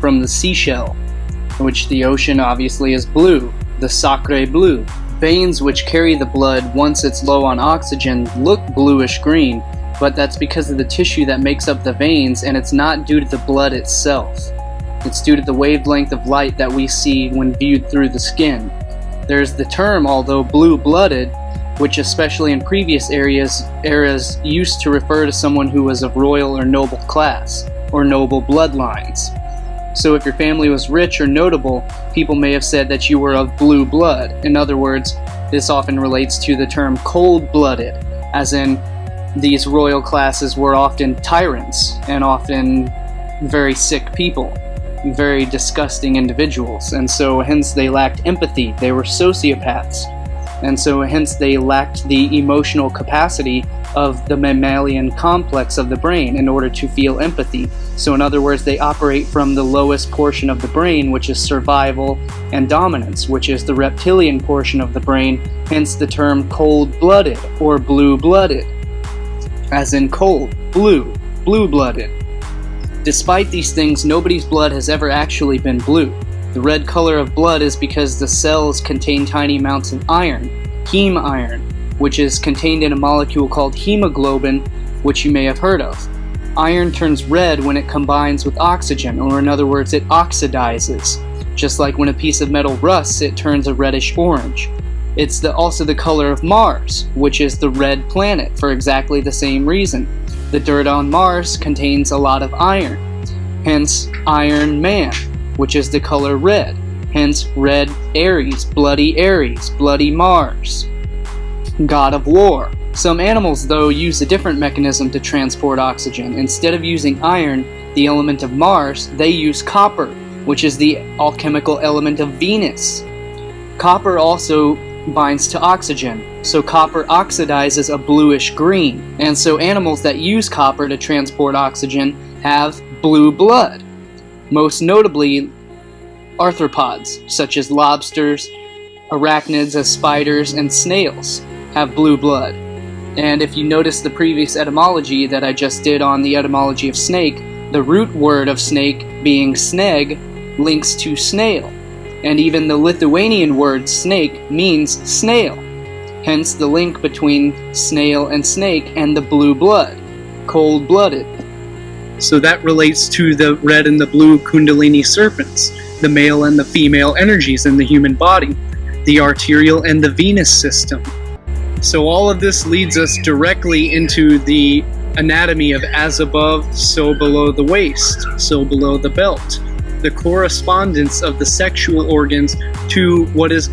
from the seashell, which the ocean obviously is blue, the sacre bleu. Veins which carry the blood once it's low on oxygen look bluish-green, but that's because of the tissue that makes up the veins, and it's not due to the blood itself. It's due to the wavelength of light that we see when viewed through the skin. There's the term, although blue-blooded, which especially in previous eras used to refer to someone who was of royal or noble class, or noble bloodlines. So if your family was rich or notable, people may have said that you were of blue blood. In other words, this often relates to the term cold-blooded, as in these royal classes were often tyrants and often very sick people. very disgusting individuals, and so hence they lacked empathy. They were sociopaths, and so hence they lacked the emotional capacity of the mammalian complex of the brain in order to feel empathy. So in other words, they operate from the lowest portion of the brain, which is survival and dominance, which is the reptilian portion of the brain, hence the term cold-blooded or blue-blooded, as in cold, blue-blooded. Despite these things, nobody's blood has ever actually been blue. The red color of blood is because the cells contain tiny amounts of iron, heme iron, which is contained in a molecule called hemoglobin, which you may have heard of. Iron turns red when it combines with oxygen, or in other words, it oxidizes. Just like when a piece of metal rusts, it turns a reddish orange. It's also the color of Mars, which is the red planet, for exactly the same reason. The dirt on Mars contains a lot of iron, hence Iron Man, which is the color red, hence red Aries, bloody Mars, god of war. Some animals, though, use a different mechanism to transport oxygen. Instead of using iron, the element of Mars, they use copper, which is the alchemical element of Venus. Copper also binds to oxygen, so copper oxidizes a bluish green, and so animals that use copper to transport oxygen have blue blood. Most notably, arthropods, such as lobsters, arachnids as spiders, and snails, have blue blood. And if you notice the previous etymology that I just did on the etymology of snake, the root word of snake being sneg links to snail, and even the Lithuanian word snake means snail, hence the link between snail and snake and the blue blood, cold-blooded. So that relates to the red and the blue kundalini serpents, the male and the female energies in the human body, the arterial and the venous system. So all of this leads us directly into the anatomy of as above, so below the waist, so below the belt, the correspondence of the sexual organs to what is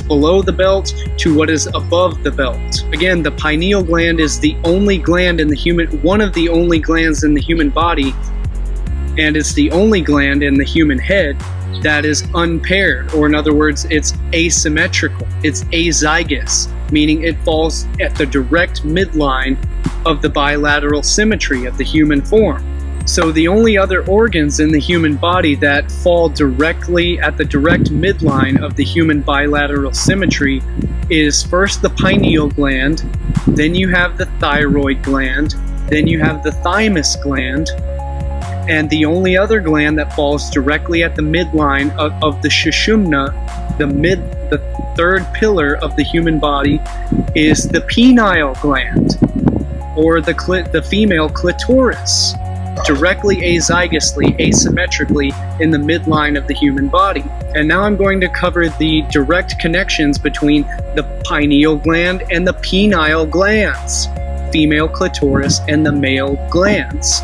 below the belt to what is above the belt. Again, the pineal gland is the only gland in the one of the only glands in the human body, and it's the only gland in the human head that is unpaired, or in other words, it's asymmetrical. It's azygous, meaning it falls at the direct midline of the bilateral symmetry of the human form. So the only other organs in the human body that fall directly at the direct midline of the human bilateral symmetry is first the pineal gland, then you have the thyroid gland, then you have the thymus gland, and the only other gland that falls directly at the midline of the sushumna, the third pillar of the human body, is the penile gland, or the female clitoris, directly azygously, asymmetrically in the midline of the human body. And now I'm going to cover the direct connections between the pineal gland and the penile glands, female clitoris and the male glands.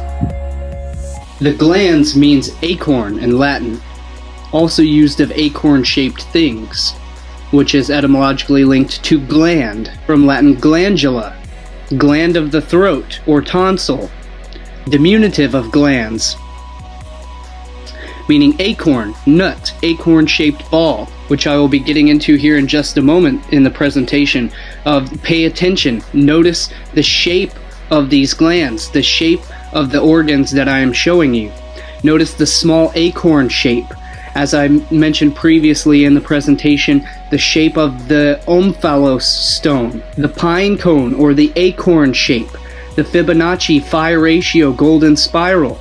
The glands means acorn in Latin, also used of acorn-shaped things, which is etymologically linked to gland, from Latin glandula, gland of the throat or tonsil, diminutive of glands, meaning acorn, nut, acorn-shaped ball, which I will be getting into here in just a moment in the presentation. Pay attention, notice the shape of these glands, the shape of the organs that I am showing you. Notice the small acorn shape. As I mentioned previously in the presentation, the shape of the omphalos stone, the pine cone or the acorn shape, the Fibonacci phi ratio golden spiral,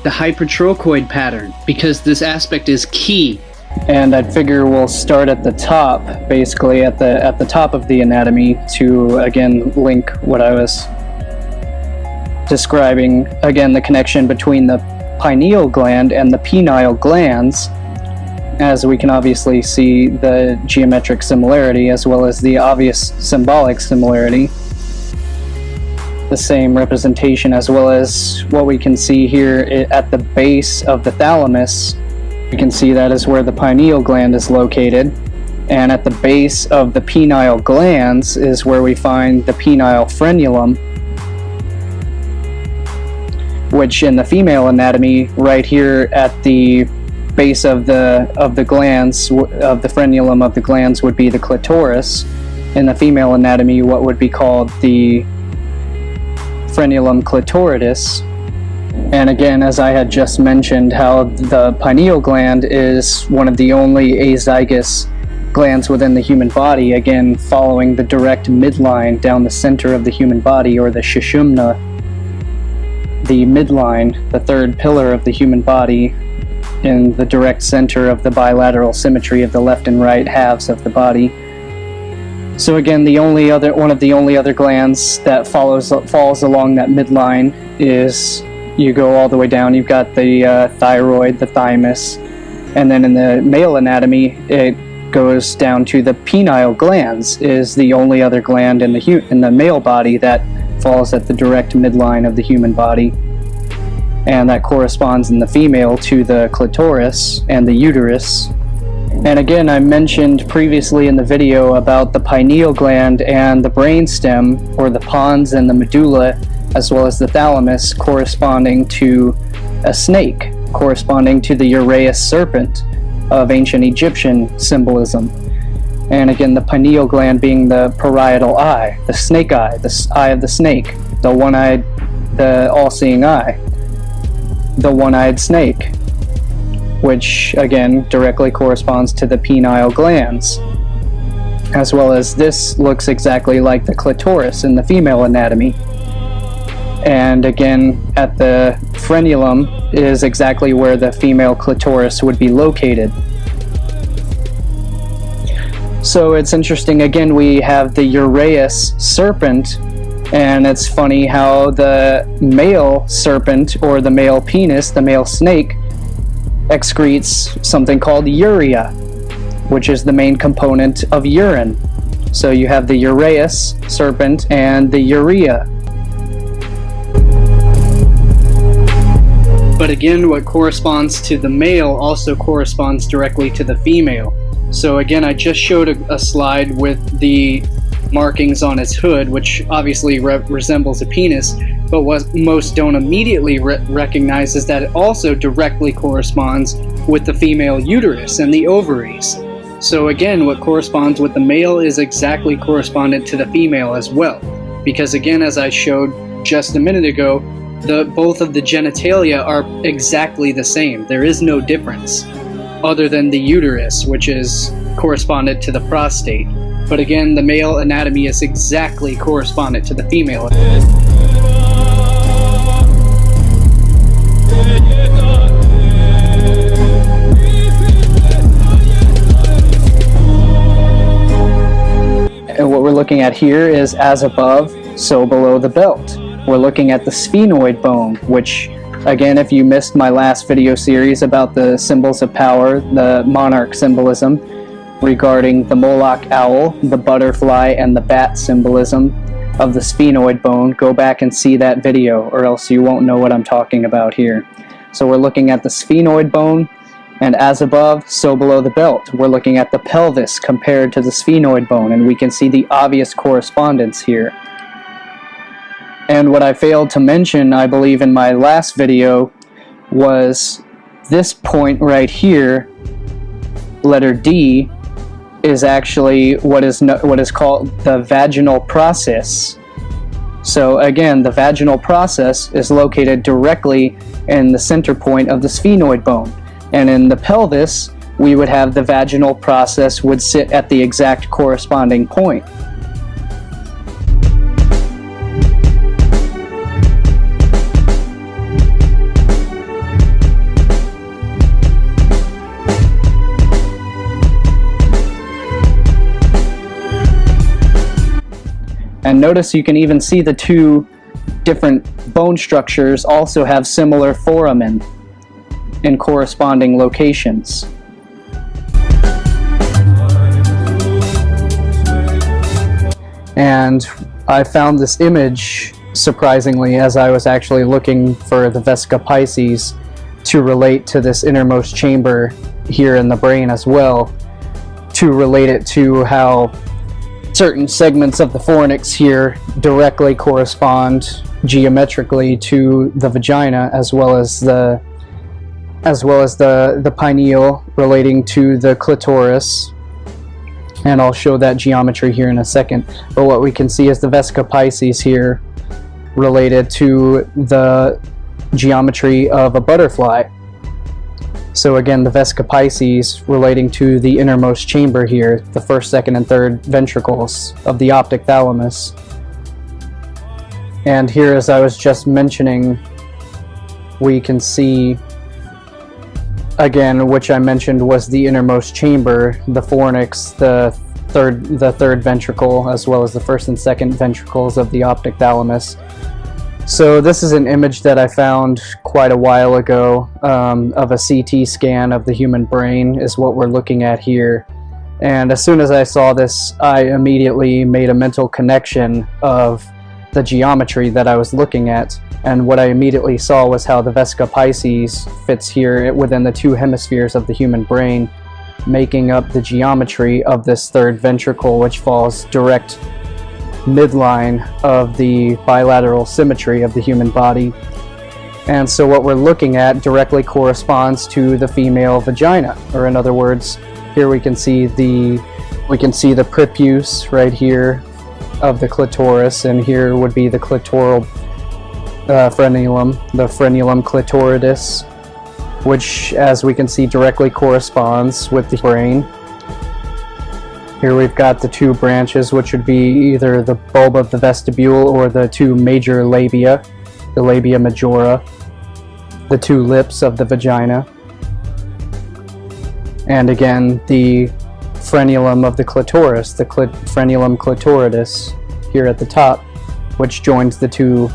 the hypertrochoid pattern, because this aspect is key. And I'd figure we'll start at the top, basically at the top of the anatomy, to again link what I was describing, again the connection between the pineal gland and the penile glands, as we can obviously see the geometric similarity as well as the obvious symbolic similarity, the same representation, as well as what we can see here at the base of the thalamus. We can see that is where the pineal gland is located, and at the base of the penile glands is where we find the penile frenulum, which in the female anatomy, right here at the base of the glands, of the frenulum of the glands, would be the clitoris. In the female anatomy, what would be called the frenulum clitoridis. And again, as I had just mentioned, how the pineal gland is one of the only azygous glands within the human body, again following the direct midline down the center of the human body, or the sushumna, the midline, the third pillar of the human body, in the direct center of the bilateral symmetry of the left and right halves of the body. So again, one of the only other glands that falls along that midline is, you go all the way down, you've got the thyroid, the thymus, and then in the male anatomy, it goes down to the penile glands, is the only other gland in the male body that falls at the direct midline of the human body. And that corresponds in the female to the clitoris and the uterus. And again, I mentioned previously in the video about the pineal gland and the brainstem, or the pons and the medulla, as well as the thalamus, corresponding to a snake, corresponding to the Uraeus serpent of ancient Egyptian symbolism. And again, the pineal gland being the parietal eye, the snake eye, the eye of the snake, the one-eyed, the all-seeing eye, the one-eyed snake, which again directly corresponds to the penile glands, as well as this looks exactly like the clitoris in the female anatomy. And again, at the frenulum is exactly where the female clitoris would be located. So it's interesting, again, we have the Uraeus serpent, and it's funny how the male serpent, or the male penis, the male snake, excretes something called urea, which is the main component of urine. So you have the Uraeus serpent and the urea. But again, what corresponds to the male also corresponds directly to the female. So again, I just showed a slide with the markings on its hood, which obviously resembles a penis, but what most don't immediately recognize is that it also directly corresponds with the female uterus and the ovaries. So again, what corresponds with the male is exactly correspondent to the female as well. Because again, as I showed just a minute ago, both of the genitalia are exactly the same. There is no difference, other than the uterus, which is correspondent to the prostate. But again, the male anatomy is exactly correspondent to the female. And what we're looking at here is as above, so below the belt. We're looking at the sphenoid bone, which, again, if you missed my last video series about the symbols of power, the monarch symbolism, regarding the Moloch owl, the butterfly, and the bat symbolism of the sphenoid bone, go back and see that video, or else you won't know what I'm talking about here. So we're looking at the sphenoid bone, and as above, so below the belt. We're looking at the pelvis compared to the sphenoid bone, and we can see the obvious correspondence here. And what I failed to mention, I believe, in my last video, was this point right here, letter D, is actually what is called the vaginal process. So again, the vaginal process is located directly in the center point of the sphenoid bone. And in the pelvis, we would have the vaginal process would sit at the exact corresponding point. And notice you can even see the two different bone structures also have similar foramen in corresponding locations. And I found this image, surprisingly, as I was actually looking for the Vesica Pisces to relate to this innermost chamber here in the brain as well, to relate it to how certain segments of the fornix here directly correspond geometrically to the vagina, as well as the pineal relating to the clitoris. And I'll show that geometry here in a second. But what we can see is the vesica piscis here related to the geometry of a butterfly. So again, the vesica piscis relating to the innermost chamber here, the first, second, and third ventricles of the optic thalamus. And here, as I was just mentioning, we can see, again, which I mentioned was the innermost chamber, the fornix, the third ventricle, as well as the first and second ventricles of the optic thalamus. So this is an image that I found quite a while ago of a CT scan of the human brain is what we're looking at here. And as soon as I saw this, I immediately made a mental connection of the geometry that I was looking at. And what I immediately saw was how the vesica piscis fits here within the two hemispheres of the human brain, making up the geometry of this third ventricle, which falls direct midline of the bilateral symmetry of the human body. And so what we're looking at directly corresponds to the female vagina, or in other words, here we can see the prepuce right here of the clitoris, and here would be the clitoral frenulum, the frenulum clitoridis, which, as we can see, directly corresponds with the brain. Here we've got the two branches, which would be either the bulb of the vestibule or the two major labia, the labia majora, the two lips of the vagina, and again the frenulum of the clitoris, the frenulum clitoridis, here at the top, which joins the two.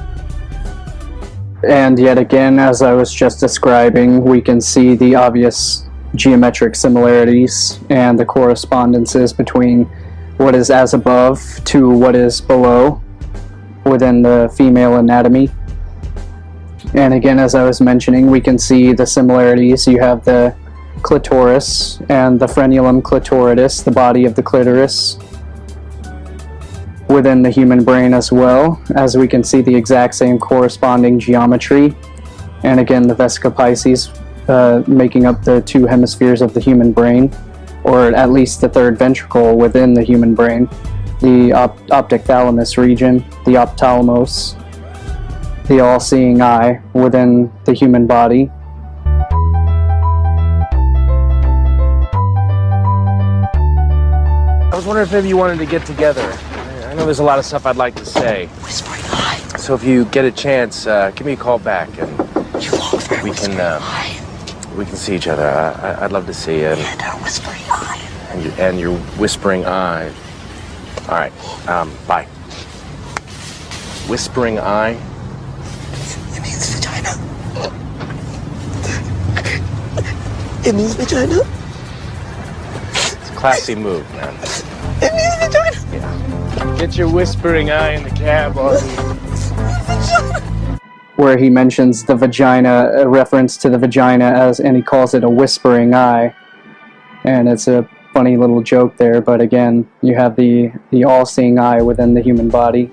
And yet again, as I was just describing, we can see the obvious geometric similarities and the correspondences between what is as above to what is below within the female anatomy. And again, as I was mentioning, we can see the similarities. You have the clitoris and the frenulum clitoridis, the body of the clitoris, within the human brain as well, as we can see the exact same corresponding geometry. And again, the vesica piscis making up the two hemispheres of the human brain, or at least the third ventricle within the human brain, the optic thalamus region, the ophthalmos, the all-seeing eye within the human body. I was wondering if maybe you wanted to get together. I know there's a lot of stuff I'd like to say. Whispering eye. So if you get a chance, give me a call back and we can see each other. I'd love to see you. Whispering eye. And your whispering eye. All right. Bye. Whispering eye. It means vagina. It means vagina. It's a classy move, man. It means vagina. Yeah. Get your whispering eye in the cab, Ozzy. Where he mentions the vagina, a reference to the vagina, and he calls it a whispering eye. And it's a funny little joke there, but again, you have the all-seeing eye within the human body.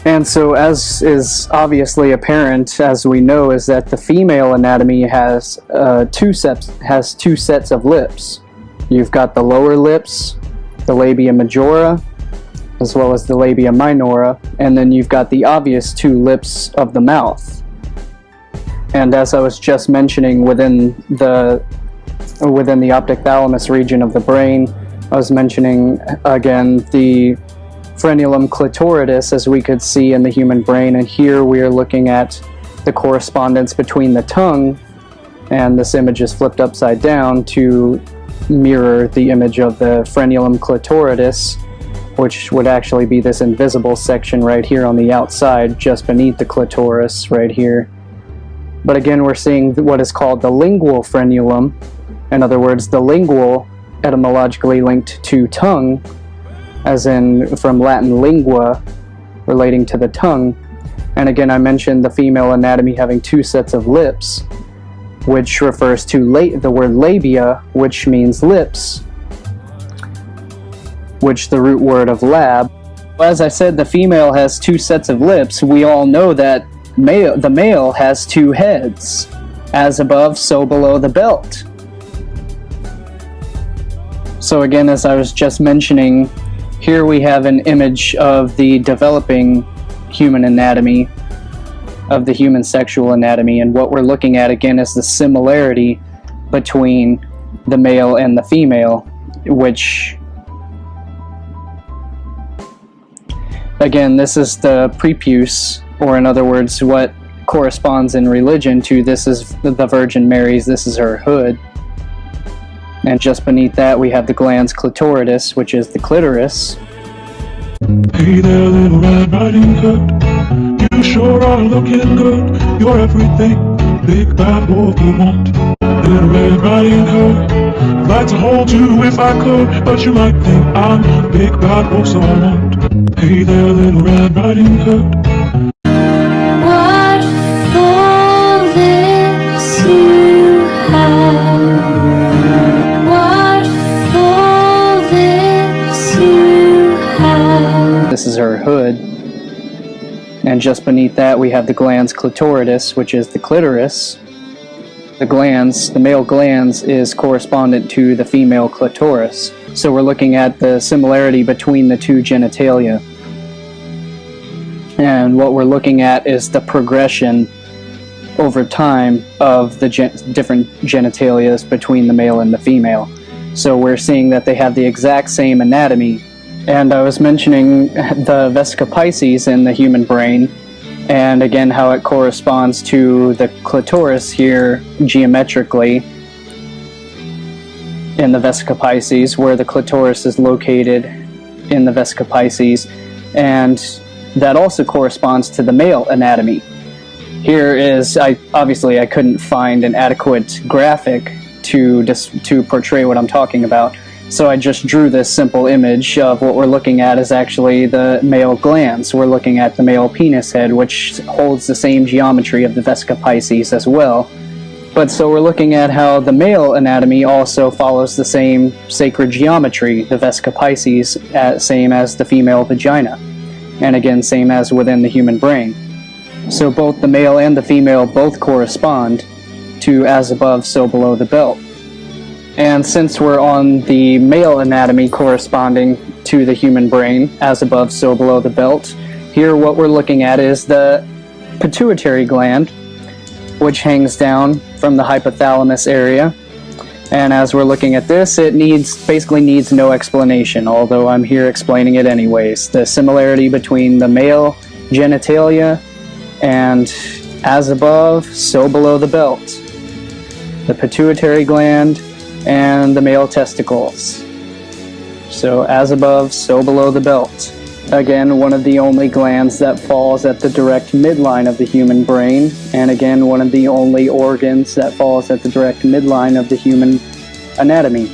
And so, as is obviously apparent, as we know, is that the female anatomy has two sets of lips. You've got the lower lips, the labia majora, as well as the labia minora, and then you've got the obvious two lips of the mouth. And as I was just mentioning, within the optic thalamus region of the brain, I was mentioning again the frenulum clitoridis, as we could see in the human brain, and here we are looking at the correspondence between the tongue, and this image is flipped upside down to mirror the image of the frenulum clitoridis, which would actually be this invisible section right here on the outside, just beneath the clitoris right here. But again, we're seeing what is called the lingual frenulum, In other words, the lingual, etymologically linked to tongue, as in from Latin lingua, relating to the tongue. And again, I mentioned the female anatomy having 2 sets of lips, which refers to the word labia, which means lips, which the root word of lab. As I said, the female has 2 sets of lips. We all know that the male has 2 heads, as above, so below the belt. So again, as I was just mentioning, here we have an image of the developing human anatomy, of the human sexual anatomy, and what we're looking at again is the similarity between the male and the female, which, again, this is the prepuce, or in other words, what corresponds in religion to this is the Virgin Mary's, this is her hood. And just beneath that we have the glans clitoridis, which is the clitoris. Hey there, little Red Riding Hood. You sure are looking good. You're everything big bad wolf you want. Little Red Riding Hood. I'd like to hold you if I could, but you might think I'm big bad wolf, so I won't. Hey there, little Red Riding Hood. What for lips you have? What for lips you have? This is her hood. And just beneath that we have the glans clitoridis, which is the clitoris. The glans, the male glans, is correspondent to the female clitoris. So we're looking at the similarity between the 2 genitalia. And what we're looking at is the progression over time of the different genitalias between the male and the female. So we're seeing that they have the exact same anatomy. And I was mentioning the vesica piscis in the human brain, and again how it corresponds to the clitoris here geometrically in the vesica piscis, where the clitoris is located in the vesica piscis, and that also corresponds to the male anatomy. Here is, obviously I couldn't find an adequate graphic to portray what I'm talking about, so I just drew this simple image of what we're looking at is actually the male glans. We're looking at the male penis head, which holds the same geometry of the vesica piscis as well. But so we're looking at how the male anatomy also follows the same sacred geometry, the vesica piscis, same as the female vagina, and again same as within the human brain. So both the male and the female both correspond to as above, so below the belt. And since we're on the male anatomy corresponding to the human brain, as above, so below the belt, here what we're looking at is the pituitary gland, which hangs down from the hypothalamus area. And as we're looking at this, it basically needs no explanation, although I'm here explaining it anyways. The similarity between the male genitalia and as above, so below the belt. The pituitary gland and the male testicles. So as above, so below the belt. Again, one of the only glands that falls at the direct midline of the human brain, and again, one of the only organs that falls at the direct midline of the human anatomy.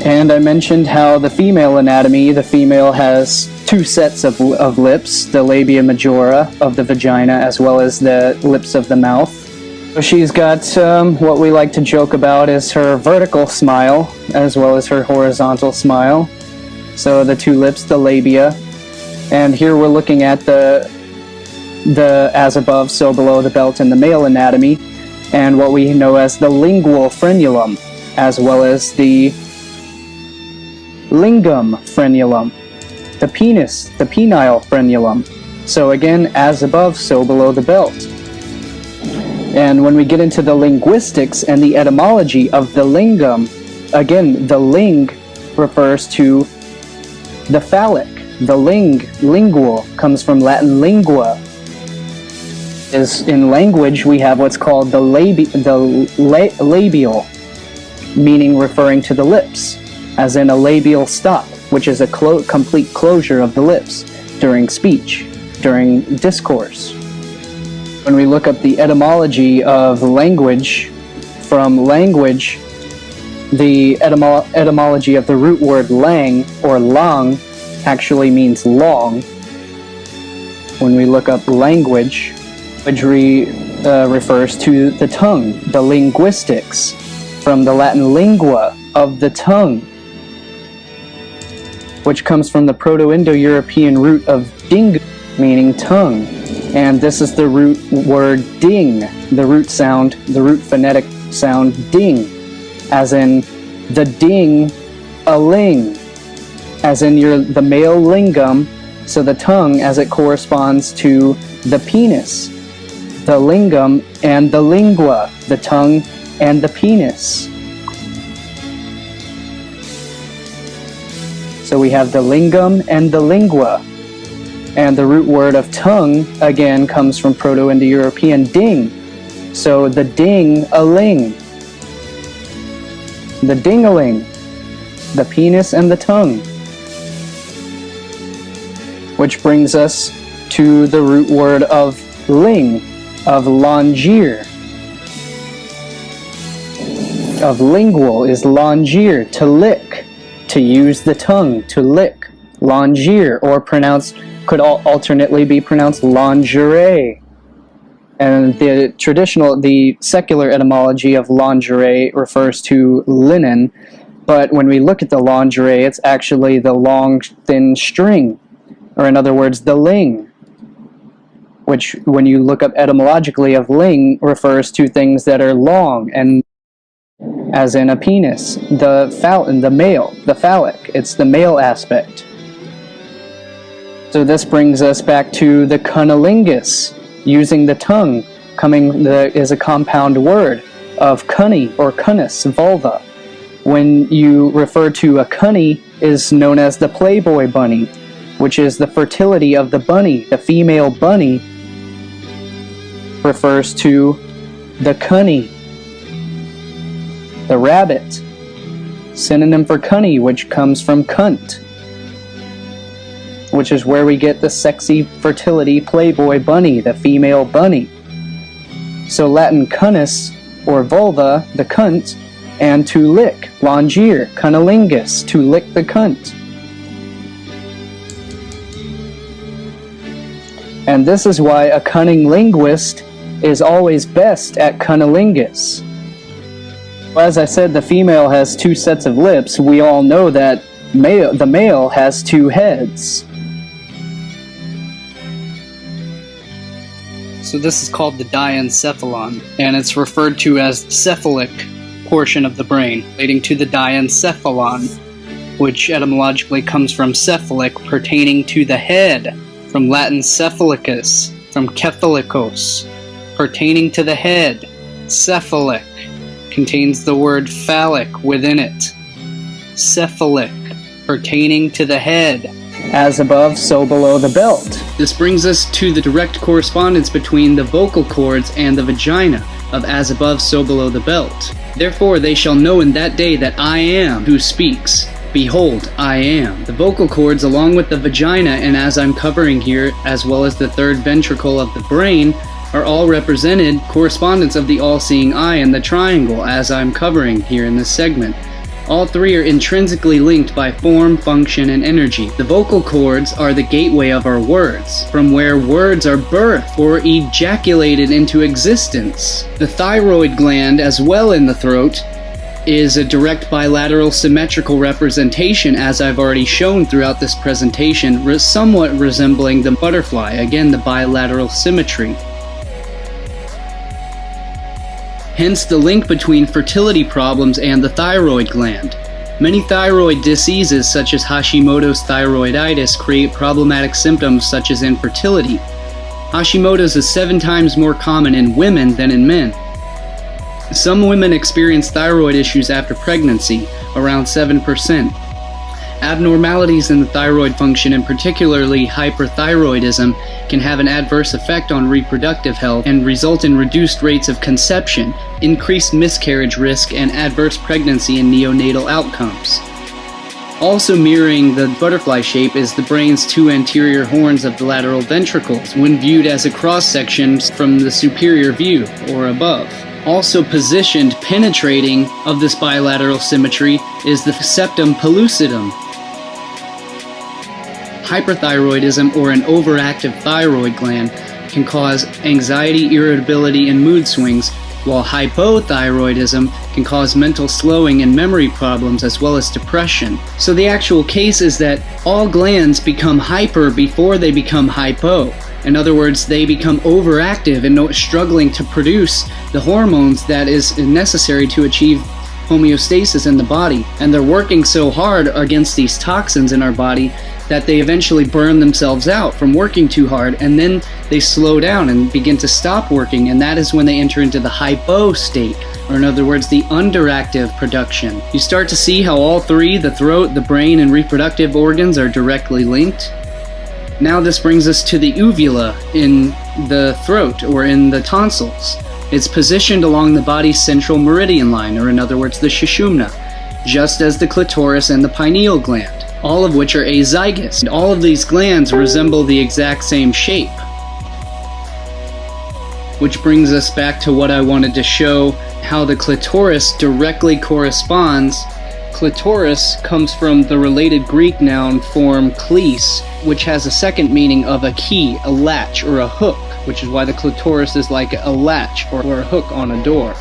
And I mentioned how the female anatomy, the female has 2 sets of lips, the labia majora of the vagina as well as the lips of the mouth. So she's got what we like to joke about is her vertical smile as well as her horizontal smile. So the 2 lips, the labia. And here we're looking at the as above, so below the belt in the male anatomy, and what we know as the lingual frenulum, as well as the lingam frenulum, the penis, the penile frenulum. So again, as above, so below the belt. And when we get into the linguistics and the etymology of the lingam, again, the ling refers to the phallic. The lingual, comes from Latin lingua. In language, we have what's called the labial, meaning referring to the lips, as in a labial stop, which is a complete closure of the lips during speech, during discourse. When we look up the etymology of language, from language, The etymology of the root word lang or lang actually means long. When we look up language, refers to the tongue, the linguistics, from the Latin lingua, of the tongue, which comes from the Proto-Indo-European root of ding, meaning tongue. And this is the root word ding, the root sound, the root phonetic sound ding, as in the ding-a-ling, as in the male lingam, so the tongue as it corresponds to the penis, the lingam and the lingua, the tongue and the penis. So we have the lingam and the lingua. And the root word of tongue, again, comes from Proto-Indo-European ding. So the ding-a-ling. The ding-a-ling. The penis and the tongue. Which brings us to the root word of ling, of longere. Of lingual is longere, to lick, to use the tongue, to lick. Longere, or could alternately be pronounced lingerie. And the secular etymology of lingerie refers to linen, but when we look at the lingerie, it's actually the long, thin string, or in other words, the ling, which, when you look up etymologically of ling, refers to things that are long, and as in a penis, the male, the phallic, it's the male aspect. So this brings us back to the cunnilingus, using the tongue, is a compound word of cunny or cunnus, vulva. When you refer to a cunny, is known as the playboy bunny, which is the fertility of the bunny. The female bunny refers to the cunny. The rabbit, synonym for cunny, which comes from cunt, which is where we get the sexy fertility playboy bunny, the female bunny. So Latin cunnus, or vulva, the cunt, and to lick, longere, cunnilingus, to lick the cunt. And this is why a cunning linguist is always best at cunnilingus. As I said, the female has two sets of lips. We all know that the male has two heads. So this is called the diencephalon, and it's referred to as the cephalic portion of the brain, relating to the diencephalon, which etymologically comes from cephalic, pertaining to the head, from Latin cephalicus, from cephalikos, pertaining to the head. Cephalic contains the word phallic within it. Cephalic, pertaining to the head. As above, so below the belt. This brings us to the direct correspondence between the vocal cords and the vagina of as above, so below the belt. Therefore they shall know in that day that I am who speaks. Behold, I am. The vocal cords, along with the vagina, and as I'm covering here, as well as the third ventricle of the brain, are all represented correspondents of the all-seeing eye and the triangle, as I'm covering here in this segment. All three are intrinsically linked by form, function, and energy. The vocal cords are the gateway of our words, from where words are birthed or ejaculated into existence. The thyroid gland, as well in the throat, is a direct bilateral symmetrical representation, as I've already shown throughout this presentation, somewhat resembling the butterfly, again the bilateral symmetry. Hence the link between fertility problems and the thyroid gland. Many thyroid diseases such as Hashimoto's thyroiditis create problematic symptoms such as infertility. Hashimoto's is 7 times more common in women than in men. Some women experience thyroid issues after pregnancy, around 7%. Abnormalities in the thyroid function, and particularly hyperthyroidism, can have an adverse effect on reproductive health and result in reduced rates of conception, increased miscarriage risk, and adverse pregnancy and neonatal outcomes. Also mirroring the butterfly shape is the brain's 2 anterior horns of the lateral ventricles, when viewed as a cross-section from the superior view, or above. Also positioned, penetrating of this bilateral symmetry is the septum pellucidum. Hyperthyroidism, or an overactive thyroid gland, can cause anxiety, irritability, and mood swings, while hypothyroidism can cause mental slowing and memory problems as well as depression. So the actual case is that all glands become hyper before they become hypo. In other words, they become overactive and struggling to produce the hormones that is necessary to achieve homeostasis in the body. And they're working so hard against these toxins in our body that they eventually burn themselves out from working too hard, and then they slow down and begin to stop working, and that is when they enter into the hypo state, or in other words, the underactive production. You start to see how all three, the throat, the brain, and reproductive organs, are directly linked. Now this brings us to the uvula in the throat, or in the tonsils. It's positioned along the body's central meridian line, or in other words, the sushumna, just as the clitoris and the pineal gland, all of which are azygous. And all of these glands resemble the exact same shape. Which brings us back to what I wanted to show, how the clitoris directly corresponds. Clitoris comes from the related Greek noun form kleis, which has a second meaning of a key, a latch, or a hook, which is why the clitoris is like a latch or a hook on a door.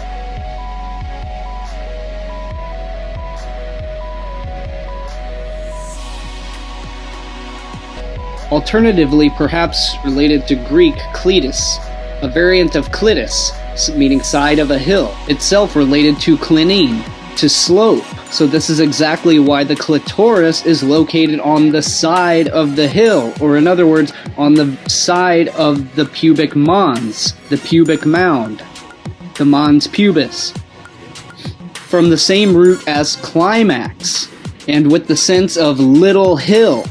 Alternatively, perhaps related to Greek cleitus, a variant of clitus, meaning side of a hill, itself related to klinine, to slope. So this is exactly why the clitoris is located on the side of the hill, or in other words, on the side of the pubic mons, the pubic mound, the mons pubis. From the same root as climax, and with the sense of little hill.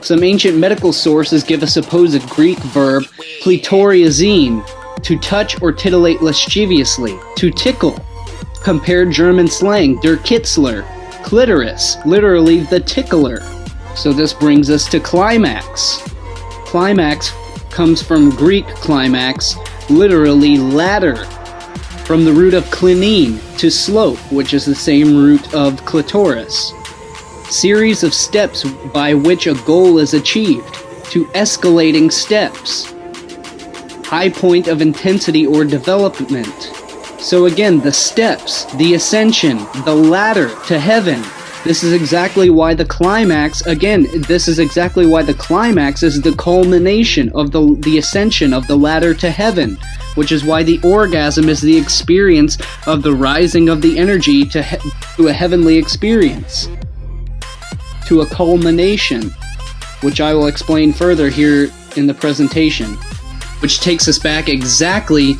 Some ancient medical sources give a supposed Greek verb, klitoriazine, to touch or titillate lasciviously, to tickle. Compare German slang, der Kitzler, clitoris, literally the tickler. So this brings us to climax. Climax comes from Greek climax, literally ladder, from the root of klinine, to slope, which is the same root of clitoris. Series of steps by which a goal is achieved, to escalating steps. High point of intensity or development. So again, the steps, the ascension, the ladder to heaven. This is exactly why the climax, this is exactly why the climax is the culmination of the ascension of the ladder to heaven, which is why the orgasm is the experience of the rising of the energy to a heavenly experience, to a culmination, which I will explain further here in the presentation, which takes us back exactly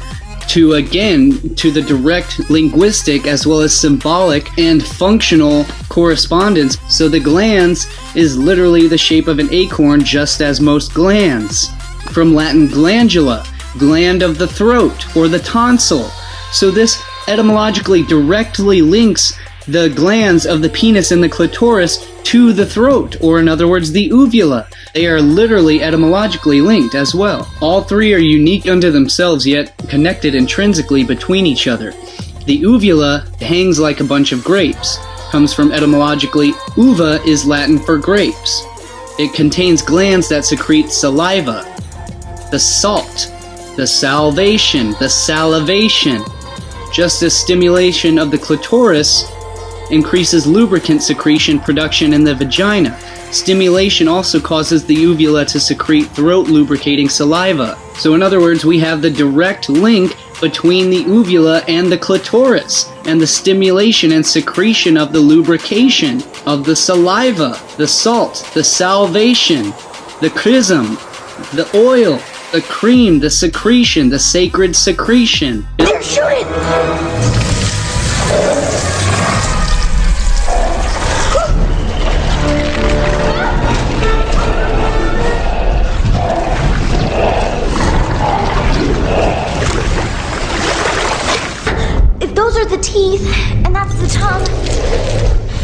to the direct linguistic as well as symbolic and functional correspondence. So the glands is literally the shape of an acorn, just as most glands. From Latin glandula, gland of the throat or the tonsil. So this etymologically directly links the glands of the penis and the clitoris to the throat, or in other words, the uvula. They are literally etymologically linked as well. All three are unique unto themselves, yet connected intrinsically between each other. The uvula hangs like a bunch of grapes. Comes from etymologically, uva is Latin for grapes. It contains glands that secrete saliva, the salt, the salvation, the salivation. Just as stimulation of the clitoris increases lubricant secretion production in the vagina, stimulation also causes the uvula to secrete throat lubricating saliva. So in other words, we have the direct link between the uvula and the clitoris, and the stimulation and secretion of the lubrication of the saliva, the salt, the salvation, the chrism, the oil, the cream, the secretion, the sacred secretion. Shoot it! If those are the teeth, and that's the tongue,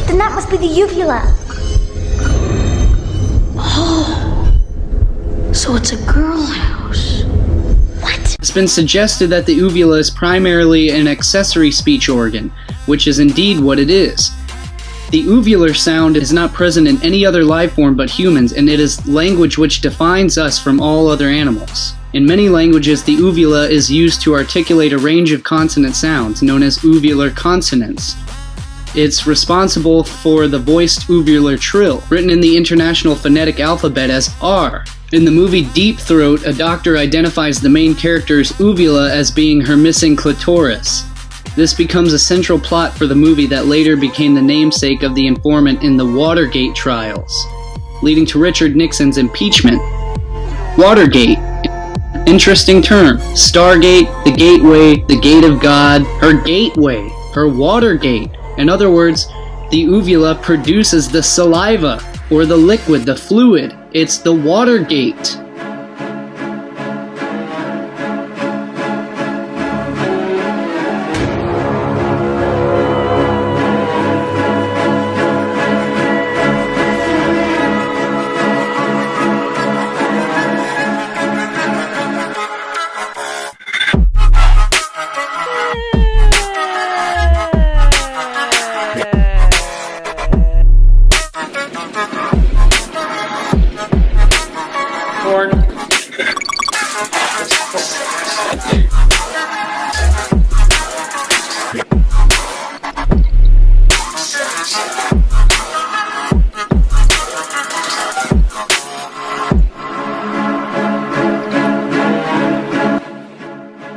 then that must be the uvula. Oh, so it's a girl house. What? It's been suggested that the uvula is primarily an accessory speech organ, which is indeed what it is. The uvular sound is not present in any other life form but humans, and it is language which defines us from all other animals. In many languages, the uvula is used to articulate a range of consonant sounds, known as uvular consonants. It's responsible for the voiced uvular trill, written in the International Phonetic Alphabet as R. In the movie Deep Throat, a doctor identifies the main character's uvula as being her missing clitoris. This becomes a central plot for the movie that later became the namesake of the informant in the Watergate trials, leading to Richard Nixon's impeachment. Watergate. Interesting term. Stargate, the gateway, the gate of God, her gateway, her Watergate. In other words, the uvula produces the saliva, or the liquid, the fluid. It's the Watergate.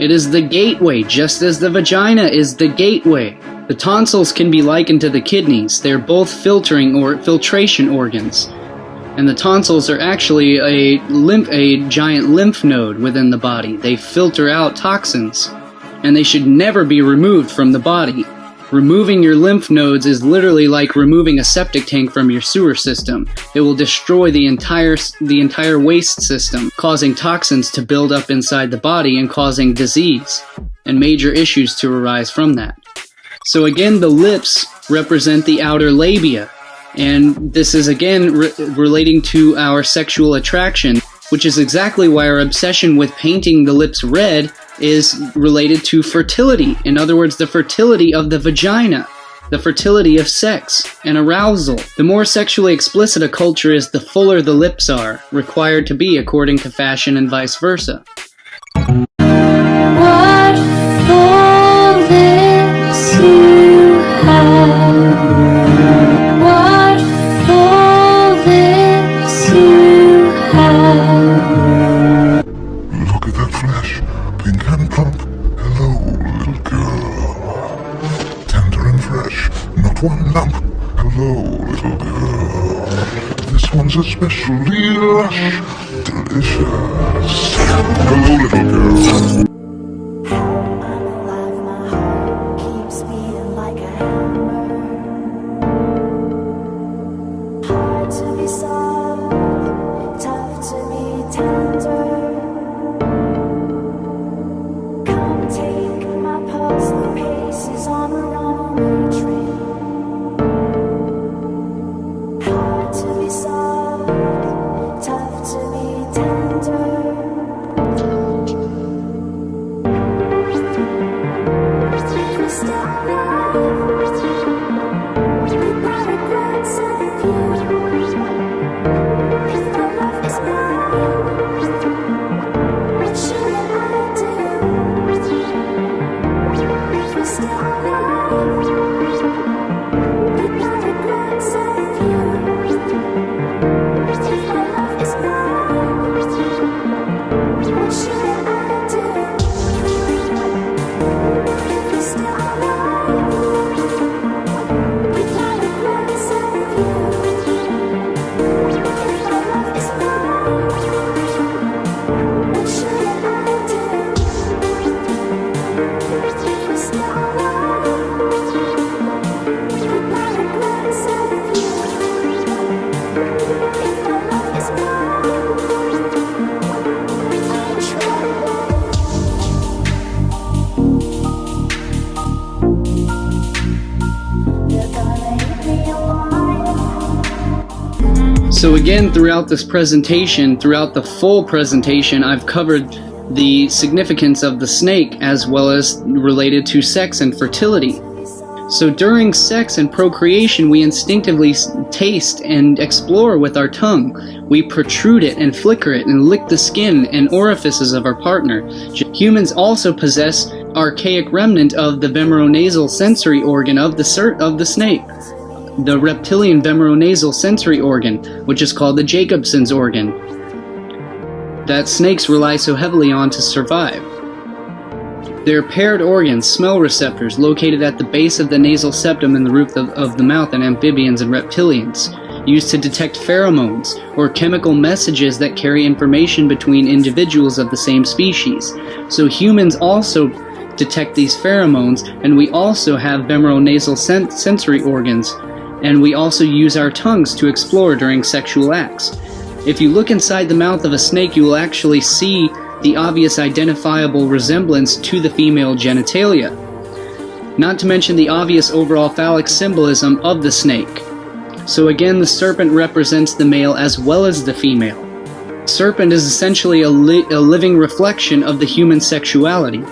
It is the gateway, just as the vagina is the gateway. The tonsils can be likened to the kidneys. They are both filtering or filtration organs. And the tonsils are actually a giant lymph node within the body. They filter out toxins, and they should never be removed from the body. Removing your lymph nodes is literally like removing a septic tank from your sewer system. It will destroy the entire waste system, causing toxins to build up inside the body and causing disease and major issues to arise from that. So again, the lips represent the outer labia, and this is again relating to our sexual attraction, which is exactly why our obsession with painting the lips red is related to fertility. In other words, the fertility of the vagina, the fertility of sex and arousal. The more sexually explicit a culture is, the fuller the lips are required to be according to fashion and vice versa. What full lips you have. What full lips you have. Look at that flesh, pink and plump. Hello, little girl. Tender and fresh, not one lump. Hello, little girl. This one's especially lush, delicious. Hello, little girl. So again, throughout this presentation, throughout the full presentation, I've covered the significance of the snake as well as related to sex and fertility. So during sex and procreation, we instinctively taste and explore with our tongue. We protrude it and flicker it and lick the skin and orifices of our partner. Humans also possess archaic remnant of the vemeronasal sensory organ of the snake, the reptilian vemeronasal sensory organ, which is called the Jacobson's organ, that snakes rely so heavily on to survive. They're paired organs, smell receptors, located at the base of the nasal septum and the roof of the mouth in amphibians and reptilians, used to detect pheromones, or chemical messages that carry information between individuals of the same species. So humans also detect these pheromones, and we also have vemeronasal sensory organs, and we also use our tongues to explore during sexual acts. If you look inside the mouth of a snake, you will actually see the obvious identifiable resemblance to the female genitalia, not to mention the obvious overall phallic symbolism of the snake. So again, the serpent represents the male as well as the female. Serpent is essentially a living reflection of the human sexuality.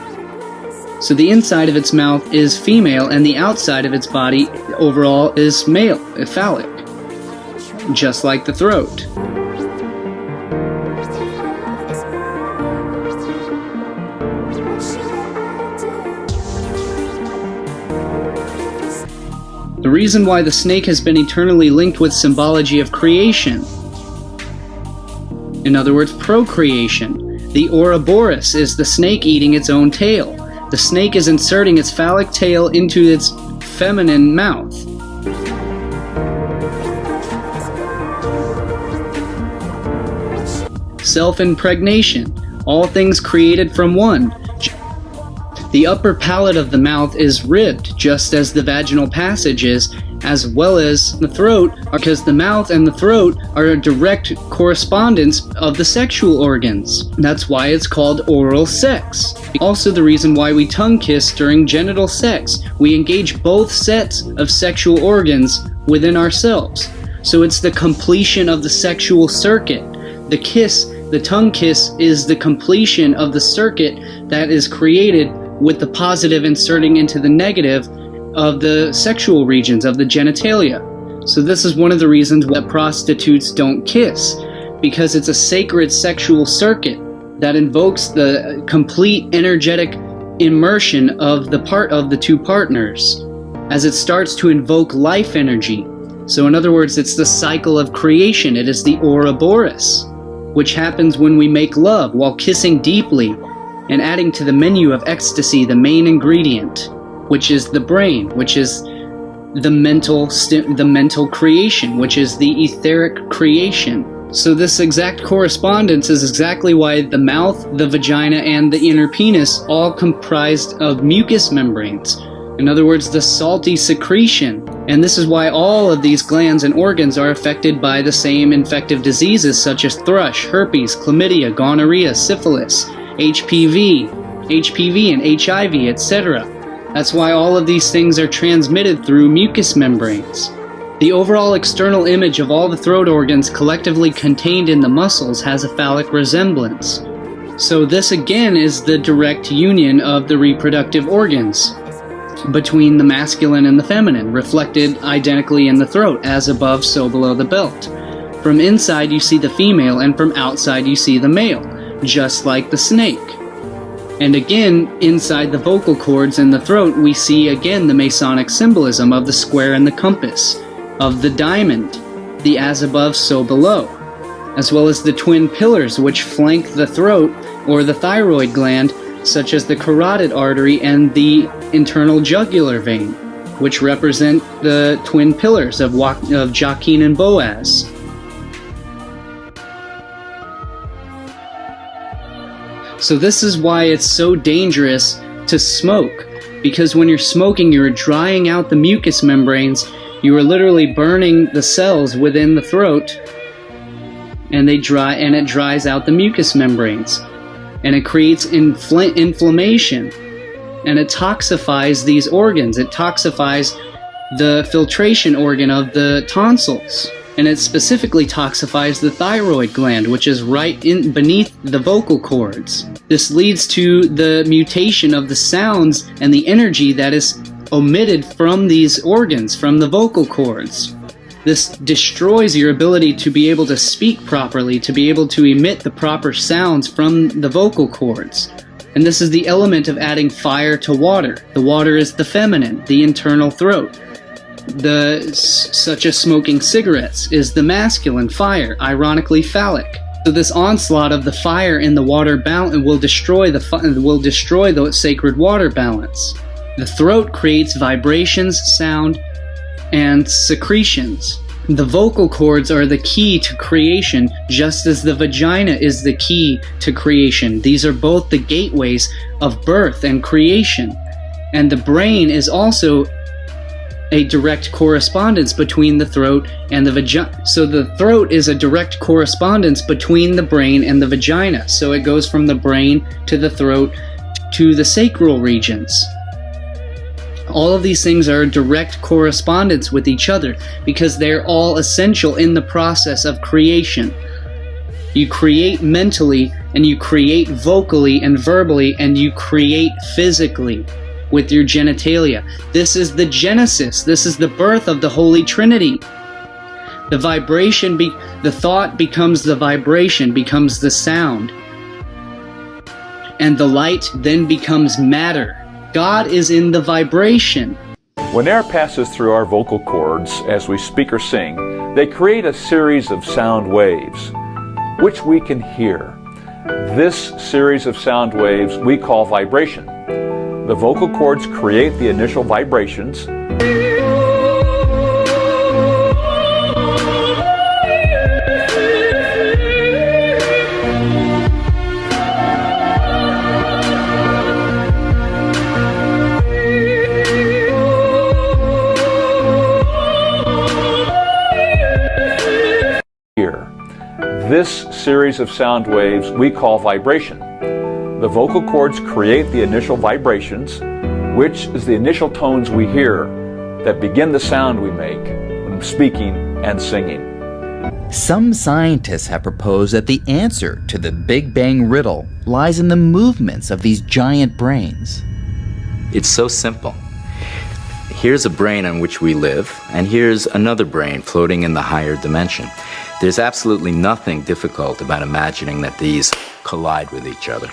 So the inside of its mouth is female and the outside of its body overall is male, phallic, just like the throat. The reason why the snake has been eternally linked with symbology of creation, in other words, procreation. The Ouroboros is the snake eating its own tail. The snake is inserting its phallic tail into its feminine mouth. Self-impregnation, all things created from one. The upper palate of the mouth is ribbed, just as the vaginal passage is, as well as the throat, because the mouth and the throat are a direct correspondence of the sexual organs. That's why it's called oral sex. Also the reason why we tongue kiss during genital sex. We engage both sets of sexual organs within ourselves. So it's the completion of the sexual circuit. The kiss, the tongue kiss, is the completion of the circuit that is created with the positive inserting into the negative of the sexual regions of the genitalia. So this is one of the reasons that prostitutes don't kiss, because it's a sacred sexual circuit that invokes the complete energetic immersion of the two partners as it starts to invoke life energy. So in other words, it's the cycle of creation. It is the Ouroboros, which happens when we make love while kissing deeply and adding to the menu of ecstasy the main ingredient, which is the brain, which is the mental creation, which is the etheric creation. So this exact correspondence is exactly why the mouth, the vagina, and the inner penis all comprised of mucous membranes. In other words, the salty secretion. And this is why all of these glands and organs are affected by the same infective diseases such as thrush, herpes, chlamydia, gonorrhea, syphilis, HPV and HIV, etc. That's why all of these things are transmitted through mucous membranes. The overall external image of all the throat organs collectively contained in the muscles has a phallic resemblance. So this again is the direct union of the reproductive organs between the masculine and the feminine, reflected identically in the throat, as above, so below the belt. From inside you see the female, and from outside you see the male, just like the snake. And again, inside the vocal cords in the throat, we see again the Masonic symbolism of the square and the compass, of the diamond, the as above, so below, as well as the twin pillars which flank the throat or the thyroid gland, such as the carotid artery and the internal jugular vein, which represent the twin pillars of Jachin and Boaz. So this is why it's so dangerous to smoke, because when you're smoking, you're drying out the mucous membranes. You are literally burning the cells within the throat, and it dries out the mucous membranes, and it creates inflammation, and it toxifies these organs. It toxifies the filtration organ of the tonsils. And it specifically toxifies the thyroid gland, which is right in beneath the vocal cords. This leads to the mutation of the sounds and the energy that is omitted from these organs, from the vocal cords. This destroys your ability to be able to speak properly, to be able to emit the proper sounds from the vocal cords. And this is the element of adding fire to water. The water is the feminine, the internal throat. Such as smoking cigarettes is the masculine fire, ironically phallic. So this onslaught of the fire in the water balance will destroy the sacred water balance. The throat creates vibrations, sound, and secretions. The vocal cords are the key to creation, just as the vagina is the key to creation. These are both the gateways of birth and creation. And the brain is also a direct correspondence between the throat and the vagina. So the throat is a direct correspondence between the brain and the vagina. So it goes from the brain to the throat to the sacral regions. All of these things are a direct correspondence with each other because they're all essential in the process of creation. You create mentally, and you create vocally and verbally, and you create physically with your genitalia. This is the genesis. This is the birth of the Holy Trinity. The vibration, the thought becomes the vibration, becomes the sound. And the light then becomes matter. God is in the vibration. When air passes through our vocal cords as we speak or sing, they create a series of sound waves, which we can hear. This series of sound waves we call vibration. The vocal cords create the initial vibrations. This series of sound waves we call vibration. The vocal cords create the initial vibrations, which is the initial tones we hear that begin the sound we make when speaking and singing. Some scientists have proposed that the answer to the Big Bang riddle lies in the movements of these giant brains. It's so simple. Here's a brain on which we live, and here's another brain floating in the higher dimension. There's absolutely nothing difficult about imagining that these collide with each other.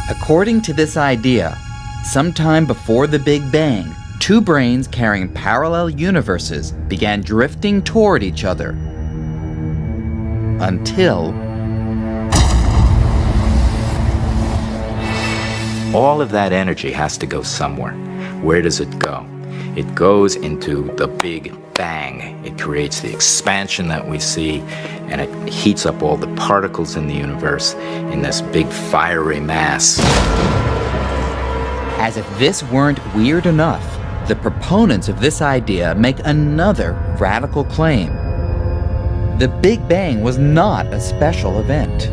According to this idea, sometime before the Big Bang, two brains carrying parallel universes began drifting toward each other. Until all of that energy has to go somewhere. Where does it go? It goes into the Big Bang. It creates the expansion that we see, and it heats up all the particles in the universe in this big fiery mass. As if this weren't weird enough, the proponents of this idea make another radical claim. The Big Bang was not a special event.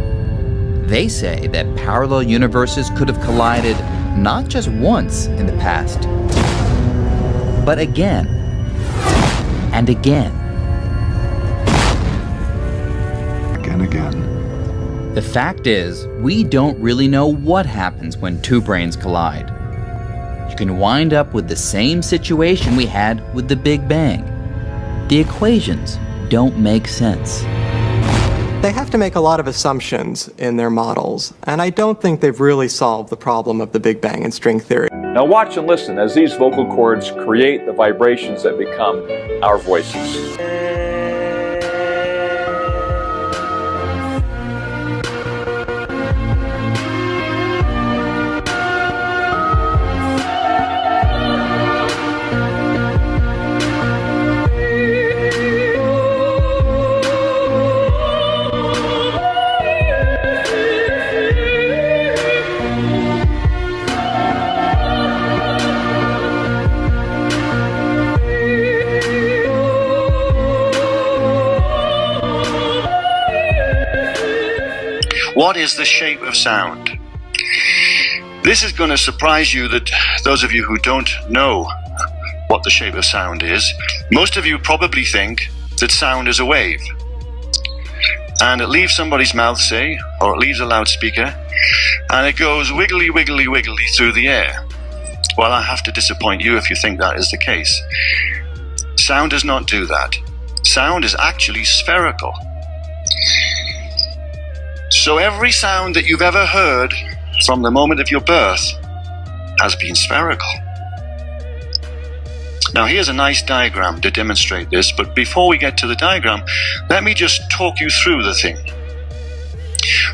They say that parallel universes could have collided not just once in the past, but again and again. Again. The fact is, we don't really know what happens when two brains collide. You can wind up with the same situation we had with the Big Bang. The equations don't make sense. They have to make a lot of assumptions in their models, and I don't think they've really solved the problem of the Big Bang in string theory. Now watch and listen as these vocal cords create the vibrations that become our voices. What is the shape of sound? This is going to surprise you, that those of you who don't know what the shape of sound is, most of you probably think that sound is a wave. And it leaves somebody's mouth, say, or it leaves a loudspeaker, and it goes wiggly, wiggly, wiggly through the air. Well, I have to disappoint you if you think that is the case. Sound does not do that. Sound is actually spherical. So every sound that you've ever heard from the moment of your birth has been spherical. Now here's a nice diagram to demonstrate this, but before we get to the diagram, let me just talk you through the thing.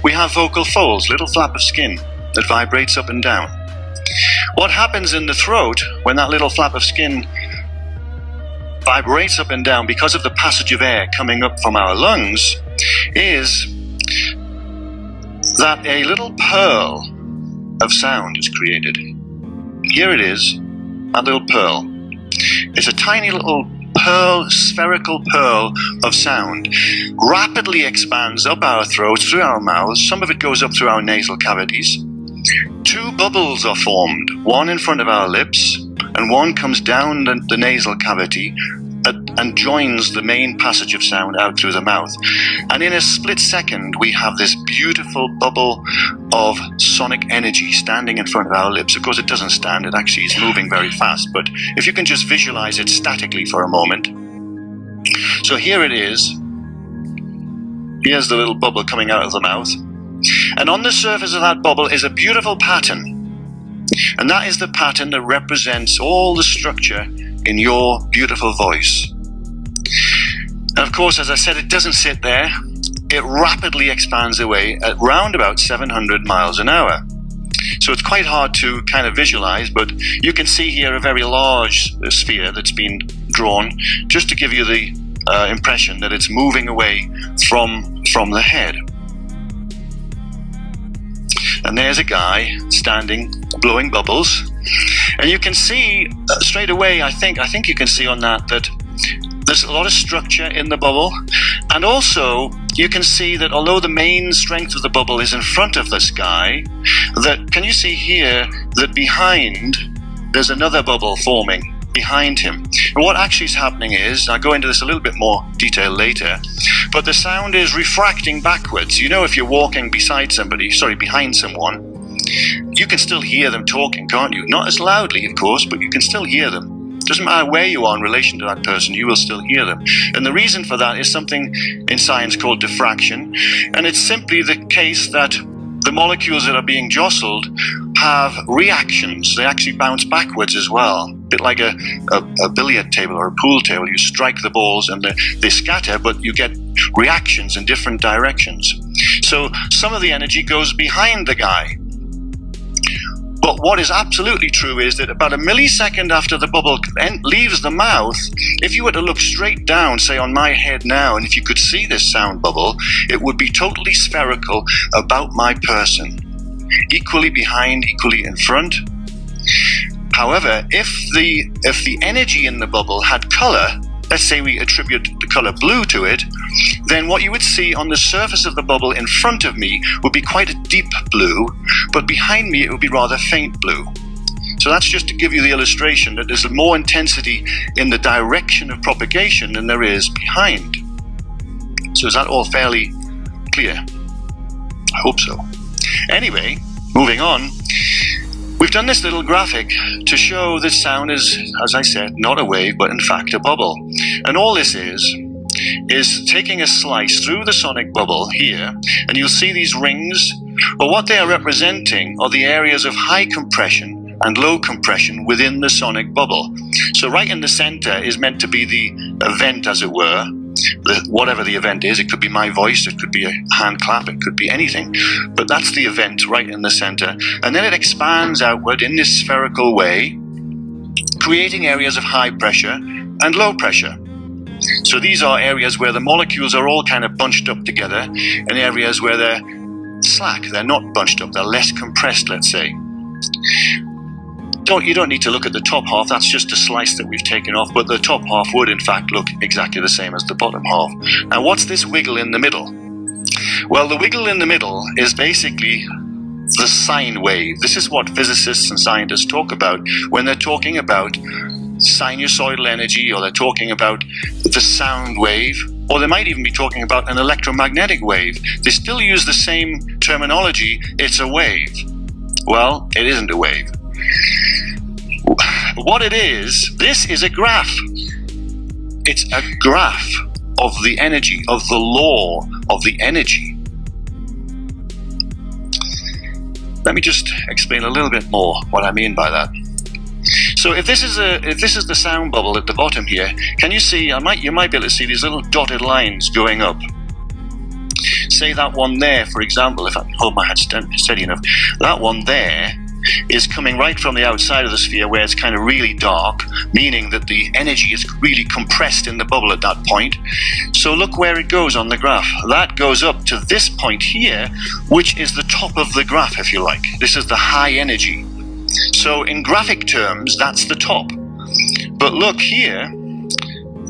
We have vocal folds, little flap of skin that vibrates up and down. What happens in the throat when that little flap of skin vibrates up and down because of the passage of air coming up from our lungs is that a little pearl of sound is created. Here it is, that little pearl. It's a tiny little pearl, spherical pearl of sound. Rapidly expands up our throats, through our mouths. Some of it goes up through our nasal cavities. Two bubbles are formed, one in front of our lips, and one comes down the nasal cavity and joins the main passage of sound out through the mouth. And in a split second, we have this beautiful bubble of sonic energy standing in front of our lips. Of course, it doesn't stand, it actually is moving very fast, but if you can just visualize it statically for a moment. So here it is. Here's the little bubble coming out of the mouth. And on the surface of that bubble is a beautiful pattern. And that is the pattern that represents all the structure in your beautiful voice. And of course, as I said, it doesn't sit there. It rapidly expands away at round about 700 miles an hour. So it's quite hard to kind of visualize, but you can see here a very large sphere that's been drawn just to give you the impression that it's moving away from the head. And there's a guy standing, blowing bubbles. And you can see straight away, I think you can see on that there's a lot of structure in the bubble. And also, you can see that although the main strength of the bubble is in front of this guy, can you see here that behind, there's another bubble forming behind him. And what actually is happening is, I'll go into this a little bit more detail later, but the sound is refracting backwards. You know, if you're walking behind someone, you can still hear them talking, can't you? Not as loudly, of course, but you can still hear them. Doesn't matter where you are in relation to that person, you will still hear them. And the reason for that is something in science called diffraction. And it's simply the case that the molecules that are being jostled have reactions. They actually bounce backwards as well. A bit like a billiard table or a pool table. You strike the balls and they scatter, but you get reactions in different directions. So some of the energy goes behind the guy. But what is absolutely true is that about a millisecond after the bubble leaves the mouth, if you were to look straight down, say on my head now, and if you could see this sound bubble, it would be totally spherical about my person. Equally behind, equally in front. However, if the energy in the bubble had color, let's say we attribute the color blue to it, then what you would see on the surface of the bubble in front of me would be quite a deep blue, but behind me it would be rather faint blue. So that's just to give you the illustration that there's more intensity in the direction of propagation than there is behind. So is that all fairly clear? I hope so. Anyway, moving on. We've done this little graphic to show that sound is, as I said, not a wave, but in fact a bubble. And all this is taking a slice through the sonic bubble here, and you'll see these rings. Well, what they are representing are the areas of high compression and low compression within the sonic bubble. So right in the center is meant to be the event, as it were. Whatever the event is, it could be my voice, it could be a hand clap, it could be anything, but that's the event right in the center. And then it expands outward in this spherical way, creating areas of high pressure and low pressure. So these are areas where the molecules are all kind of bunched up together, and areas where they're slack, they're not bunched up, they're less compressed, let's say. You don't need to look at the top half, that's just a slice that we've taken off, but the top half would in fact look exactly the same as the bottom half. Now what's this wiggle in the middle? Well, the wiggle in the middle is basically the sine wave. This is what physicists and scientists talk about when they're talking about sinusoidal energy, or they're talking about the sound wave, or they might even be talking about an electromagnetic wave. They still use the same terminology, it's a wave. Well, it isn't a wave. What it is, this is a graph. It's a graph of the energy, of the law of the energy. Let me just explain a little bit more what I mean by that. So if this is the sound bubble at the bottom here, can you see? You might be able to see these little dotted lines going up. Say that one there, for example, if I can hold my hand steady enough, that one there is coming right from the outside of the sphere where it's kind of really dark, meaning that the energy is really compressed in the bubble at that point. So look where it goes on the graph. That goes up to this point here, which is the top of the graph, if you like. This is the high energy. So in graphic terms, that's the top. But look here,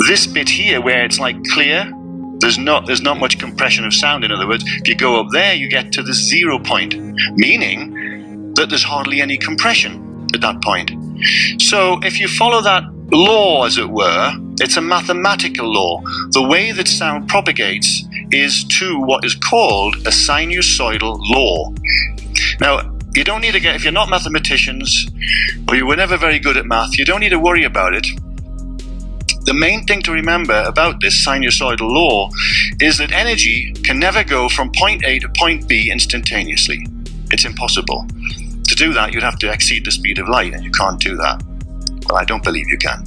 this bit here where it's like clear, there's not much compression of sound. In other words, if you go up there, you get to the 0 point, meaning that there's hardly any compression at that point. So if you follow that law, as it were, it's a mathematical law. The way that sound propagates is to what is called a sinusoidal law. Now, you don't need to get, if you're not mathematicians, or you were never very good at math, you don't need to worry about it. The main thing to remember about this sinusoidal law is that energy can never go from point A to point B instantaneously. It's impossible. To do that, you'd have to exceed the speed of light, and you can't do that. Well, I don't believe you can.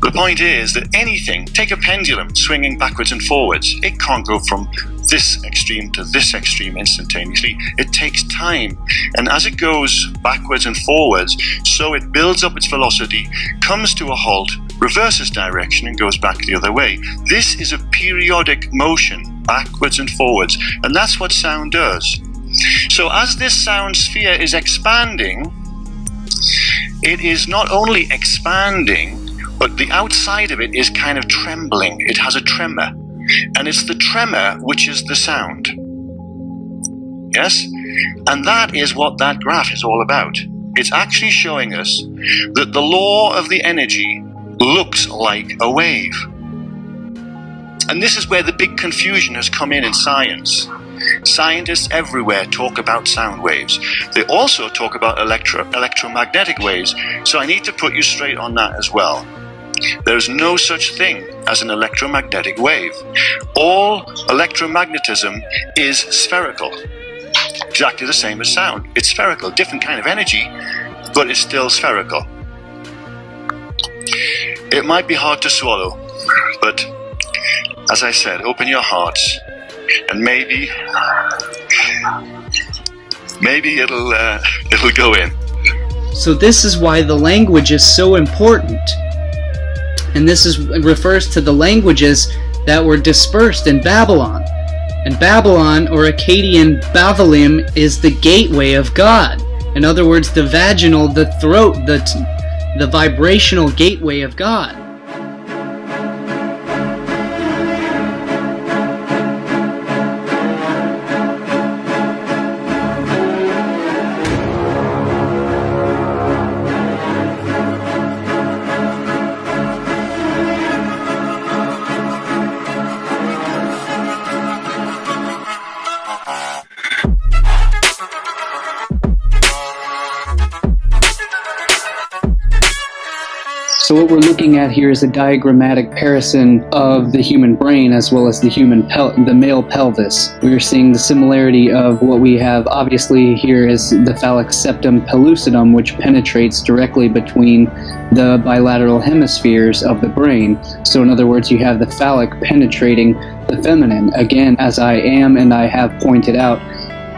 The point is that anything, take a pendulum swinging backwards and forwards, it can't go from this extreme to this extreme instantaneously. It takes time. And as it goes backwards and forwards, so it builds up its velocity, comes to a halt, reverses direction, and goes back the other way. This is a periodic motion, backwards and forwards. And that's what sound does. So as this sound sphere is expanding, it is not only expanding, but the outside of it is kind of trembling. It has a tremor. And it's the tremor which is the sound. Yes? And that is what that graph is all about. It's actually showing us that the law of the energy looks like a wave. And this is where the big confusion has come in science. Scientists everywhere talk about sound waves. They also talk about electromagnetic waves. So I need to put you straight on that as well. There's no such thing as an electromagnetic wave. All electromagnetism is spherical. Exactly the same as sound. It's spherical, different kind of energy, but it's still spherical. It might be hard to swallow, but as I said, open your hearts, and maybe it'll go in. So this is why the language is so important. And this refers to the languages that were dispersed in Babylon. And Babylon, or Akkadian Bavalim, is the gateway of God. In other words, the vaginal, the throat, the vibrational gateway of God. So what we're looking at here is a diagrammatic comparison of the human brain as well as the male pelvis. We're seeing the similarity of what we have obviously here is the phallic septum pellucidum, which penetrates directly between the bilateral hemispheres of the brain. So in other words, you have the phallic penetrating the feminine. Again, as I am and I have pointed out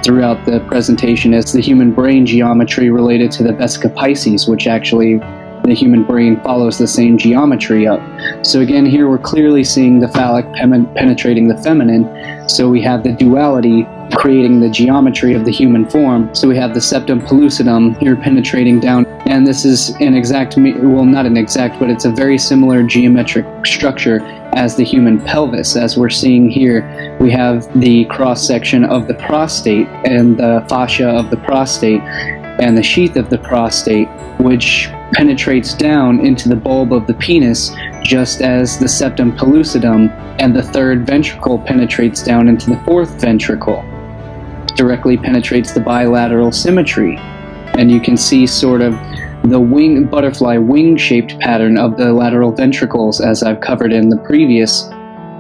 throughout the presentation, is the human brain geometry related to the Vesica Pisces, which actually the human brain follows the same geometry up. So again, here we're clearly seeing the phallic penetrating the feminine. So we have the duality creating the geometry of the human form. So we have the septum pellucidum here penetrating down. And this is an exact, well, not an exact, but it's a very similar geometric structure as the human pelvis. As we're seeing here, we have the cross-section of the prostate and the fascia of the prostate and the sheath of the prostate, which penetrates down into the bulb of the penis, just as the septum pellucidum and the third ventricle penetrates down into the fourth ventricle. Directly penetrates the bilateral symmetry. And you can see sort of the butterfly wing-shaped pattern of the lateral ventricles, as I've covered in the previous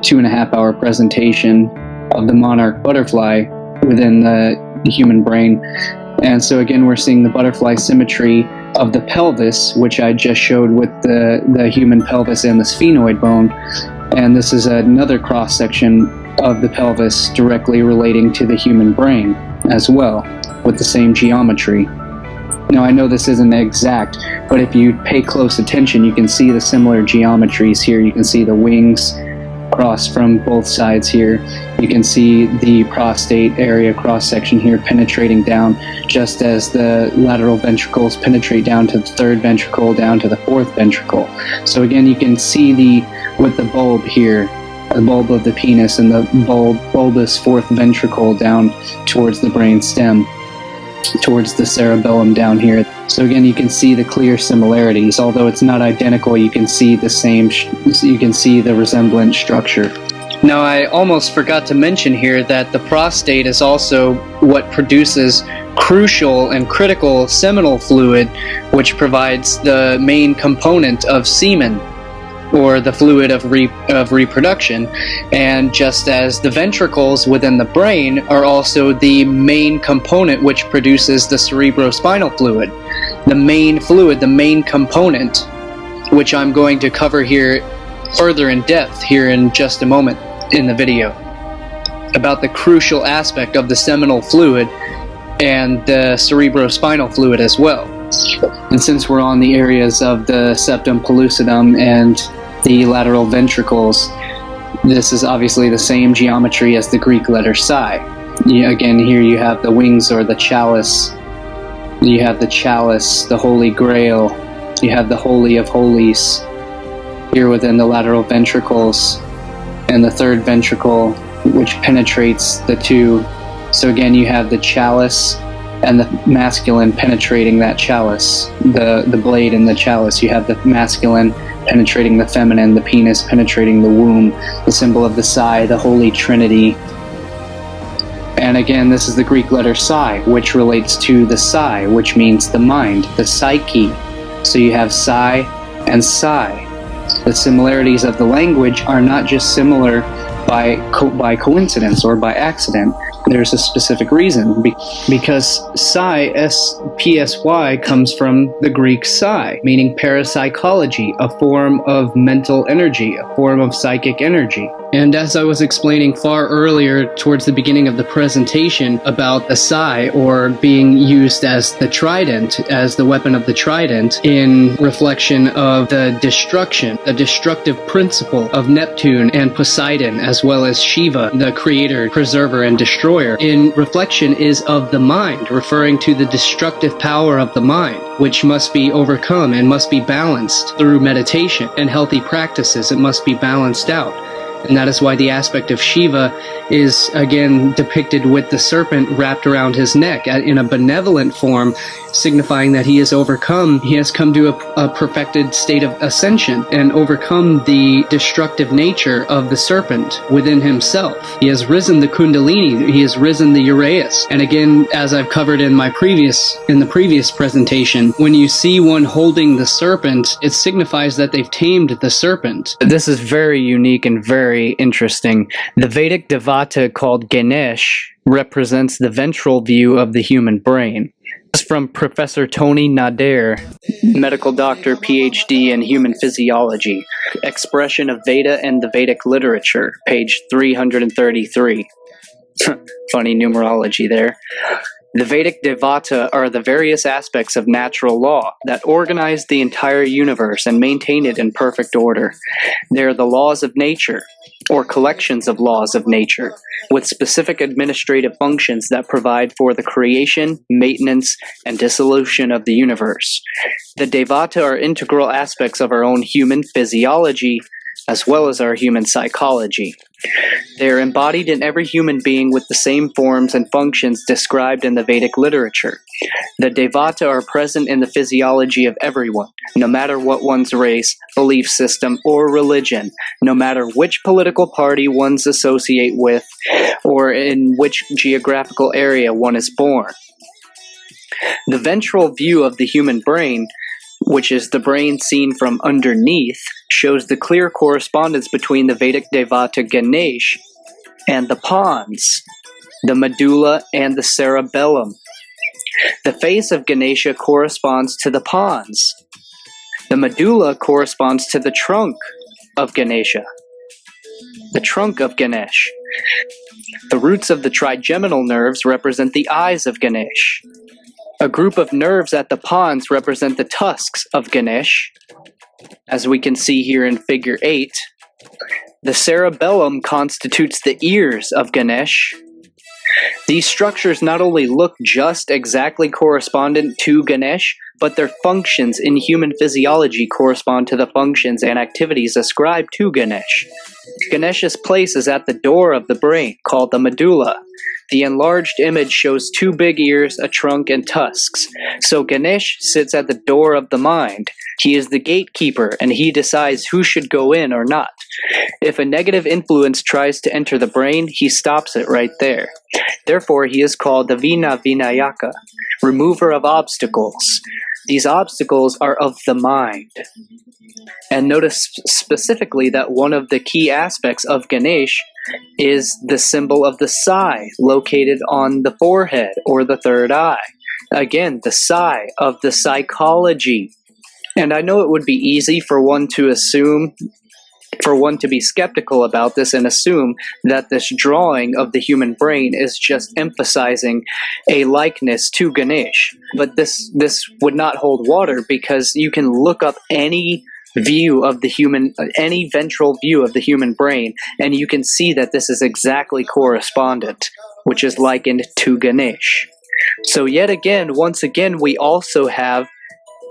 2.5-hour presentation of the monarch butterfly within the human brain. And so again, we're seeing the butterfly symmetry of the pelvis, which I just showed with the human pelvis and the sphenoid bone. And this is another cross-section of the pelvis directly relating to the human brain as well, with the same geometry. Now, I know this isn't exact, but if you pay close attention, you can see the similar geometries here. You can see the wings cross from both sides here. You can see the prostate area cross-section here penetrating down, just as the lateral ventricles penetrate down to the third ventricle, down to the fourth ventricle. So again, you can see with the bulb here, the bulb of the penis and the bulbous fourth ventricle down towards the brain stem, towards the cerebellum down here. So again, you can see the clear similarities. Although it's not identical, you can see the same, you can see the resemblant structure. Now, I almost forgot to mention here that the prostate is also what produces crucial and critical seminal fluid, which provides the main component of semen, or the fluid of reproduction. And just as the ventricles within the brain are also the main component which produces the cerebrospinal fluid, the main fluid, the main component, which I'm going to cover here further in depth here in just a moment in the video, about the crucial aspect of the seminal fluid and the cerebrospinal fluid as well. And since we're on the areas of the septum pellucidum and the lateral ventricles, this is obviously the same geometry as the Greek letter psi. Again, here you have the wings, or the chalice. You have the chalice, the Holy Grail. You have the Holy of Holies here within the lateral ventricles, and the third ventricle, which penetrates the two. So again, you have the chalice and the masculine penetrating that chalice, the blade in the chalice. You have the masculine penetrating the feminine, the penis penetrating the womb, the symbol of the psi, the Holy Trinity. And again, this is the Greek letter psi, which relates to the psi, which means the mind, the psyche. So you have psi and psi. The similarities of the language are not just similar by coincidence or by accident. There's a specific reason, because psi, S-P-S-Y, comes from the Greek psi, meaning parapsychology, a form of mental energy, a form of psychic energy. And as I was explaining far earlier towards the beginning of the presentation about the psi, or being used as the trident, as the weapon of the trident, in reflection of the destruction, the destructive principle of Neptune and Poseidon, as well as Shiva, the creator, preserver, and destroyer, in reflection is of the mind, referring to the destructive power of the mind, which must be overcome and must be balanced through meditation and healthy practices. It must be balanced out. And that is why the aspect of Shiva is again depicted with the serpent wrapped around his neck in a benevolent form, signifying that he has overcome, he has come to a perfected state of ascension and overcome the destructive nature of the serpent within himself. He has risen the kundalini, he has risen the Uraeus. And again, as I've covered in the previous presentation, when you see one holding the serpent, it signifies that they've tamed the serpent. This is very unique and very interesting. The Vedic Devata called Ganesh represents the ventral view of the human brain. This is from Professor Tony Nader, medical doctor, PhD in human physiology. Expression of Veda and the Vedic literature, page 333. Funny numerology there. The Vedic Devata are the various aspects of natural law that organize the entire universe and maintain it in perfect order. They are the laws of nature, or collections of laws of nature, with specific administrative functions that provide for the creation, maintenance, and dissolution of the universe. The Devata are integral aspects of our own human physiology, as well as our human psychology. They are embodied in every human being with the same forms and functions described in the Vedic literature. The Devata are present in the physiology of everyone, no matter what one's race, belief system, or religion, no matter which political party one's associate with, or in which geographical area one is born. The ventral view of the human brain, which is the brain seen from underneath, shows the clear correspondence between the Vedic Devata Ganesh and the pons, the medulla, and the cerebellum. The face of Ganesha corresponds to the pons. The medulla corresponds to the trunk of Ganesha, the trunk of Ganesh. The roots of the trigeminal nerves represent the eyes of Ganesh. A group of nerves at the pons represent the tusks of Ganesh, as we can see here in figure 8. The cerebellum constitutes the ears of Ganesh. These structures not only look just exactly correspondent to Ganesh, but their functions in human physiology correspond to the functions and activities ascribed to Ganesh. Ganesh's place is at the door of the brain, called the medulla. The enlarged image shows 2 big ears, a trunk, and tusks. So Ganesh sits at the door of the mind. He is the gatekeeper, and he decides who should go in or not. If a negative influence tries to enter the brain, he stops it right there. Therefore, he is called the Vina Vinayaka, remover of obstacles. These obstacles are of the mind. And notice specifically that one of the key aspects of Ganesh is the symbol of the psi, located on the forehead or the third eye. Again, the psi of the psychology. And I know it would be easy for one to be skeptical about this and assume that this drawing of the human brain is just emphasizing a likeness to Ganesh. But this would not hold water, because you can look up any ventral view of the human brain, and you can see that this is exactly correspondent, which is likened to Ganesh. So once again, we also have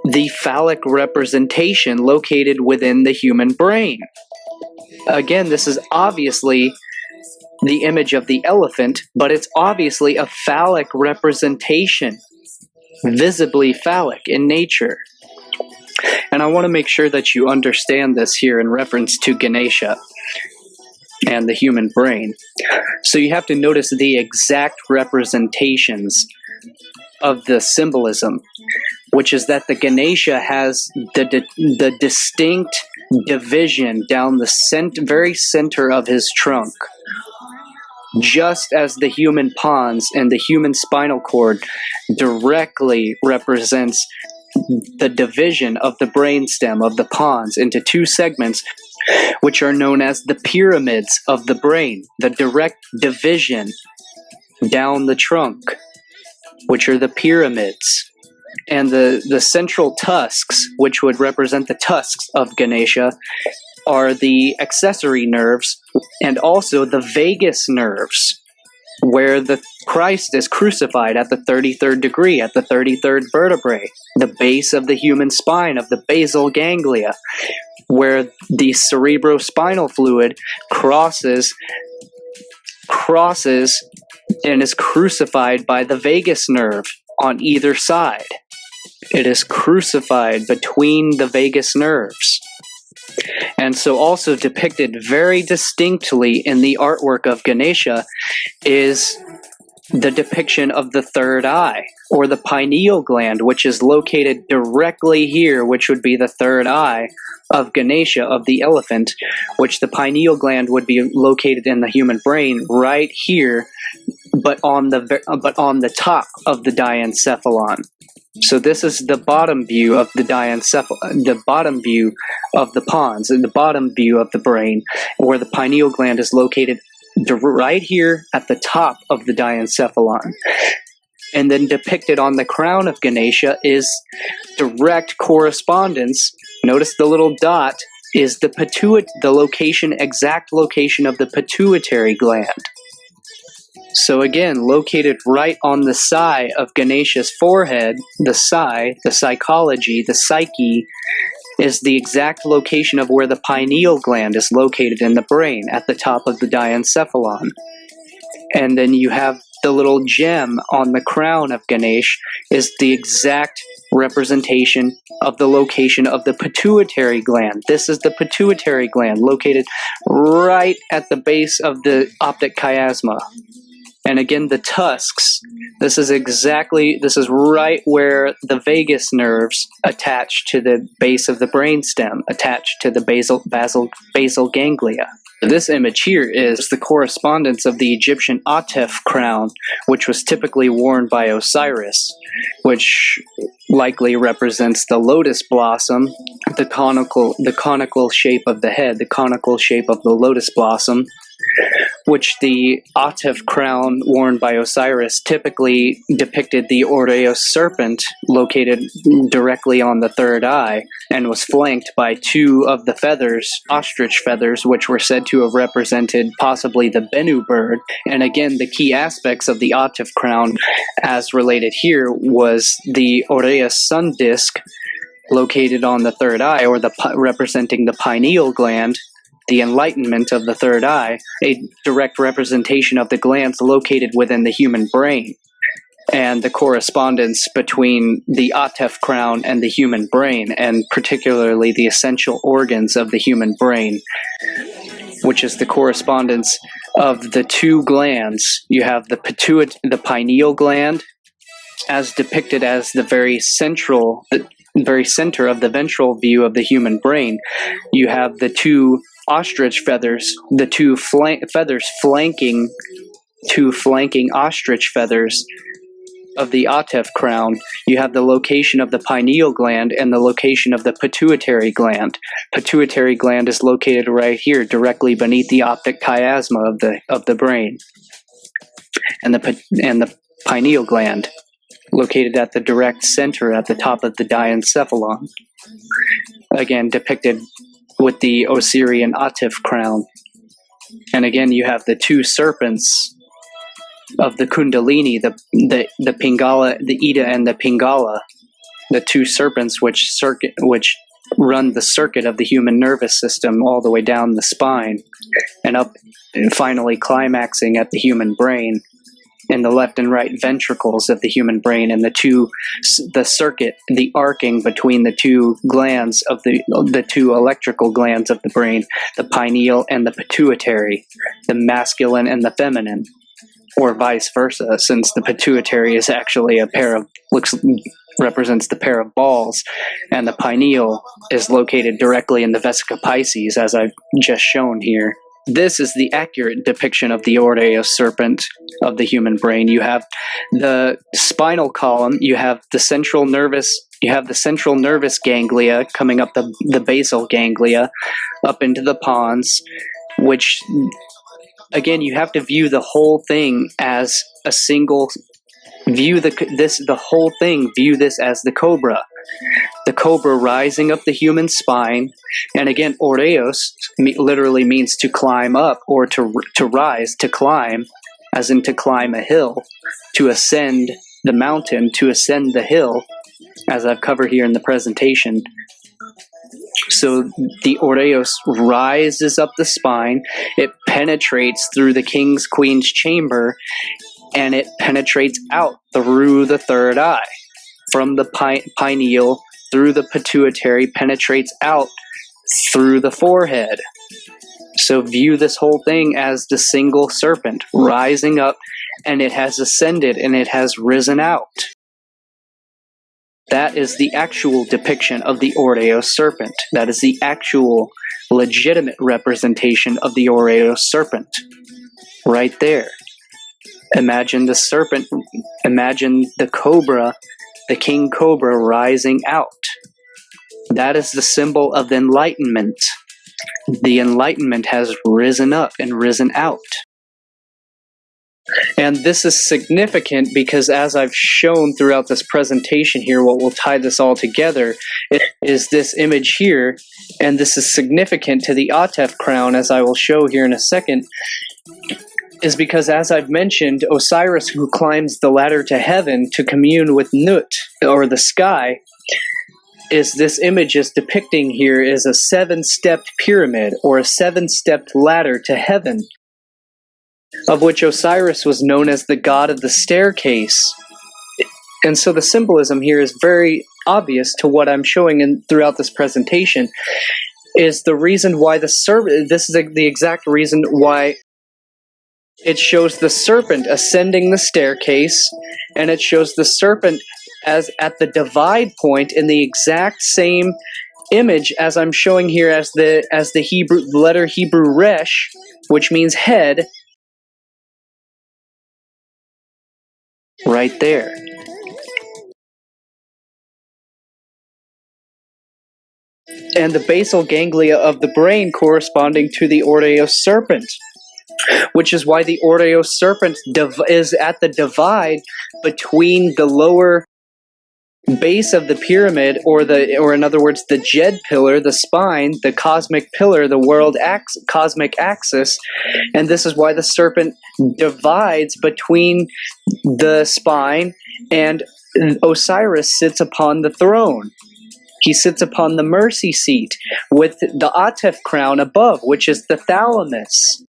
the phallic representation located within the human brain. Again, this is obviously the image of the elephant, but it's obviously a phallic representation, visibly phallic in nature. And I want to make sure that you understand this here in reference to Ganesha and the human brain. So you have to notice the exact representations of the symbolism, which is that the Ganesha has the distinct division down the very center of his trunk, just as the human pons and the human spinal cord directly represents the division of the brainstem of the pons into 2 segments, which are known as the pyramids of the brain, the direct division down the trunk, which are the pyramids. And the central tusks, which would represent the tusks of Ganesha, are the accessory nerves, and also the vagus nerves, where the Christ is crucified at the 33rd degree, at the 33rd vertebrae, the base of the human spine, of the basal ganglia, where the cerebrospinal fluid crosses and is crucified by the vagus nerve on either side. It is crucified between the vagus nerves. And so also depicted very distinctly in the artwork of Ganesha is the depiction of the third eye, or the pineal gland, which is located directly here, which would be the third eye of Ganesha, of the elephant, which the pineal gland would be located in the human brain right here, but on the top of the diencephalon. So this is the bottom view of the the bottom view of the pons, and the bottom view of the brain, where the pineal gland is located right here at the top of the diencephalon. And then depicted on the crown of Ganesha is direct correspondence. Notice the little dot is the exact location of the pituitary gland. So again, located right on the psi of Ganesha's forehead, the psi, the psychology, the psyche, is the exact location of where the pineal gland is located in the brain, at the top of the diencephalon. And then you have the little gem on the crown of Ganesh is the exact representation of the location of the pituitary gland. This is the pituitary gland located right at the base of the optic chiasma. And again, the tusks, this is right where the vagus nerves attach to the base of the brainstem, attached to the basal ganglia. This image here is the correspondence of the Egyptian Atef crown, which was typically worn by Osiris, which likely represents the lotus blossom, the conical shape of the head, the conical shape of the lotus blossom, which the Atef crown worn by Osiris typically depicted the Oreos serpent located directly on the third eye and was flanked by two of the feathers, ostrich feathers, which were said to have represented possibly the Bennu bird. And again, the key aspects of the Atef crown, as related here, was the Oreos sun disk located on the third eye, or representing the pineal gland, the enlightenment of the third eye, a direct representation of the glands located within the human brain, and the correspondence between the Atef crown and the human brain, and particularly the essential organs of the human brain, which is the correspondence of the two glands. You have the pineal gland, as depicted as the very center of the ventral view of the human brain. You have the two ostrich feathers, the two flanking ostrich feathers of the Atef crown. You have the location of the pineal gland and the location of the pituitary gland. Pituitary gland is located right here, directly beneath the optic chiasma of the brain, and the pineal gland located at the direct center at the top of the diencephalon, again depicted with the Osirian Atef crown. And again, you have the two serpents of the kundalini, the Pingala, the Ida and the Pingala, the two serpents which run the circuit of the human nervous system all the way down the spine and up, and finally climaxing at the human brain in the left and right ventricles of the human brain, and the circuit, the arcing between the two glands of the two electrical glands of the brain, the pineal and the pituitary, the masculine and the feminine, or vice versa, since the pituitary is actually represents the pair of balls, and the pineal is located directly in the vesica piscis, as I've just shown here. This is the accurate depiction of the Oreos serpent of the human brain. You have the spinal column, you have the central nervous ganglia coming up the basal ganglia up into the pons, which again, you have to view the whole thing as a single. View this as the cobra. The cobra rising up the human spine, and again, Oreos literally means to climb up, or to rise, to climb, as in to climb a hill, to ascend the mountain, to ascend the hill, as I've covered here in the presentation. So the Oreos rises up the spine, it penetrates through the king's queen's chamber, and it penetrates out through the third eye. From the pineal through the pituitary, penetrates out through the forehead. So view this whole thing as the single serpent rising up, and it has ascended and it has risen out. That is the actual depiction of the Oreos serpent. That is the actual legitimate representation of the Oreos serpent. Right there. Imagine the serpent, imagine the cobra, the king cobra rising out. That is the symbol of the enlightenment. The enlightenment has risen up and risen out. And this is significant because, as I've shown throughout this presentation here, what will tie this all together is this image here, and this is significant to the Atef crown, as I will show here in a second, is because, as I've mentioned, Osiris, who climbs the ladder to heaven to commune with Nut, or the sky, is this image is depicting here is a 7-stepped pyramid, or a 7-stepped ladder to heaven. of which Osiris was known as the god of the staircase. And so the symbolism here is very obvious to what I'm showing throughout this presentation, is the reason why the serpent, this is the exact reason why it shows the serpent ascending the staircase, and it shows the serpent as at the divide point in the exact same image as I'm showing here as the Hebrew letter Hebrew resh, which means head, right there. And the basal ganglia of the brain corresponding to the Ordeos serpent, which is why the Ordeos serpent is at the divide between the lower base of the pyramid, or in other words, the Jed pillar, the spine, the cosmic pillar, the world cosmic axis, and this is why the serpent divides between the spine, and Osiris sits upon the throne. He sits upon the mercy seat with the Atef crown above, which is the thalamus,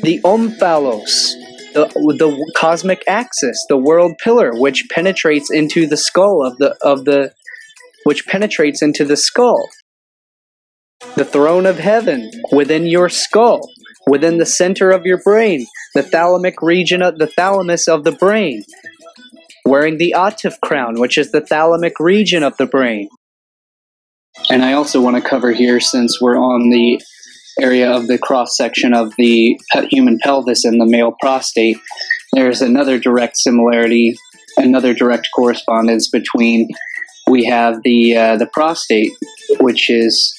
the omphalos, the cosmic axis, the world pillar, which penetrates into the skull which penetrates into the skull. The throne of heaven within your skull, within the center of your brain, the thalamic region of the thalamus of the brain, wearing the Atef crown, which is the thalamic region of the brain. And I also want to cover here, since we're on the area of the cross-section of the human pelvis and the male prostate, there's another direct similarity, another direct correspondence between, we have the prostate, which is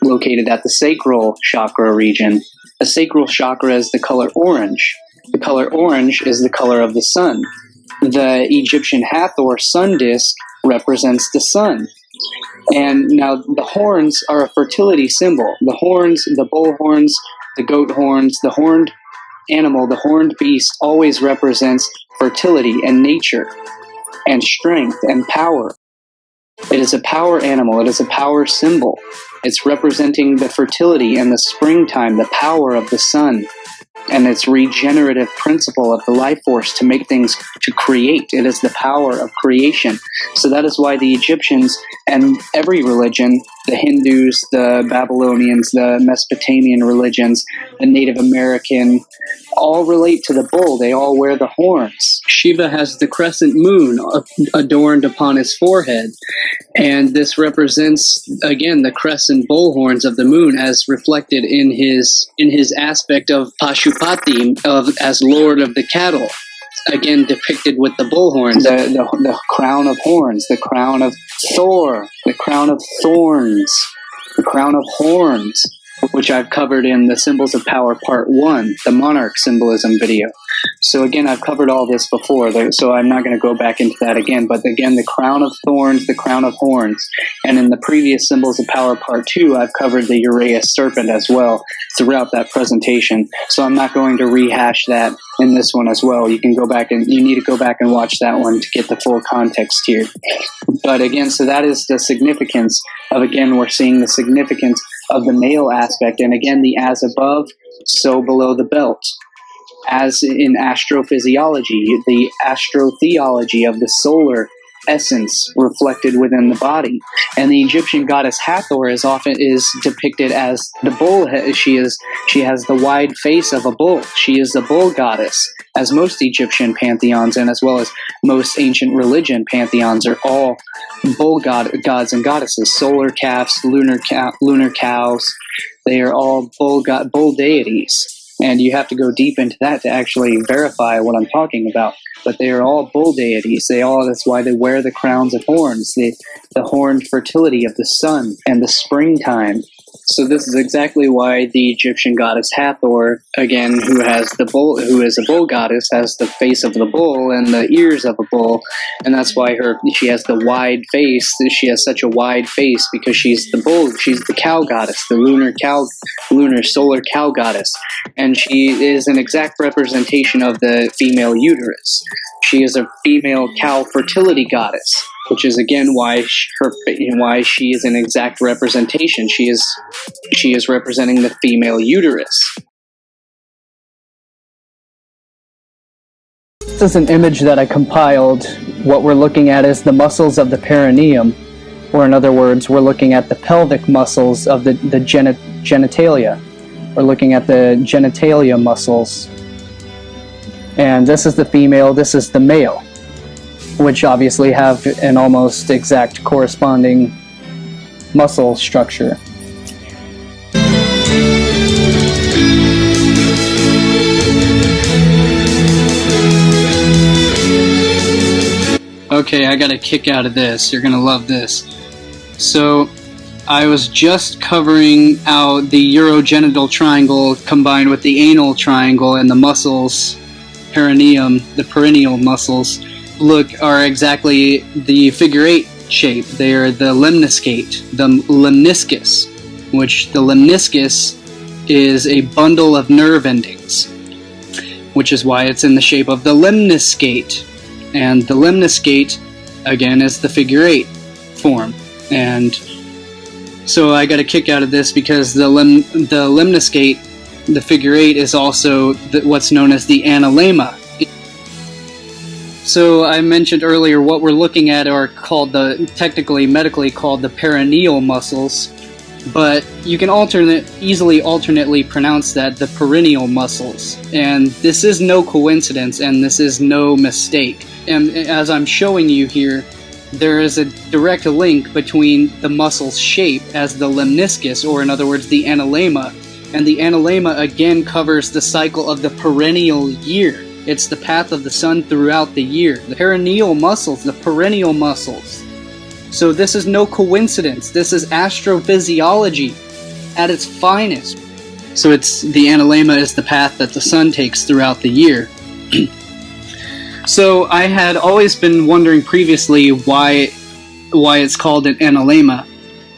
located at the sacral chakra region. The sacral chakra is the color orange. The color orange is the color of the sun. The Egyptian Hathor sun disk represents the sun. And now the horns are a fertility symbol. The horns, the bull horns, the goat horns, the horned animal, the horned beast always represents fertility and nature and strength and power. It is a power animal. It is a power symbol. It's representing the fertility and the springtime, the power of the sun, and its regenerative principle of the life force to make things, to create. It is the power of creation. So that is why the Egyptians and every religion, the Hindus, the Babylonians, the Mesopotamian religions, the Native American, all relate to the bull. They all wear the horns. Shiva has the crescent moon adorned upon his forehead. And this represents, again, the crescent bull horns of the moon as reflected in his aspect of Pashupati, as Lord of the cattle. Again, depicted with the bull horns, the crown of horns, the crown of Thor, the crown of thorns, the crown of horns, which I've covered in the Symbols of Power Part 1, the Monarch Symbolism video. So again, I've covered all this before, so I'm not going to go back into that again. But again, the crown of thorns, the crown of horns. And in the previous Symbols of Power Part 2, I've covered the Uraeus serpent as well throughout that presentation. So I'm not going to rehash that in this one as well. You can go back and you need to go back and watch that one to get the full context here. But again, so that is the significance of, again, we're seeing the significance of the male aspect. And again, the as above, so below the belt. As in astrophysiology, the astrotheology of the solar essence reflected within the body. And the Egyptian goddess Hathor is depicted as the bull. She has the wide face of a bull. She is the bull goddess, as most Egyptian pantheons and as well as most ancient religion pantheons are all bull gods and goddesses. Solar calves, lunar cows, they are all bull deities. And you have to go deep into that to actually verify what I'm talking about. But they are all bull deities. That's why they wear the crowns of horns, the horned fertility of the sun and the springtime. So this is exactly why the Egyptian goddess Hathor, again, who is a bull goddess, has the face of the bull and the ears of a bull, and that's why she has the wide face. She has such a wide face because she's the bull. She's the cow goddess, the lunar solar cow goddess, and she is an exact representation of the female uterus. She is a female cow fertility goddess, which is again why she is an exact representation. She is representing the female uterus. This is an image that I compiled. What we're looking at is the muscles of the perineum, or in other words, we're looking at the pelvic muscles of the genitalia. We're looking at the genitalia muscles. And this is the female, this is the male, which obviously have an almost exact corresponding muscle structure. Okay, I got a kick out of this. You're gonna love this. So, I was just covering out the urogenital triangle combined with the anal triangle, and the muscles, perineum, the perineal muscles, are exactly the figure 8 shape. They are the lemniscate, the lemniscus, which the lemniscus is a bundle of nerve endings, which is why it's in the shape of the lemniscate. And the lemniscate, again, is the figure 8 form. And so I got a kick out of this because the lemniscate, the figure 8, is also what's known as the analemma. So I mentioned earlier what we're looking at are called technically, medically called the perineal muscles, but you can easily alternately pronounce that the perineal muscles. And this is no coincidence, and this is no mistake. And as I'm showing you here, there is a direct link between the muscle's shape as the lemniscus, or in other words, the analemma, and the analemma again covers the cycle of the perennial year. It's the path of the sun throughout the year. The perineal muscles, the perennial muscles. So this is no coincidence. This is astrophysiology at its finest. So the analemma is the path that the sun takes throughout the year. So I had always been wondering previously why it's called an analemma.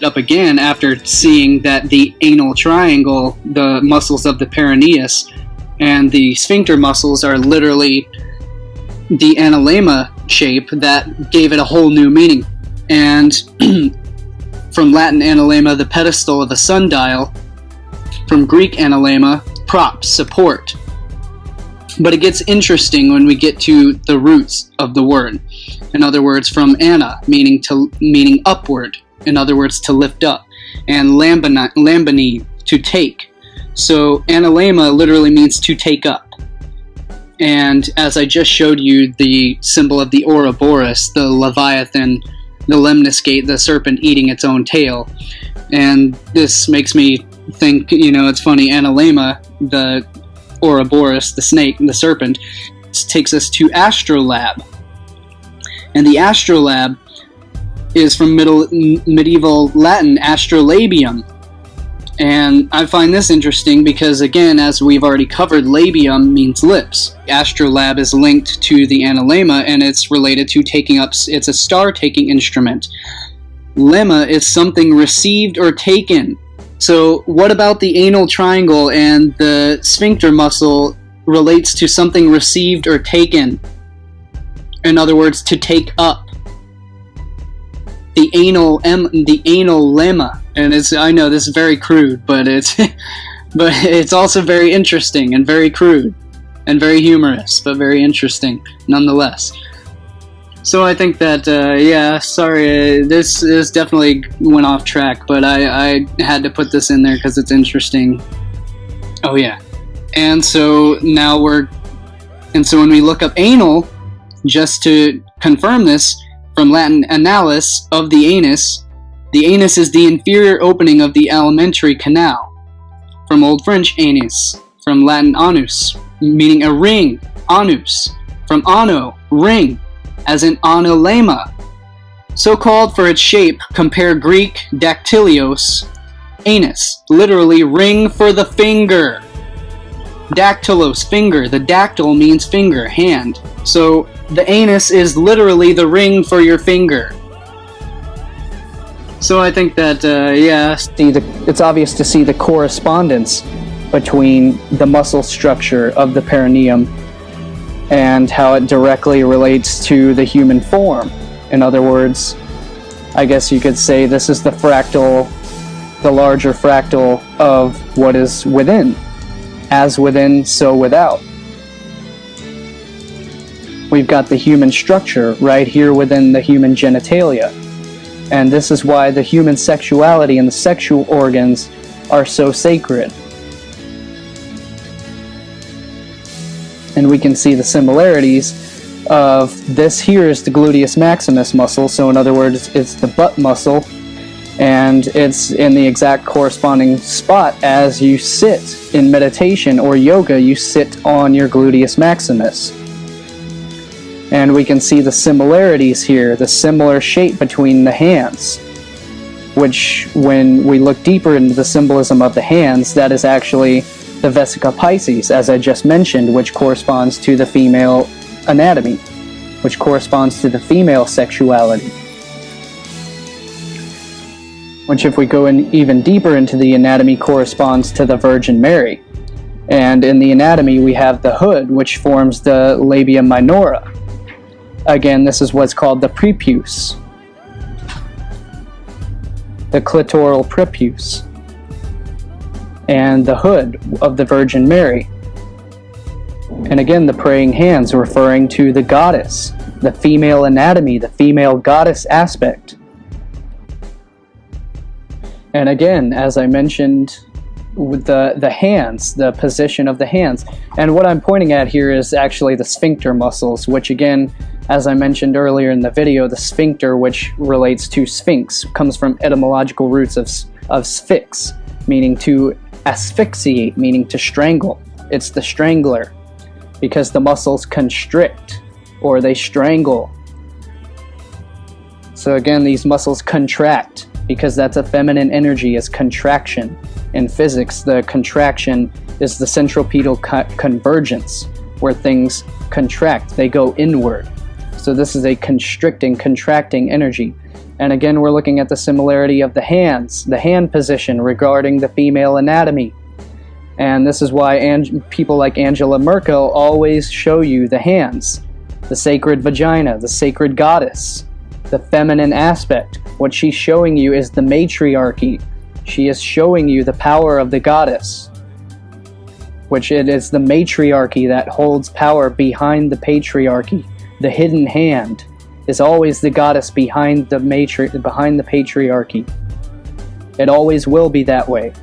Up again after seeing that the anal triangle, the muscles of the perineus, and the sphincter muscles are literally the analemma shape, that gave it a whole new meaning. And from Latin analemma, the pedestal of a sundial. From Greek analemma, prop, support. But it gets interesting when we get to the roots of the word. In other words, from ana, meaning upward. In other words, to lift up. And lambani, to take. So analemma literally means to take up. And as I just showed you, the symbol of the Ouroboros, the Leviathan, the lemniscate, the serpent eating its own tail. And this makes me think, it's funny, analemma, the Ouroboros, the snake, the serpent, takes us to astrolabe. And the astrolabe is from medieval Latin, astrolabium. And I find this interesting because, again, as we've already covered, labium means lips. Astrolabe is linked to the analemma, and it's related to taking up, it's a star-taking instrument. Lemma is something received or taken. So what about the anal triangle and the sphincter muscle relates to something received or taken? In other words, to take up. The anal lemma. And I know this is very crude, but it's also very interesting and very crude and very humorous, but very interesting nonetheless. So I think that, this definitely went off track, but I had to put this in there because it's interesting. Oh yeah. And so when we look up anal, just to confirm this, from Latin analis, of the anus is the inferior opening of the alimentary canal. From Old French anus, from Latin anus, meaning a ring, anus. From ano, ring, as in analemma. So called for its shape, compare Greek dactylios, anus, literally ring for the finger. Dactylos, finger. The dactyl means finger, hand. So the anus is literally the ring for your finger. So I think that, it's obvious to see the correspondence between the muscle structure of the perineum and how it directly relates to the human form. In other words, I guess you could say this is the fractal, the larger fractal of what is within. As within, so without. we've got the human structure right here within the human genitalia. And this is why the human sexuality and the sexual organs are so sacred. And we can see the similarities of this here is the gluteus maximus muscle, so in other words, it's the butt muscle, and it's in the exact corresponding spot as you sit in meditation or yoga. You sit on your gluteus maximus. And we can see the similarities here, the similar shape between the hands, which when we look deeper into the symbolism of the hands, that is actually the vesica piscis, as I just mentioned, which corresponds to the female anatomy, which corresponds to the female sexuality. Which, if we go in even deeper into the anatomy, corresponds to the Virgin Mary. And in the anatomy, we have the hood, which forms the labia minora. Again, this is what's called the prepuce, the clitoral prepuce, and the hood of the Virgin Mary. And again, the praying hands referring to the goddess, the female anatomy, the female goddess aspect. And again, as I mentioned, with the hands, the position of the hands. And what I'm pointing at here is actually the sphincter muscles, which again, as I mentioned earlier in the video, the sphincter, which relates to sphinx, comes from etymological roots of sphinx, meaning to asphyxiate, meaning to strangle. It's the strangler, because the muscles constrict, or they strangle. So again, these muscles contract, because that's a feminine energy, is contraction. In physics, the contraction is the centripetal convergence, where things contract, they go inward. So this is a constricting, contracting energy. And again, we're looking at the similarity of the hands, the hand position regarding the female anatomy. And this is why people like Angela Merkel always show you the hands, the sacred vagina, the sacred goddess, the feminine aspect. What she's showing you is the matriarchy. She is showing you the power of the goddess, which it is the matriarchy that holds power behind the patriarchy. The hidden hand is always the goddess behind the patriarchy. It always will be that way.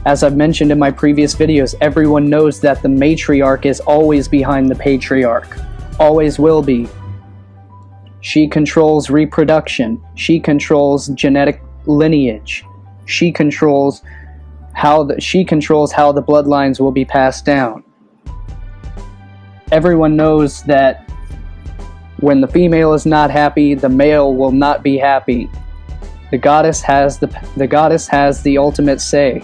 As I've mentioned in my previous videos, everyone knows that the matriarch is always behind the patriarch. Always will be. She controls reproduction. She controls genetic lineage. She controls how the bloodlines will be passed down. Everyone knows that when the female is not happy, the male will not be happy. The goddess has the ultimate say.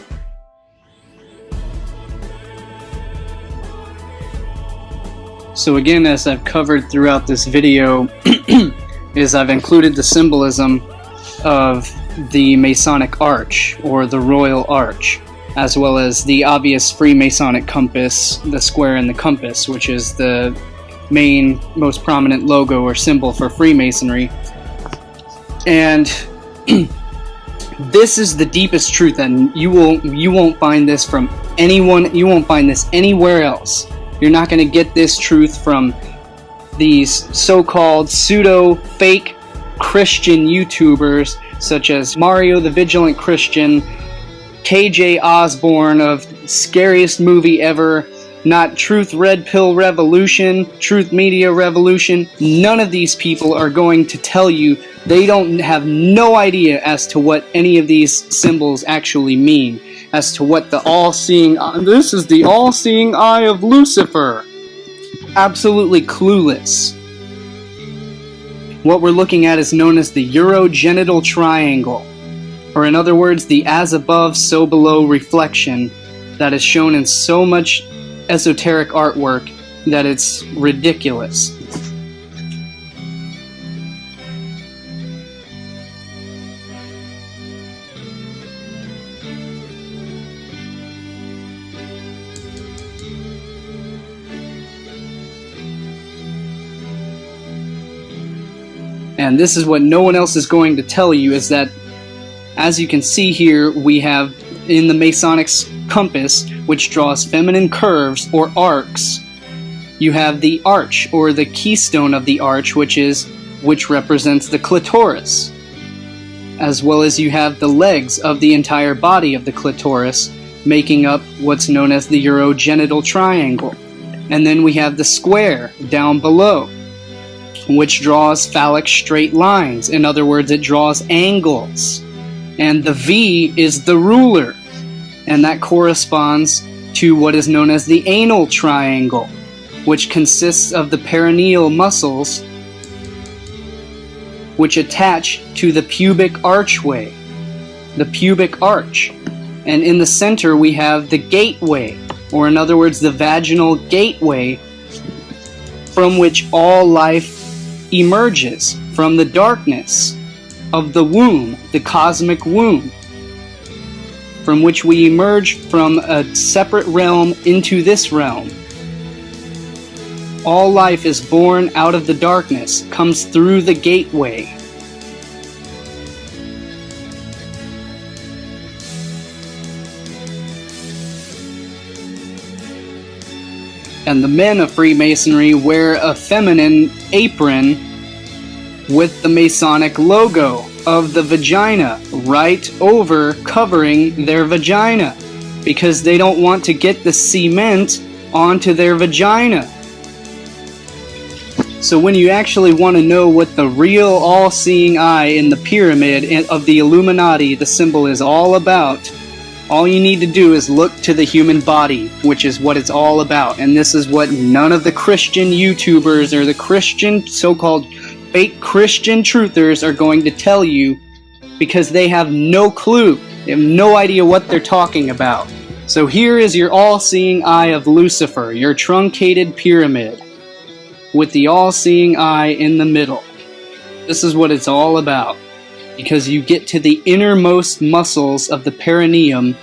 So again, as I've covered throughout this video, is I've included the symbolism of the Masonic arch, or the Royal Arch, as well as the obvious Freemasonic compass, the square and the compass, which is the main, most prominent logo or symbol for Freemasonry. And this is the deepest truth, and you won't find this from anyone. You won't find this anywhere else. You're not going to get this truth from these so-called pseudo-fake Christian YouTubers such as Mario the Vigilant Christian, KJ Osborne of Scariest Movie Ever, not Truth Red Pill Revolution, Truth Media Revolution. None of these people are going to tell you. They don't have no idea as to what any of these symbols actually mean, as to what the all-seeing, this is the all-seeing eye of Lucifer. Absolutely clueless. What we're looking at is known as the urogenital triangle, or in other words, the as above, so below reflection that is shown in so much esoteric artwork that it's ridiculous. And this is what no one else is going to tell you, is that, as you can see here, we have in the Masonic compass, which draws feminine curves or arcs, you have the arch, or the keystone of the arch, which represents the clitoris, as well as you have the legs of the entire body of the clitoris, making up what's known as the urogenital triangle. And then we have the square down below, which draws phallic straight lines. In other words, it draws angles. And the V is the ruler, and that corresponds to what is known as the anal triangle, which consists of the perineal muscles which attach to the pubic archway, the pubic arch. And in the center we have the gateway, or in other words, the vaginal gateway, from which all life emerges, from the darkness of the womb, the cosmic womb, from which we emerge from a separate realm into this realm. All life is born out of the darkness, comes through the gateway. And the men of Freemasonry wear a feminine apron with the Masonic logo of the vagina right over covering their vagina, because they don't want to get the cement onto their vagina. So when you actually want to know what the real all-seeing eye in the pyramid of the Illuminati, the symbol, is all about, all you need to do is look to the human body, which is what it's all about. And this is what none of the Christian YouTubers or the Christian, so-called fake Christian truthers are going to tell you, because they have no clue. They have no idea what they're talking about. So here is your all-seeing eye of Lucifer, your truncated pyramid, with the all-seeing eye in the middle. This is what it's all about, because you get to the innermost muscles of the perineum,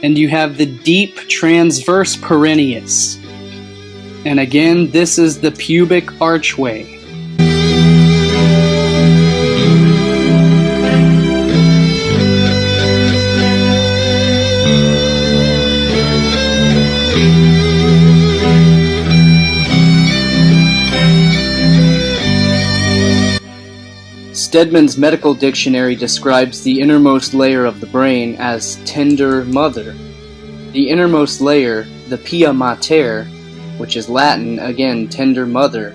and you have the deep transverse perennius. And again, this is the pubic archway. Stedman's medical dictionary describes the innermost layer of the brain as tender mother. The innermost layer, the pia mater, which is Latin, again, tender mother,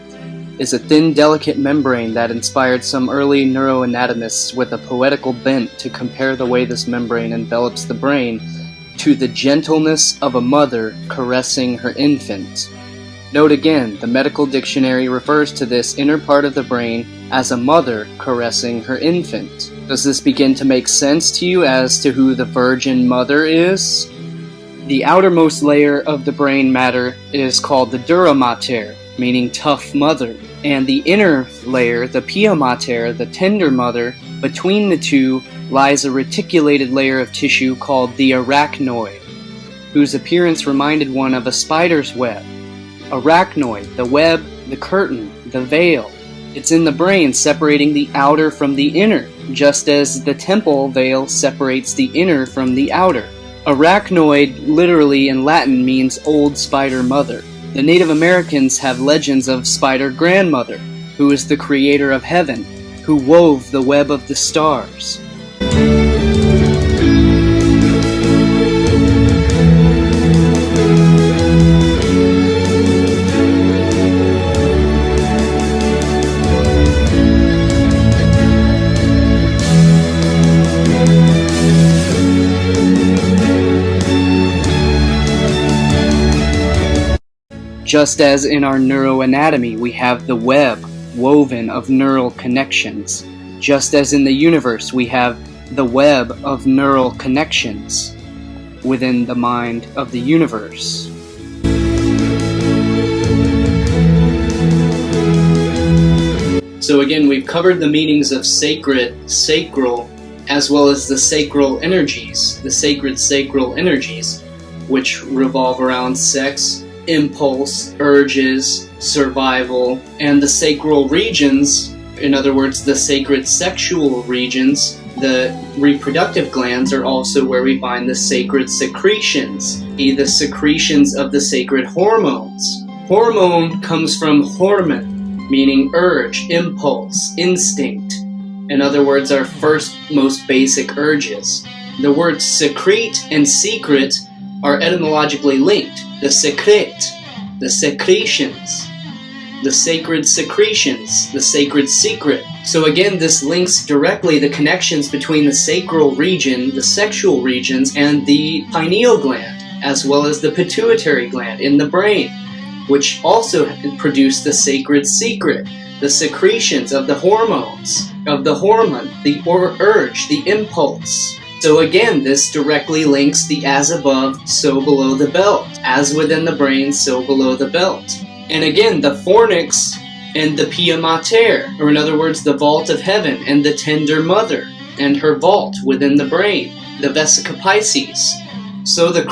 is a thin, delicate membrane that inspired some early neuroanatomists with a poetical bent to compare the way this membrane envelops the brain to the gentleness of a mother caressing her infant. Note again, the medical dictionary refers to this inner part of the brain as a mother caressing her infant. Does this begin to make sense to you as to who the Virgin Mother is? The outermost layer of the brain matter is called the dura mater, meaning tough mother, and the inner layer, the pia mater, the tender mother, between the two lies a reticulated layer of tissue called the arachnoid, whose appearance reminded one of a spider's web. Arachnoid, the web, the curtain, the veil. It's in the brain, separating the outer from the inner, just as the temple veil separates the inner from the outer. Arachnoid literally in Latin means old spider mother. The Native Americans have legends of Spider Grandmother, who is the creator of heaven, who wove the web of the stars. Just as in our neuroanatomy we have the web woven of neural connections, just as in the universe we have the web of neural connections within the mind of the universe. So again, we've covered the meanings of sacred, sacral, as well as the sacral energies, the sacred sacral energies, which revolve around sex, impulse, urges, survival, and the sacral regions, in other words, the sacred sexual regions, The reproductive glands are also where we find the sacred secretions, the secretions of the sacred hormones. Hormone comes from hormon, meaning urge, impulse, instinct. In other words, our first most basic urges. The words secrete and secret are etymologically linked. The secret, the secretions, the sacred secretions, the sacred secret. So again, this links directly the connections between the sacral region, the sexual regions, and the pineal gland, as well as the pituitary gland in the brain, which also produce the sacred secret, the secretions of the hormones, of the hormone, the urge, the impulse. So again, this directly links the as above, so below the belt. As within the brain, so below the belt. And again, the fornix and the pia mater, or in other words, the vault of heaven, and the tender mother and her vault within the brain, the vesica piscis. So the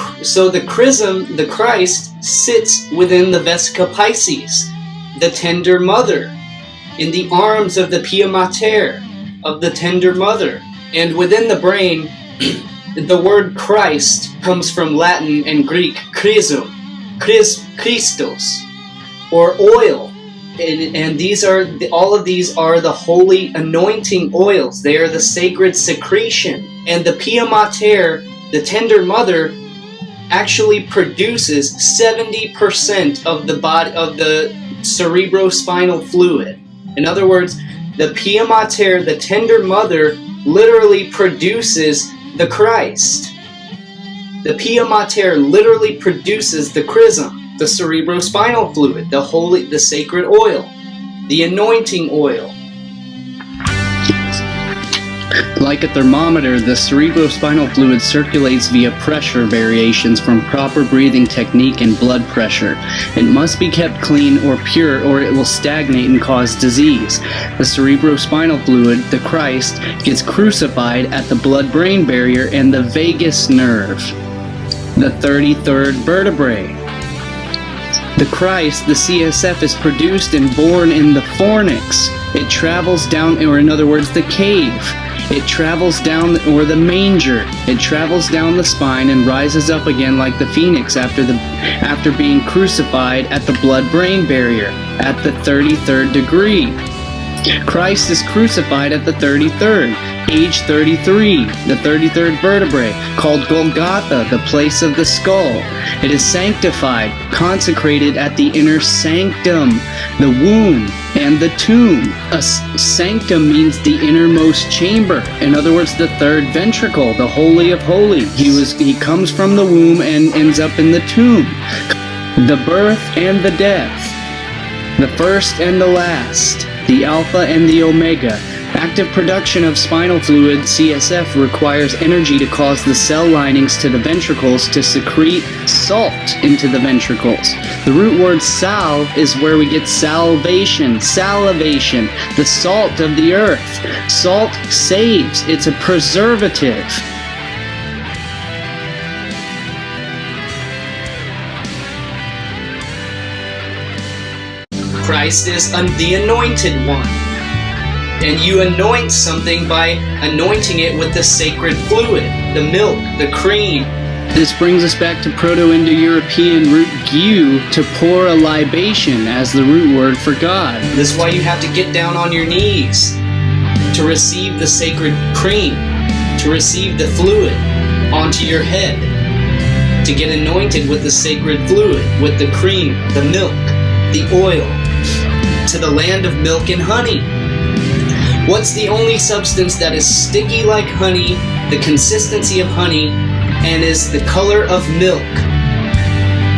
chrism, the Christ, sits within the vesica piscis, the tender mother, in the arms of the pia mater, of the tender mother. And within the brain, the word Christ comes from Latin and Greek chrism, Christos, or oil. And these are all of these are the holy anointing oils. They are the sacred secretion. And the pia mater, the tender mother, actually produces 70% of the body, of the cerebrospinal fluid. In other words, the pia mater, the tender mother, literally produces the Christ. The pia mater literally produces the chrism, the cerebrospinal fluid, the holy, the sacred oil, the anointing oil. Like a thermometer, the cerebrospinal fluid circulates via pressure variations from proper breathing technique and blood pressure. It must be kept clean or pure, or it will stagnate and cause disease. The cerebrospinal fluid, the Christ, gets crucified at the blood-brain barrier and the vagus nerve, the 33rd vertebrae. The Christ, the CSF, is produced and born in the fornix. It travels down, or in other words, the cave. It travels down, or the manger. It travels down the spine and rises up again like the phoenix after being crucified at the blood-brain barrier at the 33rd degree. Christ is crucified at the 33rd, age 33, the 33rd vertebrae, called Golgotha, the place of the skull. It is sanctified, consecrated at the inner sanctum, the womb, and the tomb. A sanctum means the innermost chamber. In other words, the third ventricle, the holy of holies. He comes from the womb and ends up in the tomb. The birth and the death, the first and the last, the alpha and the omega. Active production of spinal fluid, CSF, requires energy to cause the cell linings to the ventricles to secrete salt into the ventricles. The root word sal is where we get salvation, salivation, the salt of the earth. Salt saves. It's a preservative. Christ is the anointed one. And you anoint something by anointing it with the sacred fluid, the milk, the cream. This brings us back to Proto-Indo-European root gu, to pour a libation as the root word for God. This is why you have to get down on your knees to receive the sacred cream, to receive the fluid onto your head, to get anointed with the sacred fluid, with the cream, the milk, the oil, to the land of milk and honey. What's the only substance that is sticky like honey, the consistency of honey, and is the color of milk?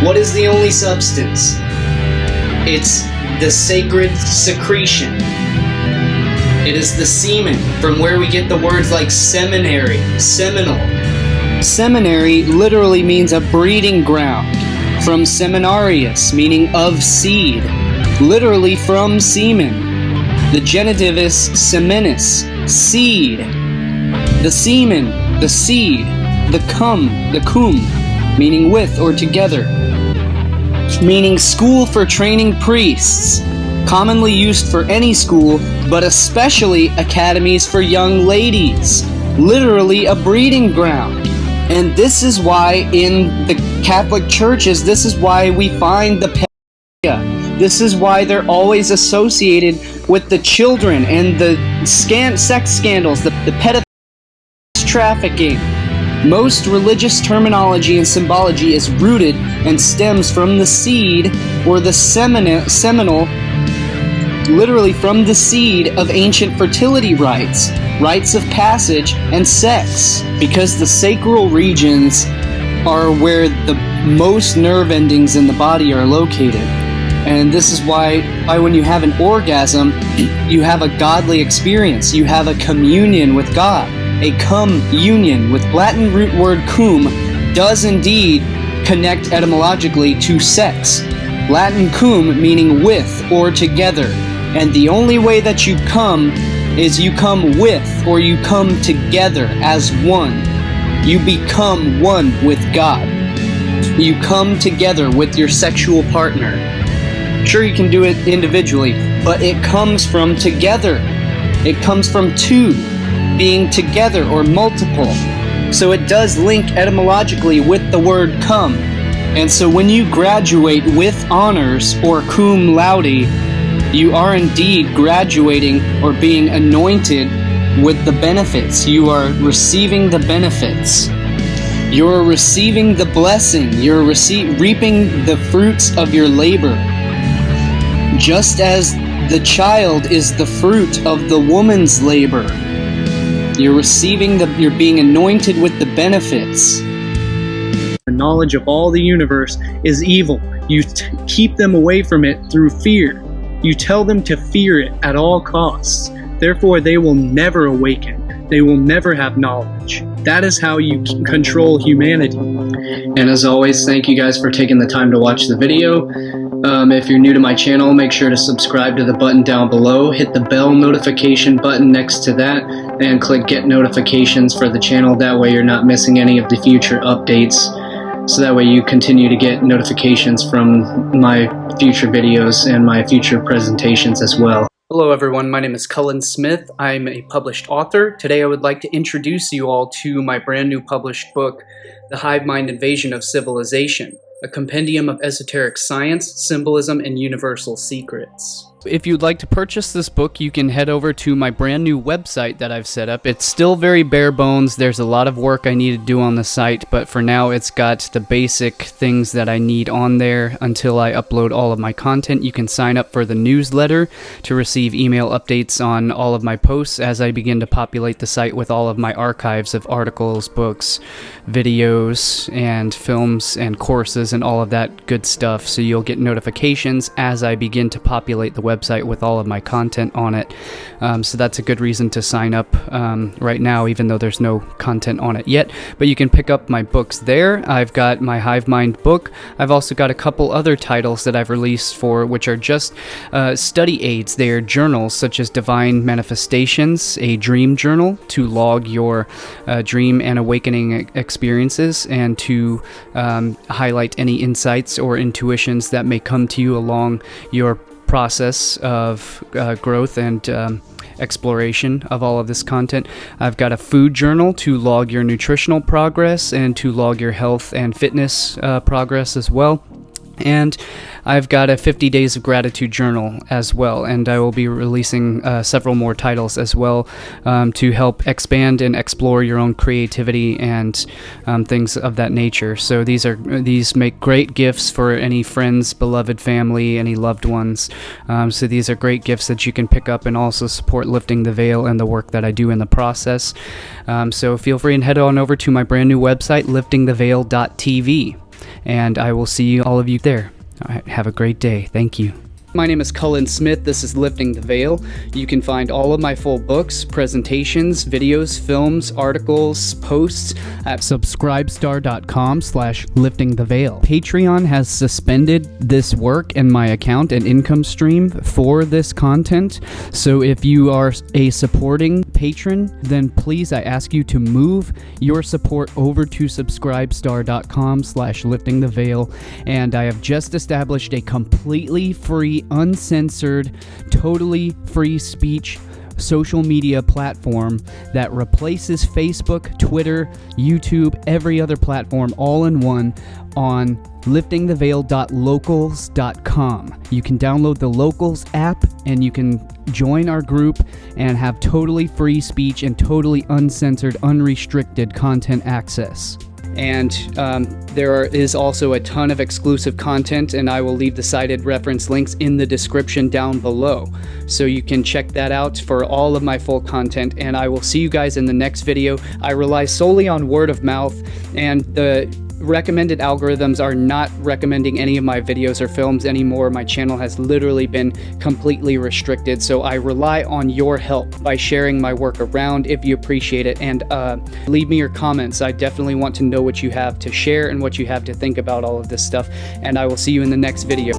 What is the only substance? It's the sacred secretion. It is the semen, from where we get the words like seminary, seminal. Seminary literally means a breeding ground, from seminarius, meaning of seed, literally from semen. The genitive is semenis, seed. The semen, the seed. The cum, meaning with or together. Meaning school for training priests. Commonly used for any school, but especially academies for young ladies. literally a breeding ground. And this is why in the Catholic churches, this is why we find the pedophilia. This is why they're always associated with the children and the sex scandals, the pedophilia, trafficking. Most religious terminology and symbology is rooted and stems from the seed or the seminal, literally from the seed of ancient fertility rites, rites of passage, and sex, because the sacral regions are where the most nerve endings in the body are located. And this is why when you have an orgasm, you have a godly experience. You have a communion with God. A cum-union, with Latin root word cum, does indeed connect etymologically to sex. Latin cum meaning with or together. And the only way that you come is you come with, or you come together as one. You become one with God. You come together with your sexual partner. Sure, you can do it individually, but it comes from together. It comes from two being together or multiple. So it does link etymologically with the word come. And so when you graduate with honors or cum laude, you are indeed graduating or being anointed with the benefits. You are receiving the benefits. You're receiving the blessing. You're reaping the fruits of your labor. Just as the child is the fruit of the woman's labor. You're being anointed with the benefits. The knowledge of all the universe is evil. You keep them away from it through fear. You tell them to fear it at all costs. Therefore, they will never awaken. They will never have knowledge. That is how you control humanity. And as always, thank you guys for taking the time to watch the video. If you're new to my channel, make sure to subscribe to the button down below. Hit the bell notification button next to that and click get notifications for the channel. That way you're not missing any of the future updates. So that way you continue to get notifications from my future videos and my future presentations as well. Hello everyone, my name is Cullen Smith. I'm a published author. Today I would like to introduce you all to my brand new published book, The Hive Mind Invasion of Civilization, a compendium of esoteric science, symbolism, and universal secrets. If you'd like to purchase this book, you can head over to my brand new website that I've set up. It's still very bare bones. There's a lot of work I need to do on the site, but for now it's got the basic things that I need on there until I upload all of my content. You can sign up for the newsletter to receive email updates on all of my posts as I begin to populate the site with all of my archives of articles, books, videos, and films and courses and all of that good stuff. So you'll get notifications as I begin to populate the website with all of my content on it. So that's a good reason to sign up right now, even though there's no content on it yet. But you can pick up my books there. I've got my Hive Mind book. I've also got a couple other titles that I've released for, which are just study aids. They are journals such as Divine Manifestations, a dream journal to log your dream and awakening experiences and to highlight any insights or intuitions that may come to you along your process of growth and exploration of all of this content. I've got a food journal to log your nutritional progress and to log your health and fitness progress as well. And I've got a 50 Days of Gratitude journal as well, and I will be releasing several more titles as well to help expand and explore your own creativity and things of that nature. So these make great gifts for any friends, beloved family, any loved ones. So these are great gifts that you can pick up and also support Lifting the Veil and the work that I do in the process. So feel free and head on over to my brand new website, liftingtheveil.tv. And I will see all of you there. All right, have a great day. Thank you. My name is Cullen Smith. This is Lifting the Veil. You can find all of my full books, presentations, videos, films, articles, posts at subscribestar.com/liftingtheveil. Patreon has suspended this work and my account and income stream for this content. So if you are a supporting patron, then please I ask you to move your support over to subscribestar.com/liftingtheveil. And I have just established a completely free, uncensored, totally free speech social media platform that replaces Facebook, Twitter, YouTube, every other platform all in one on liftingtheveil.locals.com. You can download the Locals app and you can join our group and have totally free speech and totally uncensored, unrestricted content access. And there is also a ton of exclusive content, and I will leave the cited reference links in the description down below. So you can check that out for all of my full content, and I will see you guys in the next video. I rely solely on word of mouth, and the recommended algorithms are not recommending any of my videos or films anymore. My channel has literally been completely restricted, so I rely on your help by sharing my work around if you appreciate it, and leave me your comments. I definitely want to know what you have to share and what you have to think about all of this stuff, and I will see you in the next video.